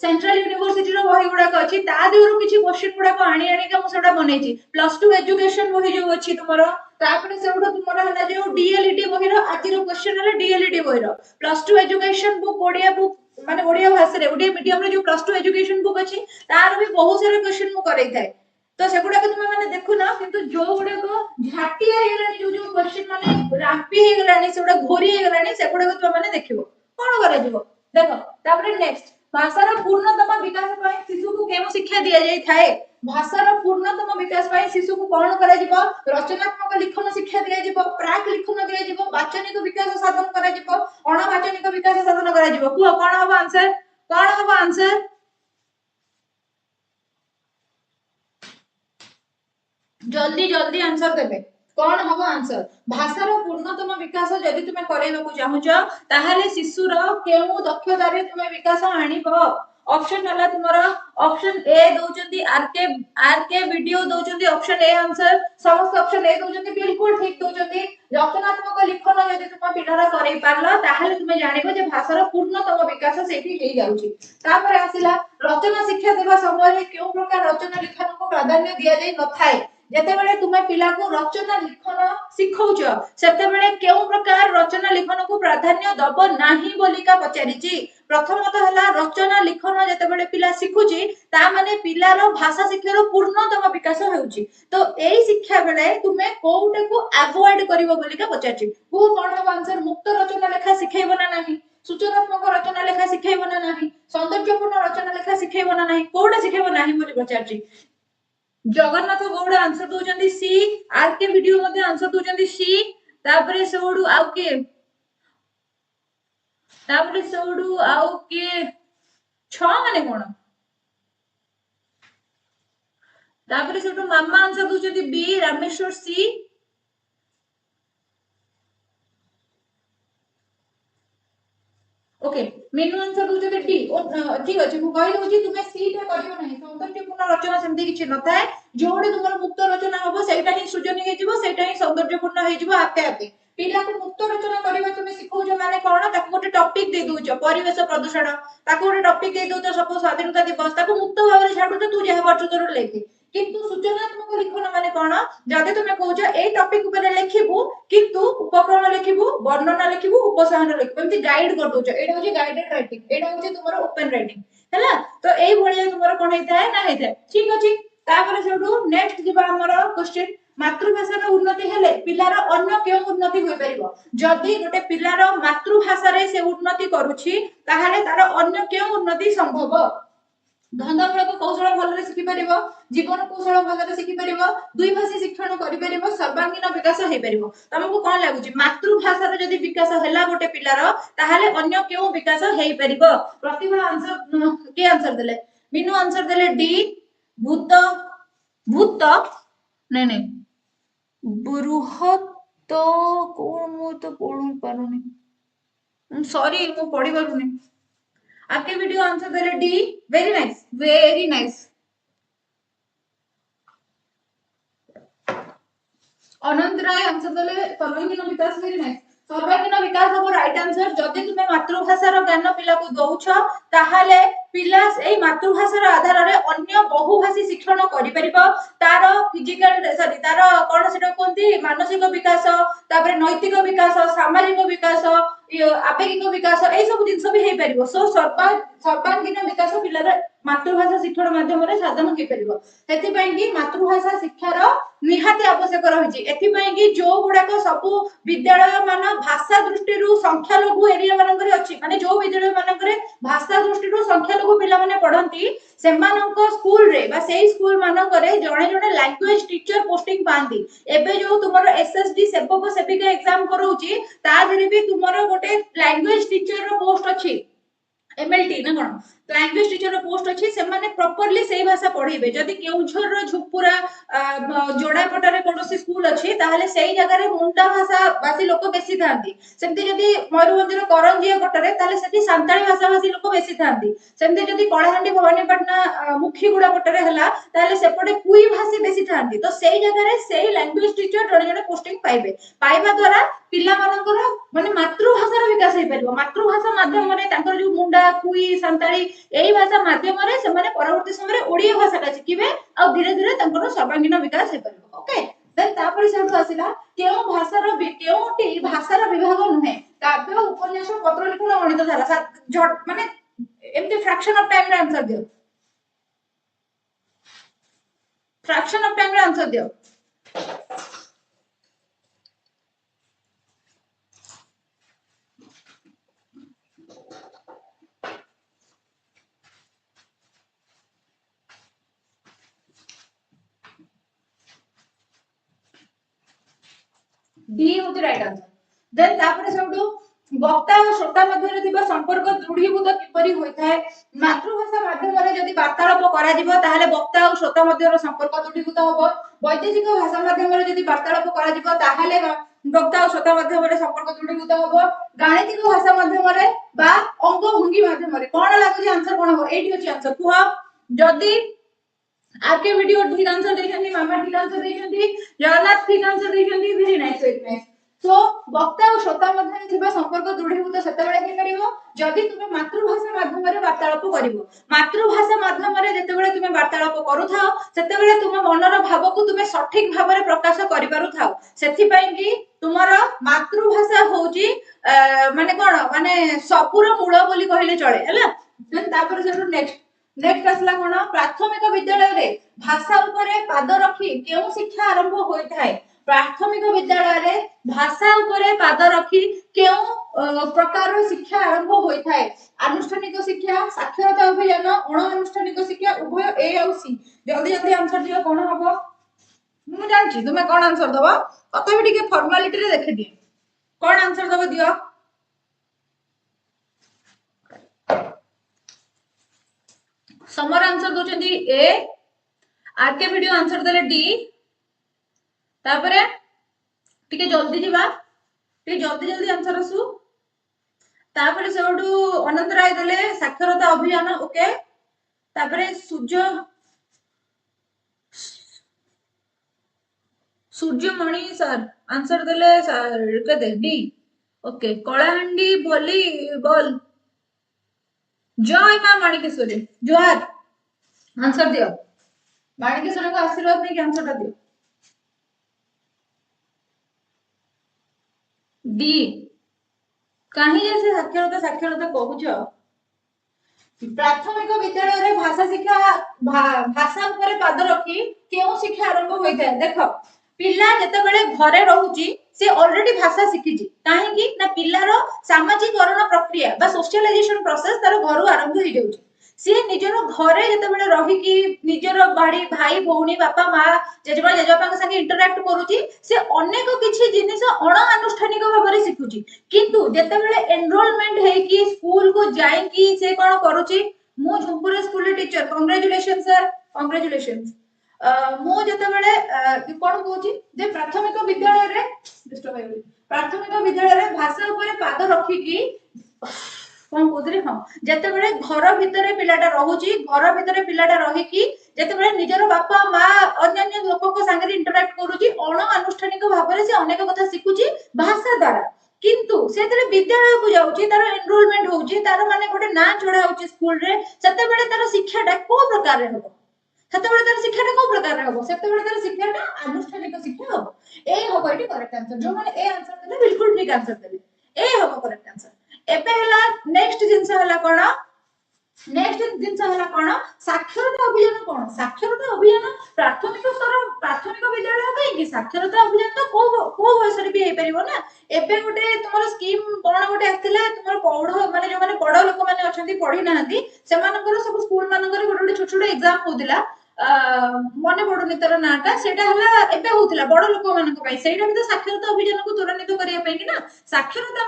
सेंट्रल यूनिवर्सिटी रो बही गुडा को अछि ता देउरु किछि क्वेश्चन गुडा को आणी आणी का मुसडा बनेछि प्लस 2 एजुकेशन बही जो अछि तुमरा तापरे सेउडो तुमरा हला जो डीएलईडी बही रो आजि रो क्वेश्चन हला डीएलईडी बही रो plus 2 education book Odia book माने ओडिया भाषा रे ओडिया मीडियम रे जो प्लस 2 एजुकेशन बुक अछि तार भी बहुत सारा क्वेश्चन मु करै थाए तो सेगुड़ा तुम मैंने देखु ना किंतु जो गुडा को झाटिया हे गलानी जो क्वेश्चन माने रापी हे गलानी सेगुड़ा घोरी हे गलानी सेगुड़ा को तुम मैंने देखिबो कोन करा जिवो देखो तापरे नेक्स्ट भाषार पूर्णतम विकास पय शिशु को केमो शिक्षा दिया जाय थाए भाषार पूर्णतम विकास पय शिशु को कोन करा जिवो रचनात्मक लिखन शिक्षा दिया जिवो प्राक लिखन दिया जिवो वाचनिक विकास साधन करा जिवो अणवाचनिक विकास साधन करा जिवो को कोन हबो आंसर कोन हबो आंसर जल्दी जल्दी आंसर देबे कौन हम आंसर भाषार पूर्णतम विकास जदि तुम करैबाकू चाहुच ताहाले शिशुर केउ दक्षतारे तुम विकास आनिबो ऑप्शन हला तुमरा ऑप्शन ए दउचंती आरके वीडियो दउचंती ऑप्शन ए आंसर समस्त ऑप्शन ए दउचंती बिल्कुल ठीक दउचंती रचनात्मक लिखन जदि तुम पिलारा करै पारला ताहाले तुम जानिबो जे भाषार पूर्णतम विकास सेठी हेई जाउची तापर आसिला रचना शिक्षा देबा समय केउ प्रकार रचना लिखन को प्राधान्य दिया जाय नथाय जेतेबेले तुमे पिला को रचना लिखन सिखौछ सेतेबेले केउ प्रकार रचना लिखन को प्राधान्य दब नाही बोलिका पचारिची प्रथमतः हला रचना लिखन जेतेबेले पिला सिखुची ता माने पिलार भाषा शिक्षार पूर्णतम विकास हेउची तो एई शिक्षा बेले तुमे कोउटे को अवॉइड करिवो बोलिका पचारिची को कोन हो आंसर मुक्त रचना लेखा सिखैबो ना नाही सूचनात्मक रचना लेखा सिखैबो ना नाही सौंदर्यपूर्ण रचना लेखा सिखैबो ना नाही कोउटा सिखैबो नाही बोली पचारिची जगन्नाथ गौड़ आंसर दउचंती सी आरके वीडियो मध्ये आंसर दउचंती सी तापरे सेउडू आउ के तापरे सेउडू आउ के 6 माने कोन तापरे सेउडू मामा आंसर दउचंती बी रामेश्वर सी ओके मेनू आंसर दउचंती डी ठीक अछि मु कहि दउची तुमे सी टा करियो नाही सौंदर्यपूर्ण रचना सेमती किछि नथाय जोडे तुमर मुक्त रचना हबो सेटा ही सृजनी हे जिवो सेटा ही सौंदर्यपूर्ण हे जिवो आपे आपे पिला को मुक्त रचना करबा तुमे सिखौछ माने कोन ताको गोटे टॉपिक दे दोछ परिवेश प्रदूषण ताको गोटे टॉपिक दे दोछ सपोज स्वाधीनता दिवस ताको मुक्त भाबरे छाडुछ तू जेहा पाछु तोर लेखि किंतु सूचनात्मक लिखन माने कोन जदि तुमे कहूछ ए टॉपिक ऊपर लेखिबू किंतु उपक्रम लेखिबू वर्णना लेखिबू उपसंहार लेखिबू एमती गाइड कर दोछ एडा होची गाइडेड राइटिंग एडा होची तुमरो ओपन राइटिंग हैला तो एई भलिया तुमरो कोन हेताय ना हेताय ठीक अछि तापर सेडू नेक्स्ट जिबा हमरो क्वेश्चन मातृभाषार उन्नति हेले पिलार अन्य केउ उन्नति होई परिबो जदि गोटे पिलार मातृभाषा रे से उन्नति करूछि ताहाले तार अन्य केउ उन्नति संभव धंदामूलक कौशल भलरे शिखि परिबो जीवन कौशल भलरे शिखि परिबो दुई भाषी शिक्षण करि परिबो सर्वांगीन विकास हेई परिबो तमको कोन लागुची मातृभाषार जदि विकास हैला गोटे पिलार ताहाले अन्य केउ विकास हेई परिबो प्रतिभा आंसर के आंसर देले मीनू आंसर देले डी भूत भूत नै नै बृहत कोन मु तो पढु पारुनी सॉरी मु पढि पारुनी आपके वीडियो आंसर देले डी वेरी नाइस अनंत राय आंसर देले सर्वांगीन विकास वेरी नाइस सर्वांगीन विकास हम राइट आंसर जदि तुमे मातृभाषार ज्ञान पिला को दउछ ताहाले पिला एई मातृभाषार आधार रे अन्य बहुभाषी शिक्षण करि परिबो तार फिजिकल सॉरी तार कोन सेटा कोंती मानसिक विकास तापरे नैतिक विकास सामाजिक विकास आवेगिक विकास एई सब जिंस भी हेई परिबो सो सर्वांगीन विकास पिलार मातृभाषा शिक्षण माध्यम रे साधन हेई परिबो सेति पई कि मातृभाषा शिक्षार निहाती आवश्यक रहिछि एथि पई कि जो गुडा को सब विद्यालय मान भाषा दृष्टि संख्या लघु एरिया मानकर अछि माने जो विद्यालय मानकर भाषा दृष्टि संख्या लघु पिला माने पढंती सेमानक स्कूल रे बा सेही स्कूल मानकर जणे जणे लैंग्वेज टीचर पोस्टिंग पांती एबे जो तुमरो एसएसडी सेवक सेविका एग्जाम करौची ता धरि भी तुमरो गोटे लैंग्वेज टीचर रो पोस्ट अछि एमएलटी ना कोन लैंग्वेज टीचर पोस्ट अछि से माने प्रॉपर्ली सेही भाषा पढिबे जदि केउझर रो झुपुरा जोडा पटारे कोनोसी स्कूल अछि ताहाले सेही जगह रे मुंडा भाषा भाषी लोक बेसी थांती सेमति जदि मयूरभंज रो करंजिया पटारे ताहाले सेठी सांताली भाषा भाषी लोक बेसी थांती सेमति जदि कଳାहांडी भवानीपटना मुखीगुडा पटारे हला ताहाले सेपटे कुई भाषी बेसी थांती तो सेही जगह रे सेही लैंग्वेज टीचर जणे जणे पोस्टिंग पाइबा द्वारा पिला मानकर माने मातृभाषार विकास हेई परिबो मातृभाषा माध्यम रे तांकर जो मुंडा कुई सांताली एई भाषा माध्यम रे से माने परवर्ती समय रे ओडिया भाषाटा शिखिबे आ धीरे धीरे तांकर सर्वांगीन विकास हेई परिबो ओके देन तापर सेठु आसिला केउ भाषार केउटी भाषार विभाग नुहे काव्य उपन्यास पत्र लिखन गणित धारा माने एमती फ्रैक्शन ऑफ टाइम रे आंसर दियो फ्रैक्शन ऑफ टाइम रे आंसर दियो। डी होती राइट आंसर। देन तापर सबटू वक्ता और श्रोता मध्य थिबा संपर्क दृढ़ीभूत किपरि होइथाय मातृभाषा माध्यम रे जदि वार्तालाप करा दिबो ताहले वक्ता और श्रोता मध्य संपर्क दृढ़ीभूत होबो वैदेशिक भाषा माध्यम रे जदि वार्तालाप करा दिबो ताहले वक्ता और श्रोता मध्य रे संपर्क दृढ़ीभूत होबो गाणितिक भाषा माध्यम रे बा अंग भंगी माध्यम रे कोन लागु आंसर कोन हो एठी अछि आंसर कुहा जदि आपके वीडियो ठीक आंसर देछंती मामा ठीक आंसर देछंती जगन्नाथ ठीक आंसर देछंती very nice very nice so वक्ता और श्रोता मध्य थिबा संपर्क दृढ़ीभूत सेतेबेले के करिवो जदि तुमे मातृभाषा माध्यम रे वार्तालाप करिवो मातृभाषा माध्यम रे जेतेबेले तुमे वार्तालाप करूथाओ सेतेबेले तुम मनर भाव को तुमे सठिक भाव रे प्रकाश करि पारुथाओ सेथि पई कि तुमर मातृभाषा होउची माने कोन माने सबुर मूल बोली कहिले चले हैला देन तापर जेटु नेक्स्ट आसला कोन प्राथमिक विद्यालय रे भाषा ऊपर पाद रखी केउ शिक्षा आरंभ होइथाय प्राथमिक विद्यालय रे भाषा ऊपर पाद रखी केउ प्रकार शिक्षा आरंभ होइथाय अनुष्ठानिक शिक्षा साक्षरता अभियान अणानुष्ठानिक शिक्षा उभय ए और सी जल्दी जल्दी आंसर दियो कोन हबो मु जानछि तुमे कोन आंसर दबो तते भी ठीक फॉर्मेलिटी रे देखि दिए कोन आंसर दबो दियो समर आंसर दोचंदी ए आरके वीडियो आंसर देले डी तापरे टिके जल्दी दिबा टिके जल्दी जल्दी आंसर असु तापरे सेडू अनंत राय देले साक्षरता अभियान ओके तापरे सूर्यमणि सर आंसर देले कदे डी ओके कलाहांडी वॉलीबॉल जय मां माणिकेश्वरी जोहार आंसर दियो माणिकेश्वरी को आशीर्वाद नहीं आंसर टा दियो डी कहीं जैसे साक्षरता कहूछ प्राथमिक विद्यालय रे भाषा शिक्षा भाषा ऊपर पाद रखी केउ शिक्षा आरंभ होइଥାଏ देखो पिल्ला जते बेले घरे रहूची से ऑलरेडी भाषा शिखिची काहे कि ना पिल्लार सामाजिकरण प्रक्रिया बा सोशलाइजेशन प्रोसेस तार घरु आरंभ हो जाउची से निजर घरे जते बेले रही कि निजर बाड़ी भाई भौणी बापा मां जेजबा जेजबापा के संगे इंटरैक्ट करूची से अनेक किछि जिनिस अण अनुष्ठानिक भाबरे शिखुची किंतु जते बेले एनरोलमेंट हे कि स्कूल को जाई कि से कोन करूची मु Jhumpur school teacher congratulation sir congratulations मु जते बेले कोन कहूची जे प्राथमिक विद्यालय रे प्राथमिक विद्यालय रे भाषा ऊपर पाद रखी कि कोन कोदरे हां जते बेले घर भितरे पिलाटा रहूची घर भितरे पिलाटा रही कि जते बेले निजर बापा मां अन्य लोक को संगे इंटरैक्ट करूची अण अनुष्ठानिक भाबरे से अनेक कथा शिखुची भाषा द्वारा किंतु सेतरे विद्यालय को जाउची तार एनरोलमेंट होउची तार माने गोटे ना चढ़ा होउची स्कूल रे सेते बेले तार शिक्षाटा को प्रकार रे हो सेते बेले तार शिक्षाटा को प्रकार रे हो सेते बेले तार शिक्षाटा अनुष्ठानिक शिक्षा हो ए हो एटी करेक्ट आंसर जो माने ए आंसर देले बिल्कुल ठीक आंसर देले ए हो करेक्ट आंसर एबे हला नेक्स्ट जिंस हला कोन नेक्स्ट जिंस हला कोन साक्षरता अभियान कोन साक्षरता अभियान प्राथमिक स्तर प्राथमिक विद्यालय कहि कि साक्षरता अभियान तो को वयसरे भी हे परिबो ना एबे गोटे तुमर स्कीम कोन गोटे आथिला तुमर पौढ माने जो माने बड़ लोक माने अछंती पढी नाहंती सेमानकर सब स्कूल मानकर गोटे गोटे छोट छोट एग्जाम होतिला मने पडुनी तर नाटा सेटा हला एबे होतिला बड़ लोक मानक पई सेटा भी तो साक्षरता अभियान को त्वरान्वित करिया पई कि ना साक्षरता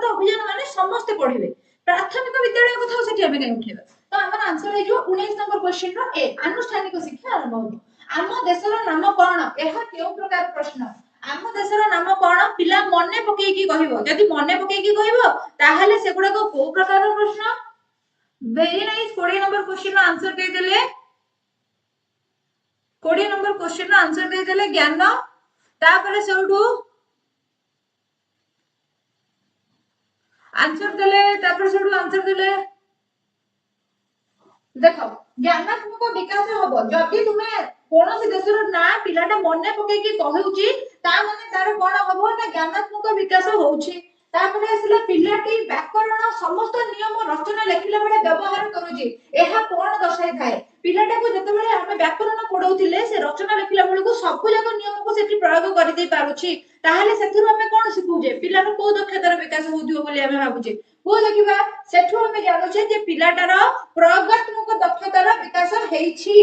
अभियान माने समस्त पढिबे प्राथमिक विद्यालय कथा सेठी हमें नै उठेबा तो हमर आंसर है जो 19 नंबर क्वेश्चन रो ए अनुष्ठानिक शिक्षा आरंभ हो आम देशर नाम कोन एहा केउ प्रकार प्रश्न आम देशर नाम कोन पिला मने पकेई की कहिवो यदि मने पकेई की कहिवो ताहाले सेगुडा को प्रकार प्रश्न वेरी नाइस 20 नंबर क्वेश्चन रो आंसर दे देले 20 नंबर क्वेश्चन रो आंसर दे देले ज्ञान तापरे सेउडू आंसर देले तापर सेडू आंसर देले देखो ज्ञानात्मक विकास हबो जदि तुमे कोनोसी देशर ना पिलाटा मने पके की कहउची ता माने तार कोन हबो ना ज्ञानात्मक विकास होउची तापर आसला पिलाटी व्याकरण समस्त नियम रचना लेखिला बेले व्यवहार करूची एहा कोन दर्शाई थाए पिलाटा को जते बेले हमें व्याकरण पढौथिले से रचना लेखिला बेले को सब जक नियम को सेठी प्रयोग करि दे पारुची ताहाले सेथिरु हमें कोन सिखुजे पिलार को दक्षतार विकास होउथियो बोली हमें भाबुचे को देखिबा सेठु हमें जानुचे जे पिलाटार प्रयोगात्मक दक्षतार विकास हेइछि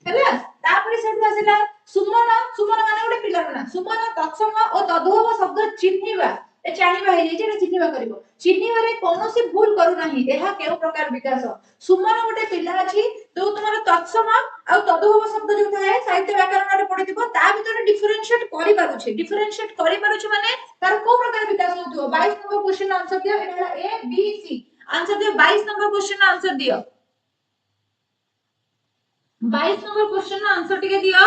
हैला तापर सेठु आसिला सुमन सुमन माने गोटे पिलार ना सुमन तत्सम और तद्भव शब्द चिन्हिबा ए जानिबा हे जे चिन्हिबा करिवो चिन्हिबारे कोनोसी भूल करू नाही एहा केउ प्रकार विकास सुमन गोटे पिला अछि तो तुमर तत्सम आ तद्भव शब्द जो थाए साहित्य व्याकरण रे पढिथिबो ता भीतर डिफरेंशिएट करि पारुछि माने तार को प्रकार विकास होथो 22 नंबर क्वेश्चन आंसर दियो एटा ए बी सी आंसर दियो 22 नंबर क्वेश्चन आंसर दियो 22 नंबर क्वेश्चन आंसर टिके दियो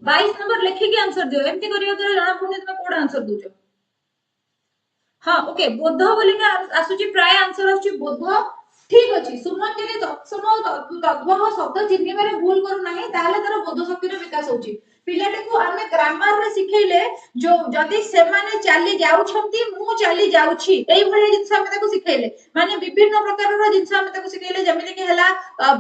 22 नंबर लिखि के आंसर दियो एमती करियो त जाना पड़ने तुम कोड आंसर दोजो हां ओके बोध बोली का आसुची प्राय आंसर आसुची बोध ठीक अछि सुमन जने तत्सम तद्भव शब्द चिन्ह बारे भूल करू नाही ताले तार बोध शक्ति रो विकास होची पिलाटे को हमें ग्रामर रे सिखैले जो जदी से माने चाली जाउछंती मु चाली जाउछि एई भले जिंस हमें ताको सिखैले माने विभिन्न प्रकार रो जिंस हमें ताको सिखैले जेमिति कि हला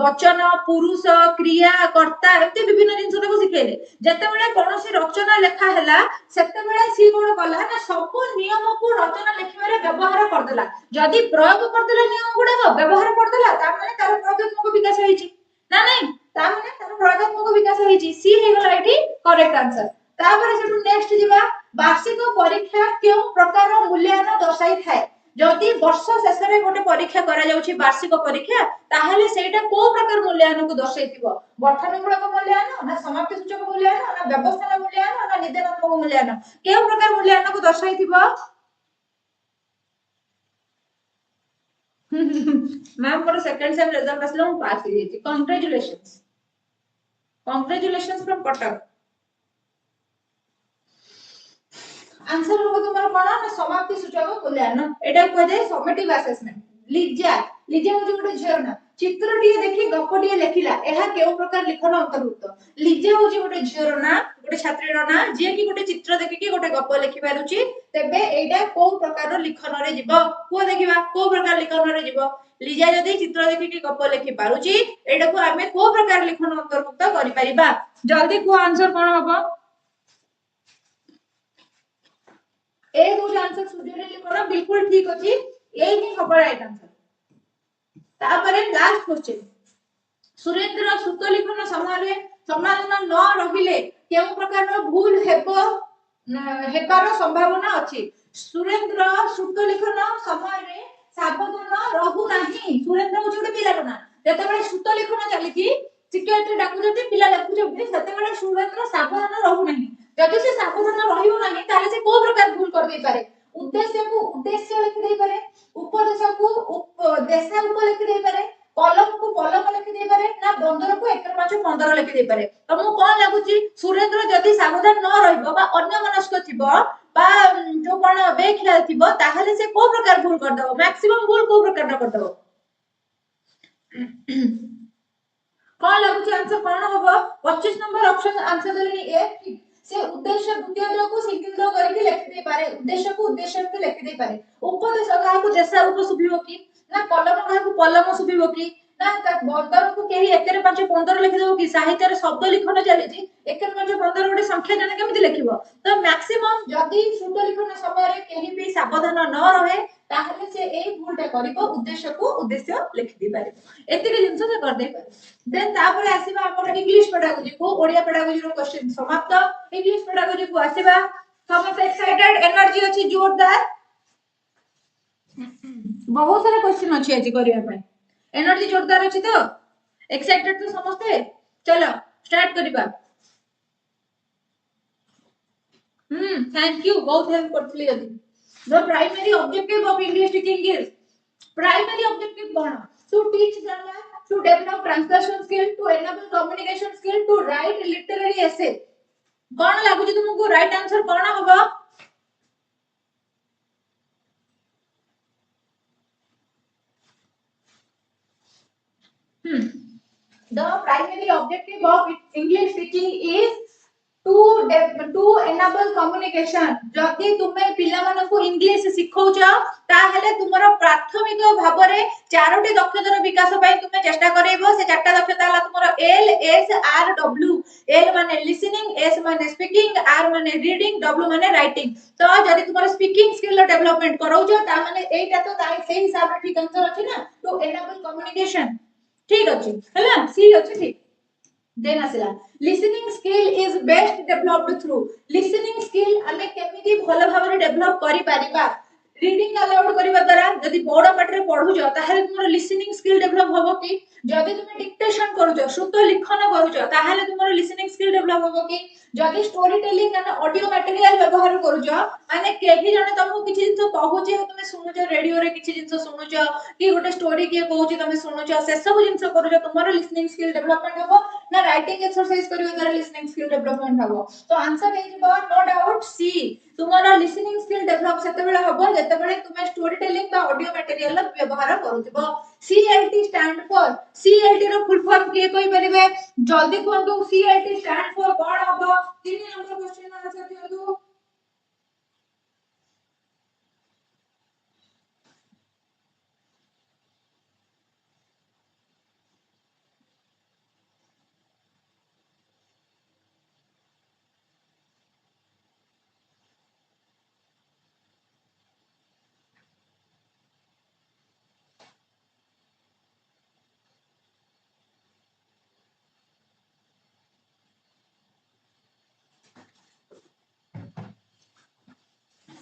वचन पुरुष क्रिया कर्ता एते विभिन्न जिंस ताको सिखैले जते बेले कोनोसी रचना लेखा हला सेते बेले सी कोन कला ना सब नियम को रचना लेखिबारे व्यवहार करदेला जदी प्रयोग करदेला नियम गुडा को व्यवहार करदेला ता माने तार प्रयोगात्मक विकास होईची ना नहीं ता माने तार प्रयोगात्मक विकास होईची सी हे गला एठी करेक्ट आंसर तापर सेटु नेक्स्ट जिबा वार्षिक परीक्षा केउ प्रकार मूल्यांकन दर्शाई थाए जदि वर्ष शेष रे गोटे परीक्षा करा जाउची वार्षिक परीक्षा ताहले सेटा को प्रकार मूल्यांकन को दर्शाइथिबो गठनमूलक मूल्यांकन ना समाप्ति सूचक मूल्यांकन ना व्यवस्थान मूल्यांकन ना निदानात्मक मूल्यांकन केउ प्रकार मूल्यांकन को दर्शाइथिबो मैम मोर सेकंड सेम रिजल्ट असलो पास हो जेती कांग्रेचुलेशंस फ्रॉम कटक आंसर हो तुम्हारा कोन ना समाप्ति सूचक मूल्यांकन एटा को दे समेटिव असेसमेंट लिजा लिजा हो गोटे झियो ना चित्रटी देखि गपटी लेखिला एहा केउ प्रकार लिखन अंतर्भुक्त लिजा हो गोटे झियो ना गोटे छात्रीर ना जे कि गोटे चित्र देखि कि गोटे गप लिखि पारुची तेबे एटा को प्रकार लिखन रे जीव को देखिबा को प्रकार लिखन रे जीव लिजा जदी चित्र देखि कि गप लिखि पारुची एटा को हमें को प्रकार लिखन अंतर्भुक्त करि परिबा जल्दी को आंसर कोन हबो ए दो आंसर सुजेले करो बिल्कुल ठीक अछि एई ही हबो राइट आंसर तापरे लास्ट क्वेश्चन सुरेंद्र सुत लिखन समय समाधान न रहिले केउ प्रकार भूल हेबार संभावना अछि सुरेंद्र सुत लिखन समय रे सावधान रहु नाही सुरेंद्र हो जोडे पिला ना जते बेले सुत लिखन चली थी सिक्योरिटी डाकु जते पिला लिखु जते सेते बेले सुरेंद्र सावधान रहु नाही जदि से सावधान रहियो नाही ताले से को प्रकार भूल कर दे पारे उद्देश्य को उद्देश्य लिख दे पारे उपदेश को उपदेश को लिख दे पारे कलम को कलम लिख दे पारे ना बंदर को 1.5 लिख दे पारे तो मु कोन लागुची सुरेंद्र जदि सावधान न रहइबो बा अन्य मनस्क थिबो बा जो कोन बेखिया थिबो ताहले से को प्रकार भूल कर दबो मैक्सिमम भूल को प्रकार न कर दबो कोन लागुची आंसर कोन होबो 25 नंबर ऑप्शन आंसर देली ए से उद्देश्य द्वितीय द को सिंगल द करके लिख दे पारे उद्देश्य को लिख दे पारे उपदेश का को देशा रूप सुभिबो की ना कलम का को कलम सुभिबो की ना बंदर को केही 1.5 लिख देबो की साहित्य रे शब्द लिखन चली थी 1.5 गोटे संख्या जने केमिति लिखिबो तो मैक्सिमम जदी शब्द लिखन समय रे केही भी सावधान न रहे ताहले से ए भूलटा करिवो उद्देश्य को उद्देश्य लिख दे पारे एतिके जिंस से कर दे पारे देन तापर आसीबा हमर इंग्लिश पेडागोजी को ओडिया पेडागोजी रो क्वेश्चन समाप्त इंग्लिश पेडागोजी को आसीबा समस्त एक्साइटेड एनर्जी अछि जोरदार बहुत सारा क्वेश्चन अछि आज करिया पय एनर्जी जोरदार अछि तो एक्साइटेड तो समस्त चलो स्टार्ट करिबा थैंक यू बहुत हेल्प करथली यदि the primary objective of English teaching is primary objective कौन to teach grammar to develop translation skill to enable communication skill to write literary essay कौन लागु जे तुमको राइट आंसर कौन होबो the primary objective of English teaching is to enable communication जदि तुमे पिला मानकु English सिखौछ ताहेले तुमरो प्राथमिक भाबरे चारोटी दक्षतार विकास पई तुमे चेष्टा करैबो से चारटा दक्षता हला तुमरो L S R W L माने लिसनिंग एस माने स्पीकिंग आर माने रीडिंग डब्ल्यू माने राइटिंग तो जदि तुमरो स्पीकिंग स्किल डेवलपमेंट करौछ ता माने एटा तो ताई सेही हिसाब रे ठीक आंसर अछि ना टू एनेबल कम्युनिकेशन ठीक अछि हला सी अछि ठीक देन आसिला listening skill is best developed through listening skill आमे केमिति भलो भाबरे डेवलप करि परिबा रीडिंग अलाउड करिबा द्वारा जदि बड़ पाटरे पढुछ ताहेले तुमरो लिसनिंग स्किल डेवलप होबो कि जदि तुमे डिक्टेशन करूछ श्रुत लिखन करूछ ताहेले तुमरो लिसनिंग स्किल डेवलप होबो कि जदि story telling and audio material व्यवहार करूछ माने केही जने तुमको किछि जिंस कहूछ तुमे सुनुछ रेडियो रे किछि जिंस सुनुछ कि गोटे स्टोरी के कहूछ तुमे सुनुछ से सब जिंस करूछ तुमरो लिसनिंग स्किल डेवलपमेंट होबो ना राइटिंग एक्सरसाइज करियो द्वारा लिसनिंग स्किल डेवलपमेंट होबो तो आंसर हे जिवो नो डाउट सी तुम्हारा लिसनिंग स्किल डेवलप सेते बेले होबो जेते बेले तुमे स्टोरी टेलिंग बा ऑडियो मटेरियल व्यवहार करूथिबो सीएलटी स्टैंड फॉर सीएलटी रो फुल फॉर्म के कोइ परिबे जल्दी कोंटू सीएलटी स्टैंड फॉर कोन होबो 3 नंबर क्वेश्चन आंसर दियौ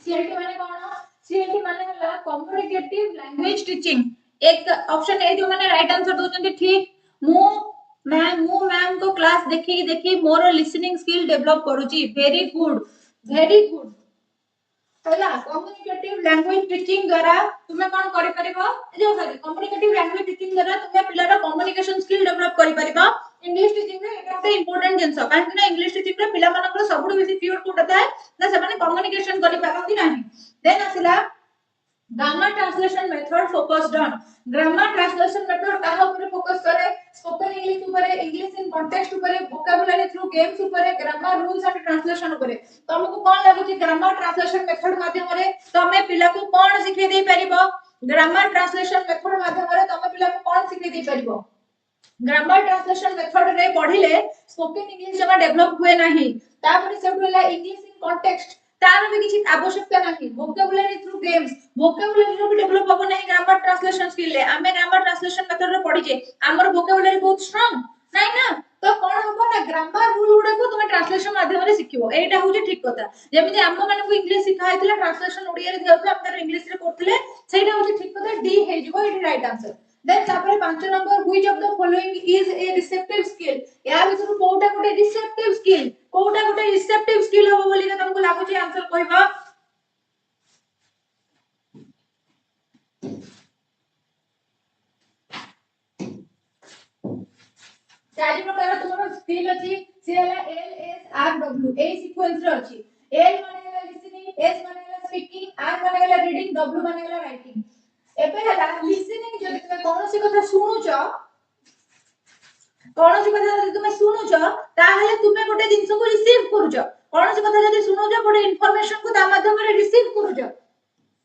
सीएलटी माने कोन सीएलटी माने हला कम्युनिकेटिव लैंग्वेज टीचिंग एक ऑप्शन ए जो माने राइट आंसर दोचंती ठीक मु मैम को क्लास देखि देखि मोर लिसनिंग स्किल डेवलप करूची वेरी गुड हला कम्युनिकेटिव लैंग्वेज टीचिंग द्वारा तुमे कोन करि परिबो जो सॉरी कम्युनिकेटिव लैंग्वेज टीचिंग द्वारा तुमे पिलार कम्युनिकेशन स्किल डेवलप करि परिबो इंग्लिश टीचिंग रे एटा ଗୋଟେ इंपोर्टेंट जिंस काहे ना इंग्लिश टीचिंग रे पिला मानकर सबुडु बेसी फियर कोटा थाए ना से माने कम्युनिकेशन करि पारंती नाही देन आसिला grammar translation method focused on grammar translation method कहा ऊपर फोकस करे स्पोकन इंग्लिश ऊपर इंग्लिश इन कॉन्टेक्स्ट ऊपर वोकैबुलरी थ्रू गेम्स ऊपर ग्रामर रूल्स एंड ट्रांसलेशन ऊपर तुमको कोन लागुची ग्रामर ट्रांसलेशन मेथड माध्यम रे तमे पिला को कोन सिखे देई परिबो ग्रामर ट्रांसलेशन मेथड माध्यम रे तमे पिला को कोन सिखे देई परिबो ग्रामर ट्रांसलेशन मेथड रे पढिले स्पोकन इंग्लिश जमा डेवलप हुए नाही तापर सेठुला इंग्लिश इन कॉन्टेक्स्ट तार भी किछि आवश्यकता नाही वोकैबुलरी थ्रू गेम्स वोकैबुलरी रो भी डेवलप होबो नाही ग्रामर ट्रांसलेशन स्किल ले आमे ग्रामर ट्रांसलेशन मेथड रे पढिजे हमर वोकैबुलरी बहुत स्ट्रांग नाही ना तो कोन होबो ना ग्रामर रूल गुडा को तुमे ट्रांसलेशन माध्यम रे सिखिबो एटा होजे ठीक कथा जेमिति हम माने को इंग्लिश सिखा हैतिला ट्रांसलेशन ओडिया रे दियौ हम इंग्लिश रे करथिले सेटा होजे ठीक कथा डी हे जिवो एटी राइट आंसर देन तापर 5 number which of the following is a receptive skill या बिसरु कोउटा गोटे रिसेप्टिव स्किल कोउटा गोटे रिसेप्टिव स्किल होबो बोली के तुमको लागु छै आंसर कहबा चारि प्रकार तुमरो स्किल अछि से हला L S R W A sequence रे अछि एल माने हला लिसनिंग एस माने हला स्पीकिंग आर माने हला रीडिंग डब्ल्यू माने हला राइटिंग एबे हला लिसनिंग जदि तुमे कोनोसी कथा सुनुछ कोनोसी कथा जदि तुमे सुनुछ ताहले तुमे गोटे जिंस को रिसीव करूछ कोनोसी कथा जदि सुनुछ गोटे इंफॉर्मेशन को ता माध्यम रे रिसीव करूछ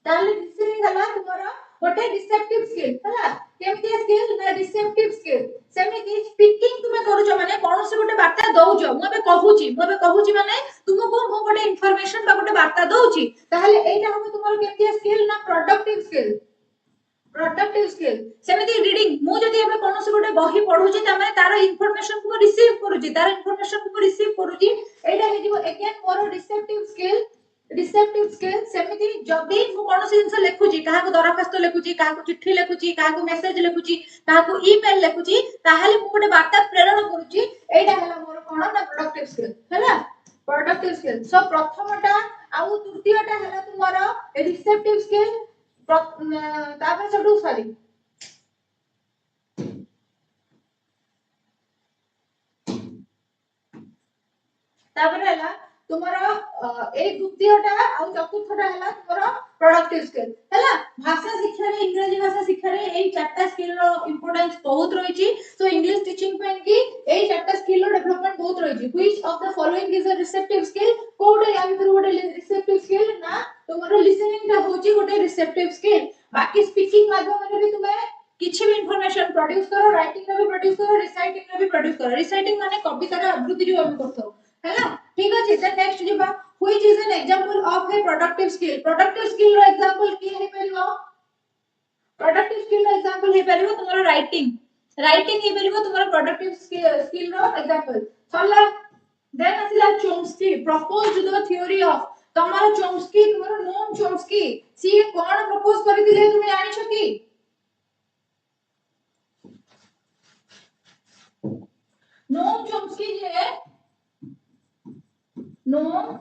ताहले लिसनिंग हला तुमरो गोटे रिसेप्टिव स्किल हला केमिति स्किल ना रिसेप्टिव स्किल सेमिति स्पीकिंग तुमे करूछ माने कोनोसी गोटे वार्ता दउछ मबे कहूची माने तुमको मो गोटे इंफॉर्मेशन बा गोटे वार्ता दउची ताहले एटा हम तुमरो केमिति स्किल ना प्रोडक्टिव स्किल सेमिति रीडिंग मु जदि एबे कोनोसी गोटे बही पढुची त माने तार इंफॉर्मेशन को रिसीव करूची तार इंफॉर्मेशन को रिसीव करूची एटा हे जिवो अगेन मोर रिसेप्टिव स्किल सेमिति जदि मु कोनोसी जिंस लेखुची काहा को दरखास्त लेखुची काहा को चिट्ठी लेखुची काहा को मेसेज लेखुची काहा को ईमेल लेखुची ताहाले मु गोटे वार्ता प्रेरण करूची एटा हला मोर कोन ना प्रोडक्टिव स्किल हला प्रोडक्टिव स्किल सो प्रथमटा आउ तृतीयटा हला तुमरो रिसेप्टिव स्किल तापर सबटू सॉरी तापर हला तुमरो ए द्वितीयटा आ चतुर्थटा हला तुमरो प्रोडक्टिव स्किल हला भाषा शिक्षा रे इंग्रजी भाषा शिक्षा रे ए चारटा स्किल रो इंपोर्टेंस बहुत रहिची सो इंग्लिश टीचिंग पे की ए चारटा स्किल रो डेवलपमेंट बहुत बहुत रही which of the following is a receptive skill कोडे या फिर गोटे रिसेप्टिव स्किल ना तुम्हारा लिसनिंग टा होची गोटे रिसेप्टिव स्किल बाकी स्पीकिंग माध्यम रे भी तुम्हें किछि भी इंफॉर्मेशन प्रोड्यूस करो राइटिंग में भी प्रोड्यूस करो रिसाइटिंग में भी प्रोड्यूस करो रिसाइटिंग माने कविता रा आवृत्ति जो हम करथो हैला ठीक अछि देन नेक्स्ट जिबा which is an example of a productive skill रो एग्जांपल की हे परिबो प्रोडक्टिव स्किल रो एग्जांपल हे परिबो तुम्हारा राइटिंग हे परिबो तुम्हारा प्रोडक्टिव स्किल रो एग्जांपल सरला देन आसिला Chomsky proposed the theory of तुम्हारा चोम्स्की तुम्हारा नोम चोम्स्की सी कोन प्रपोज करथिले तुमे जानि छ की नोम चोम्स्की जे नोम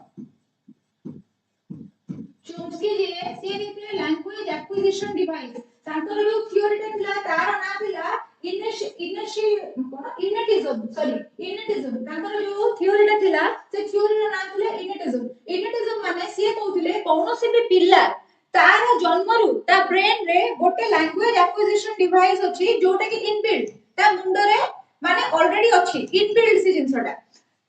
चोम्स्की जे से देखले लैंग्वेज एक्विजिशन डिवाइस तांकर जो थ्योरी थिला तार ना थिला इनेटिज्म तांकर जो थ्योरी थिला से थ्योरी रा ना थिला इनेटिज्म माने से कहउथिले कोनोसी भी पिल्ला तार जन्मरु ता ब्रेन रे गोटे लैंग्वेज एक्विजिशन डिवाइस अछि जोटा कि इनबिल्ट ता मुंड रे माने ऑलरेडी अछि इनबिल्ट सी जिंसटा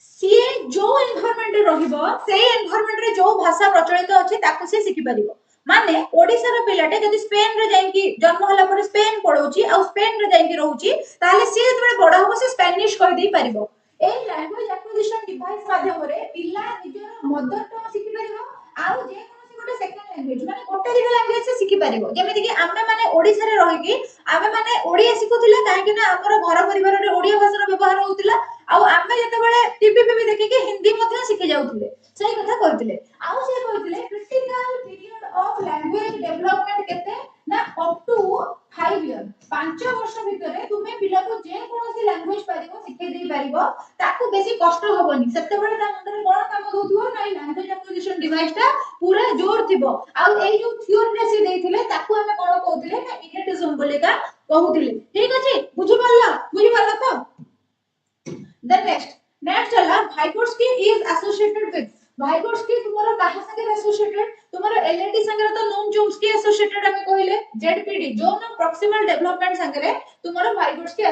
सी जो एनवायरनमेंट रे रहिबो सेही एनवायरनमेंट रे जो भाषा प्रचलित अछि ताको से सिखि परिबो माने ओडिसा रो पिलाटे जदि स्पेन रे जाईकी जन्म होला पर स्पेन पढौची आ स्पेन रे जाईकी रहउची ताले सी जतबे बड होबो से स्पेनिश कहि देई परिबो ए लैंग्वेज एक्विजिशन डिवाइस माध्यम रे पिला निजर मदर टंग सिखि परिबो आउ जे कोनोसी गोटे सेकंड लैंग्वेज माने गोटे दिगो लैंग्वेज से सिखि परिबो जेमिति कि आमे माने ओडिसा रे रहिकी आमे माने ओडिया सिखुथिले काहे कि ना हमर घर परिवार रे ओडिया भाषा रो व्यवहार होउतिला आउ आमे जते बेले टीवी देखि के हिंदी मध्ये सिखि जाउथिले सही कथा कहथिले आउ से कहथिले critical period of language development केते ना अप टू 5 इयर 5 वर्ष भितरे तुमे पिला को जे कोनोसी लैंग्वेज पारिबो सिखै देई पारिबो ताकू बेसी कष्ट होबनी सेते बेले ता मुंडरे कोन काम दोथिबो ना लैंग्वेज एक्विजिशन डिवाइस ता पूरा जोर थिबो आउ ए जो थ्योरी रे से देथिले ताकू हमें कोन कहथिले ना इनेटिज्म बोलेका कहउथिले ठीक अछि बुझि पारला तो then next है Vygotsky is associated with Vygotsky तुम्हारा कहा संगे associated तुम्हारा LND संगे तो नोम चोम्स्की associated हमें कहले ZPD जो ना proximal development संगे तुम्हारा Vygotsky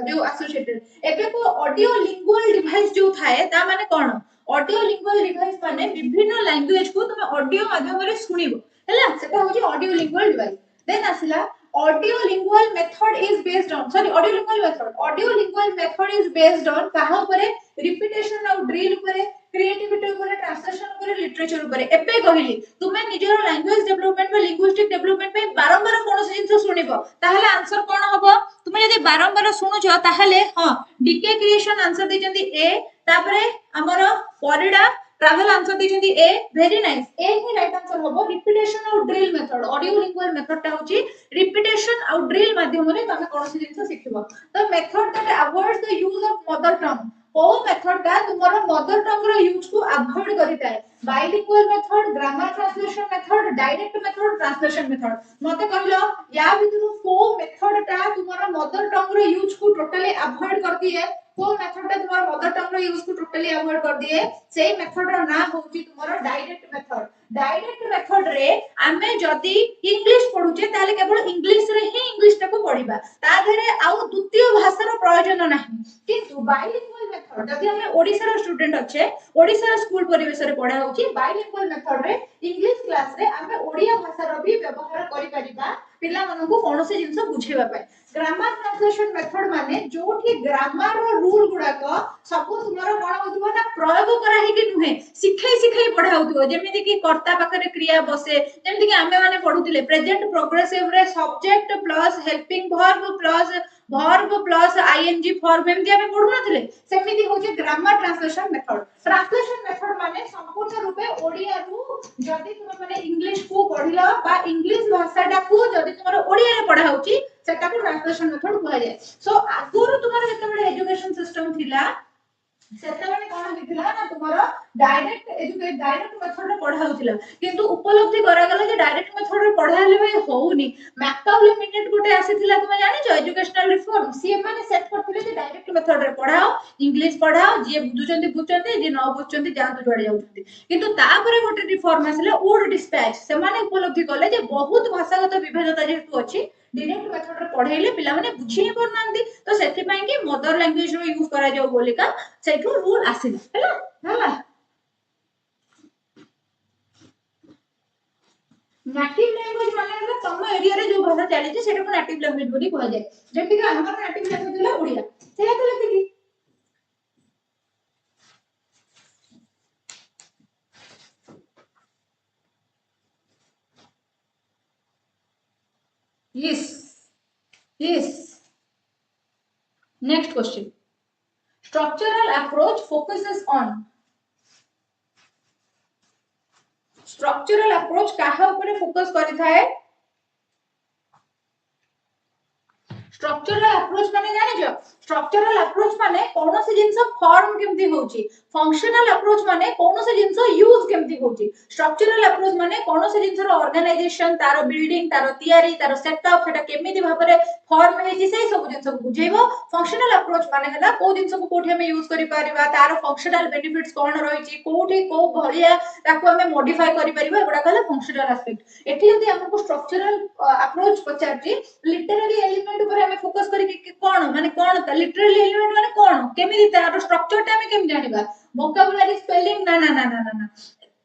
जो associated एबे को ऑडियो लिंगुअल डिवाइस जो थाए ता माने कोन ऑडियो लिंगुअल डिवाइस माने विभिन्न लैंग्वेज को तुम ऑडियो माध्यम रे सुनिबो हैला सेटा होची ऑडियो लिंगुअल डिवाइस देन आसिला audiolingual method is based on audiolingual method is based on कहा ऊपर repetition और drill ऊपर creativity ऊपर translation ऊपर literature ऊपर एपे कहली तुमे निजर लैंग्वेज डेवलपमेंट बा लिंग्विस्टिक डेवलपमेंट पे बारंबार कोन जिंस सुनिबो ताहले आंसर कोन हबो तुमे यदि बारंबार सुनुछो ताहले हां डीके क्रिएशन आंसर देचंदी ए तापरे हमर परिडा ट्रैवल आंसर देचंदी ए वेरी नाइस ए ही राइट आंसर होबो रिपीटेशन और drill method audio lingual method ता होची रिपीटेशन और ड्रिल माध्यम रे तमे कोनोसी जिंस सिखिबो तो method that avoids the use of mother tongue ओ मेथड का तुम्हारा मदर टंग रो यूज को अवॉइड करिताय bilingual method grammar translation method direct method translation method मते कहलो या भितरु को मेथड ता तुम्हारा मदर टंग रो यूज को टोटली अवॉइड करती है को मेथड ता तुम्हारा मदर टंग रो यूज को टोटली अवॉइड कर दिए सेही मेथड रो ना होची तुम्हारा डायरेक्ट मेथड रे आमे जदी इंग्लिश पढुचे ताले केवल इंग्लिश रे ही इंग्लिश ता को पढिबा ता धरे आउ द्वितीय भाषा रो प्रयोजन नाही किंतु बाइलिंगुअल मेथड जदी हमें ओडिसा रो स्टूडेंट अच्छे ओडिसा रो स्कूल परिवेश रे पढा होची बाइलिंगुअल मेथड रे इंग्लिश क्लास रे आमे ओडिया भाषा रो भी व्यवहार करि परिबा पिला मानन को कोनोसी जिंस बुझेबा पाए ग्रामर ट्रांसलेशन मेथड माने जोठी ग्रामर रो रूल गुडा को सब तुम्हारा कोन होतबो ना प्रयोग करा हे कि नुहे सिखै पढा होतबो जेमिति कि कर्ता पाखरे क्रिया बसे जेमिति कि आमे माने पढुतिले प्रेजेंट प्रोग्रेसिव रे subject plus helping verb plus I N G form एमति आमे पढु नथिले सेमिति होचे ग्रामर ट्रांसलेशन मेथड माने संपूर्ण रूपे ओडिया रु जदी तुम माने इंग्लिश को पढिला बा इंग्लिश भाषाटा को जदी तुम्हारा ओडिया रे पढा होची सेटा को ट्रांसलेशन मेथड कहै जाय सो आगुरु तुम्हारा जते बडे एजुकेशन सिस्टम थिला सेते बडे कोन हिथिला ना तुम्हारा डायरेक्ट मेथड रे पढा होतिला किंतु उपलब्धि करा गला जे डायरेक्ट मेथड रे पढा हेले भाई होउनी मैकाउले मिनिट गोटे आसीथिला तुमे जानि छ एजुकेशनल रिफॉर्म सी माने सेट करथिले जे डायरेक्ट मेथड रे पढाओ इंग्लिश पढाओ जे बुझुचंती जे न बुझुचंती जांतु जोडे जाउचंती किंतु तापरे गोटे रिफॉर्म आसिले वुड डिस्पैच से माने उपलब्धि कले जे बहुत भाषागत विविधता जेतु अछि डायरेक्ट मेथड रे पढाइले पिला माने बुझी नै परनांती तो सेति पई कि मदर लैंग्वेज रो यूज करा जाओ बोलिका सेठो रूल आसिला हैला नेटिव लैंग्वेज माने हला तम एरिया रे जो भाषा चली छै सेटा को नेटिव लैंग्वेज बोली कहै जाय जेति कि हमर नेटिव लैंग्वेज होला ओडिया सेया तो लेति कि yes yes next question structural approach focuses on structural approach काहा ऊपर फोकस करिथाए स्ट्रक्चरल अप्रोच माने जानि जो स्ट्रक्चरल अप्रोच माने कोनोसी जिंस फॉर्म केमती होची फंक्शनल अप्रोच माने कोनोसी जिंस यूज केमती होची स्ट्रक्चरल अप्रोच माने कोनोसी जिंस रो ऑर्गेनाइजेशन तारो बिल्डिंग तारो तयारी तारो सेटअप सेटा केमिति भाबरे फॉर्म हेची सेही सब जिंस को बुझेबो फंक्शनल अप्रोच माने हला को जिंस को कोठी हमें यूज करि परिबा तारो फंक्शनल बेनिफिट्स कोन रहिची कोठी को भलिया ताको हमें मॉडिफाई करि परिबा एगुडा कहला फंक्शनल एस्पेक्ट एठी जदी हमको स्ट्रक्चरल अप्रोच पचारची लिटरेरी एलिमेंट ऊपर हमें फोकस करी कोन माने कोन लिटरेरी एलिमेंट माने कोन केमिति तारो स्ट्रक्चर टा हमें केम जानिबा वोकैबुलरी स्पेलिंग ना ना ना ना ना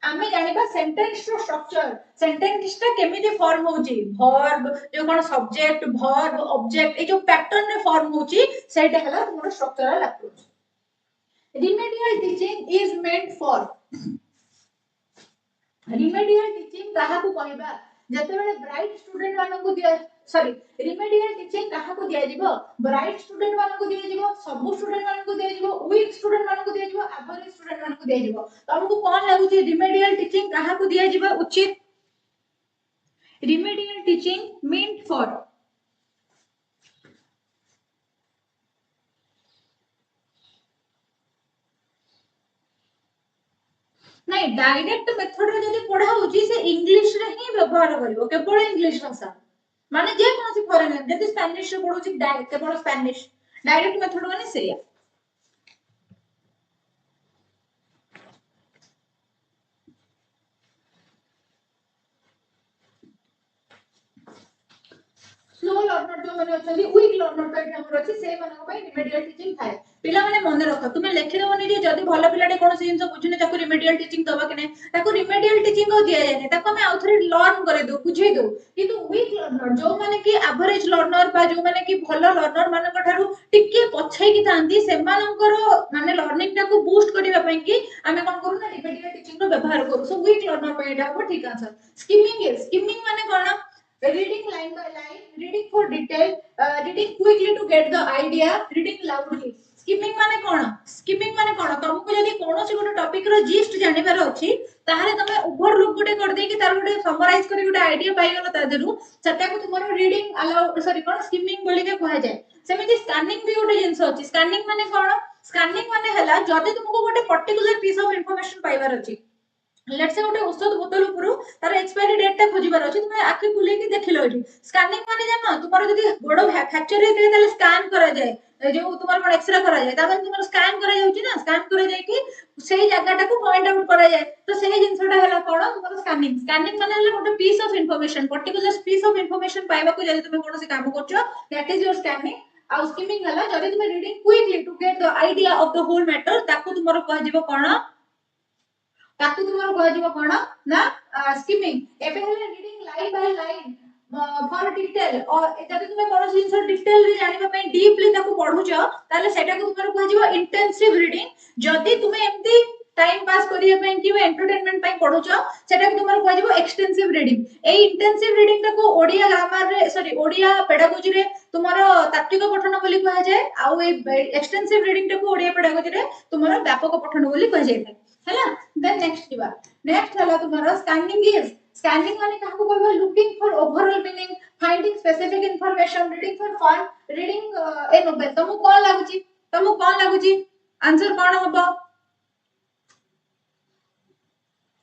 आमे जानिबा सेंटेंस रो स्ट्रक्चर सेंटेंस टा केमिति फॉर्म होची वर्ब जो कोन सब्जेक्ट वर्ब ऑब्जेक्ट ए जो पैटर्न रे फॉर्म होची सेटा हला तुमरो structural approach remedial teaching is meant for remedial teaching काहा को कहबा जते बेले ब्राइट स्टूडेंट मानन को दिया सॉरी रिमेडियल टीचिंग काहा को दिया जीवो ब्राइट स्टूडेंट मानन को दिया जीवो सब स्टूडेंट मानन को दिया जीवो वीक स्टूडेंट मानन को दिया जीवो एवरेज स्टूडेंट मानन को दिया जीवो तुमको कोन लागु छी रिमेडियल टीचिंग काहा को दिया जीवो उचित रिमेडियल टीचिंग मींट फॉर नहीं डायरेक्ट मेथड रे जदी पढा होची से इंग्लिश रे ही व्यवहार करिवो केवल इंग्लिश भाषा माने जे कोनोसी फॉरेनर जदी स्पेनिश रे पढोची डायरेक्ट केवल स्पेनिश डायरेक्ट मेथड माने सेया स्लो लर्नर जो माने अछली वीक लर्नर तो एठी हमर अछि से मानक पई रिमेडियल टीचिंग थाए पिला माने मन रख तुमे लेखि देबनी जे जदी भलो पिलाटे कोनोसी जिंस बुझिने ताको रिमेडियल टीचिंग दबा कि नै ताको रिमेडियल टीचिंग को दिया जाय नै ताको हम आउथरे लर्न करे दो बुझे दो किंतु वीक लर्नर जो माने कि एवरेज लर्नर बा जो माने कि भलो लर्नर मानक ठारू टिके पछाई कि तांती से मानकर माने लर्निंग टाको बूस्ट करिवा पई कि हमें कोन करू ना रिमेडियल टीचिंग रो व्यवहार करू सो वीक लर्नर पई एटा हो ठीक आंसर स्किमिंग माने कोन reading line by line reading for detail reading quickly to get the idea reading loudly skimming माने कोन तुमको जदी कोनोसी गोटे टॉपिक रो जिस्ट जानिबार अछि ताहाले तमे ओवरलुक गोटे कर दे कि तार गोटे समराइज करी गोटे आईडिया पाई गेलो ता देरु सेटा को तुमरो रीडिंग अलाउ सॉरी कोन स्किमिंग बोली के कहै जाय सेमिति स्कैनिंग भी गोटे जिंस अछि स्कैनिंग माने हला जदी तुमको गोटे पर्टिकुलर पीस ऑफ इंफॉर्मेशन पाइबार अछि लेट्स से गोटे औषध बोतल उपरु तार एक्सपायरी डेट ता खोजिबार अछि तुमे आखि खुले कि देखिलो एठी स्कैनिंग माने जानो तुमरो जदी गोडो फ्रैक्चर हे ताले स्कैन करा जाय जो तुमरो कोन एक्सरे करा जाय ताबे तुमरो स्कैन करा जाउची ना स्कैन करा जाय कि सेही जगह को पॉइंट आउट करा जाय तो सेही जिंसटा हला कोन तुमरो स्कैनिंग माने हला गोटे piece of information particular piece of information पाइबा को जदी तुमे कोनोसी काम करछो दैट इज योर स्कैनिंग आ स्किमिंग हला जदी तुमे reading quickly to get the idea of the whole matter ताको तुमरो कहजिबो कोन ताकू तुमरो कहजिबो कोन ना स्किमिंग एबे हले reading line by line for detail और जदी तुमे कोन जिंस डिटेल रे जानिबा पई डीपली ताकू पढुचो ताले सेटा को तुमरो कहजिबो इंटेंसिव रीडिंग जदी तुमे एम्ति टाइम पास करिया पई कि एंटरटेनमेंट पई पढुचो सेटा को तुमरो कहजिबो एक्सटेंसिव रीडिंग ए इंटेंसिव रीडिंग ताको ओडिया ग्रामर रे सॉरी ओडिया पेडागोजी रे तुमरो तात्विक पठन बोली कहा जाय आ ए एक्सटेंसिव रीडिंग ताको ओडिया पेडागोजी रे तुमरो व्यापक पठन बोली कहा जाय हैला देन नेक्स्ट हला तुम्हारा स्कैनिंग माने काहको कहबा looking for overall meaning finding specific information reading for fun reading a novel तुमको कोन लागुची आंसर कोन हबो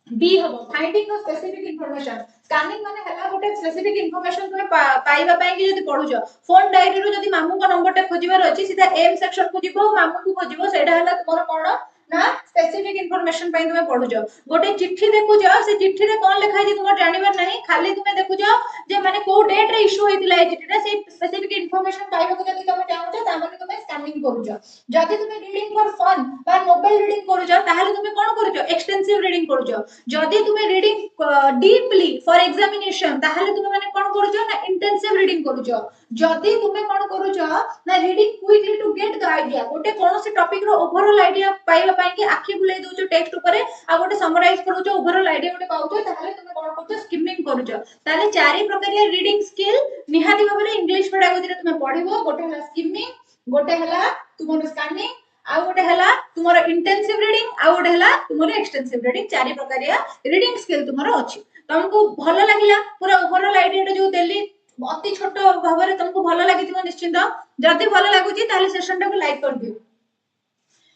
बी हबो finding the specific information scanning माने हला गोटे स्पेसिफिक इंफॉर्मेशन तुमे पाइबा पई कि जदी पढुचो फोन डायरी रो जदी मामू को नंबर टे खोजिबार अछि सीधा एम सेक्शन को जिवो मामू को खोजिबो सेडा हला तुमरो कोन ना स्पेसिफिक इंफॉर्मेशन इनफॉरमेशन पई तुमे पढुछ गोटे चिट्ठी देखुछ से चिट्ठी रे कोन लिखा है तुम जानिबार नहीं खाली तुमे देखुछ जे माने को डेट रे इशू होइतिला ए चिट्ठीटा से स्पेसिफिक इनफॉरमेशन पाइबा को जदी तुमे चाहूछ ता माने तुमे स्कैनिंग करूछ जदी तुमे रीडिंग फॉर फन बा मोबाइल रीडिंग करूछ ताहले तुमे कोन करूछ एक्सटेंसिव रीडिंग करूछ जदी तुमे रीडिंग डीपली फॉर एग्जामिनेशन ताहले तुमे माने कोन करूछ ना इंटेंसिव रीडिंग करूछ जदी तुमे कोन करूछ ना reading quickly to get the idea गोटे कोनोसी टॉपिक रो ओवरऑल आईडिया पाइबा पई कि आखि बुलाई दोछ टेक्स्ट ऊपर आ गोटे समराइज करूछ ओवरऑल आईडिया गोटे पाउछ ताहले तुमे कोन करूछ स्किमिंग करूछ ताहले चारि प्रकार रीडिंग स्किल निहाती भाबरे इंग्लिश पेडागोजी रे तुमे पढिबो गोटे हला स्किमिंग गोटे हला तुमरो स्कैनिंग आ गोटे हला तुमरो इंटेंसिव रीडिंग आ गोटे हला तुमरो एक्सटेंसिव रीडिंग चारि प्रकार रीडिंग स्किल तुमरो अछि तुमको भलो लागिला पूरा ओवरऑल आईडिया जो देली अति छोट भाबरे तुमको भलो लागिथिबो निश्चित जदी भलो लागुची ताले सेशन टाको लाइक कर दियो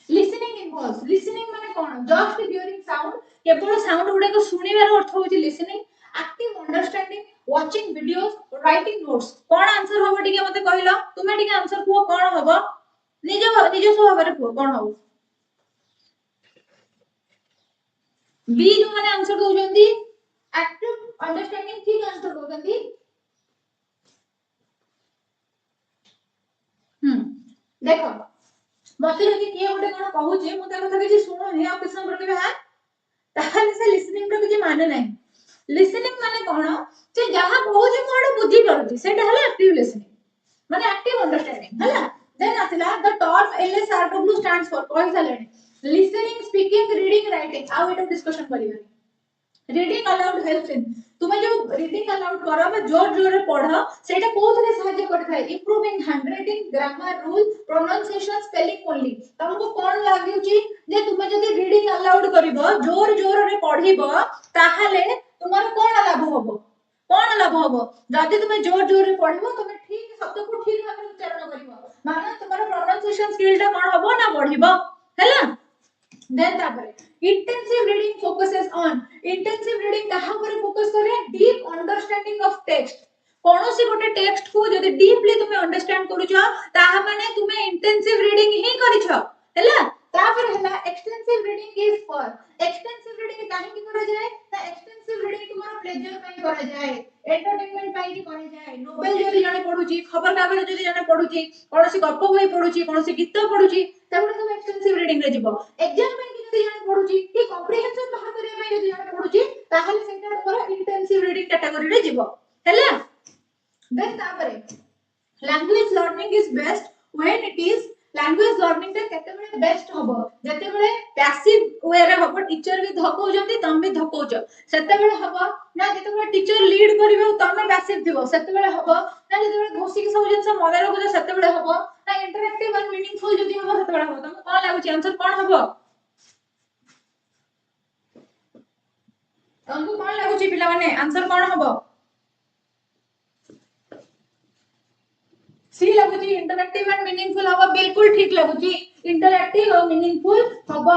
लिसनिंग इन्वॉल्व्स लिसनिंग माने कोन जस्ट हियरिंग साउंड केवल साउंड गुडे को सुनिबार अर्थ होची listening active understanding watching videos writing notes कोन आंसर होबो टिके मते कहिलो तुमे टिके आंसर को कोन होबो निज स्वभाव को कोन होबो बी जो माने आंसर दोजंती एक्टिव अंडरस्टैंडिंग ठीक आंसर दोजंती देखो मते जदि किए गोटे कोन कहूची मु ता कथा कि सुनो आ क्वेश्चन पर के हां ताहले से लिसनिंग रो कि माने नाही लिसनिंग माने कोन जे जहा कहूची मु आडो बुझी पारुची सेटा हला एक्टिव लिसनिंग माने एक्टिव अंडरस्टैंडिंग हला देन आतिला the term LSRW stands for कहि सालेनी लिसनिंग स्पीकिंग रीडिंग राइटिंग आ एटा डिस्कशन करिबानी रीडिंग अलाउड हेल्प्स इन तुमे जो रीडिंग अलाउड करो बा जोर जोर रे पढो सेटा कोथरे सहायता करथाय improving handwriting grammar rule pronunciation spelling only तुमको कोन लागुची जे तुमे जदी रीडिंग अलाउड करिवो जोर जोर रे पढिबो ताहाले तुमर कोन लाभ होबो कोन लाभ होबो जदी तुमे जोर जोर रे पढिबो तुमे ठीक शब्द को ठीक भाबरे उच्चारण करिवो माने तुमर प्रोनाउंसिएशन स्किल टा कोन होबो ना बढ़िबो हैला देन तापरे intensive reading focuses on intensive reading कहा पर फोकस करे डीप अंडरस्टैंडिंग ऑफ टेक्स्ट कोनोसी गोटे टेक्स्ट को जदी डीपली तुमे अंडरस्टैंड करूछो ताहा माने तुमे इंटेंसिव रीडिंग ही करिछो हैला तापर हैला extensive reading is for extensive reading काहे की करा जाय ता एक्सटेंसिव रीडिंग तुम्हारा प्लेजर पई करा जाय एंटरटेनमेंट पई की करा जाय नोवेल जदी जाने पढुची खबर कागज जदी जाने पढुची कोनोसी गप्प बही पढुची कोनोसी गीत पढुची ताबडे सब एक्सटेंसिव रीडिंग रे जिवो एग्जाम पई की जदी जाने पढुची की कॉम्प्रिहेंशन बाहर करिया पई जदी जाने पढुची ताहाले सेटा तोरा इंटेंसिव रीडिंग कैटेगरी रे जिवो हैला देन तापरे language learning is best when it is language learning ता केतेबेले बेस्ट होबो जतेबेले पैसिव वे रे होबो टीचर भी धकौ जंती तम भी धकौछ सेतेबेले होबो ना जतेबेले टीचर लीड करिवो तमे पैसिव थिबो सेतेबेले होबो ना जतेबेले घोसी के सब जिंस मने रखो सेतेबेले होबो ना इंटरैक्टिव एंड मीनिंगफुल जदी होबो सेतेबेले होबो तम कोन लागुची आंसर कोन होबो तमको कोन लागुची पिला माने आंसर कोन होबो सी लागुची इंटरैक्टिव एंड मीनिंगफुल हबो बिल्कुल ठीक लागुची इंटरैक्टिव और मीनिंगफुल हबो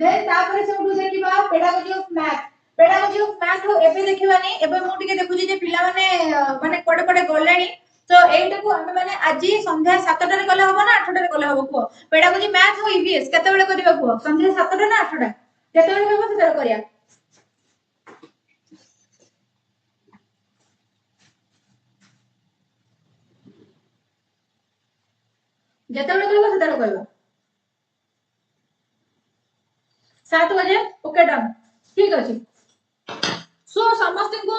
देन तापर से उठु देखिबा पेडागोजी ऑफ मैथ रो एबे देखिबानी एबे मु टिके देखुची जे पिला माने माने कोडे कोडे गलेनी तो एटा को हमें माने आज संध्या 7 टा रे गले हबो ना 8 टा रे गले हबो को पेडागोजी मैथ हो ईवीएस केते बेले करिबा को संध्या 7 टा ना 8 टा केते बेले हबो सेते करिया जेते बेले कहबो सेते कहबो 7 बजे ओके डन ठीक अछि सो समस्त को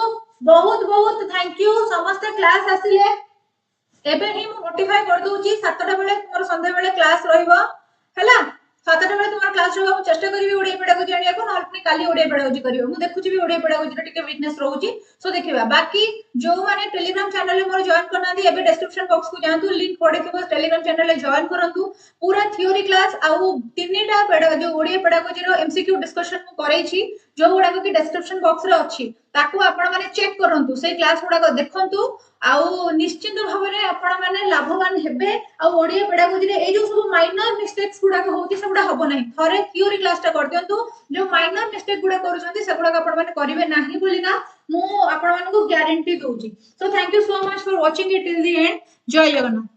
बहुत बहुत थैंक यू समस्त क्लास आसिले एबे ही मु नोटिफाई कर दूची 7 टा बेले तुमर संध्या बेले क्लास रहिबो हैला 7 टा बेले तुमर क्लास रहिबो चेष्टा करबी ओडिया पेडागोजी आनिया को नल्पनी काली ओडिया पेडागोजी करियो मु देखुची भी ओडिया पेडागोजी टिके वीकनेस रहउची सो देखिबा बाकी जो माने टेलीग्राम चैनल में मोर जॉइन करना दी एबे डिस्क्रिप्शन बॉक्स को जांतु लिंक पड़े थिबो टेलीग्राम चैनल में जॉइन करंतु पूरा थ्योरी क्लास आउ तीनटा पेडागोजी जो ओडिया पेडागोजी रो एमसीक्यू डिस्कशन मु करै छी जो गुडा को की डिस्क्रिप्शन बॉक्स रे अछि ताकू आपण माने चेक करंतु से क्लास गुडा को देखंतु आउ निश्चित भाबरे आपण माने लाभवान हेबे आ ओडिया पेडागोजी रे ए जो सब माइनर मिस्टेक्स गुडा को होती सब गुडा हबो नाही थरे थ्योरी क्लास टा कर दियंतु जो माइनर मिस्टेक गुडा करूछंती से गुडा आपण माने करिवे नाही बोलिका मु आपण माने को गारंटी दोउची so thank you so much for watching it till the end जय जगन्नाथ।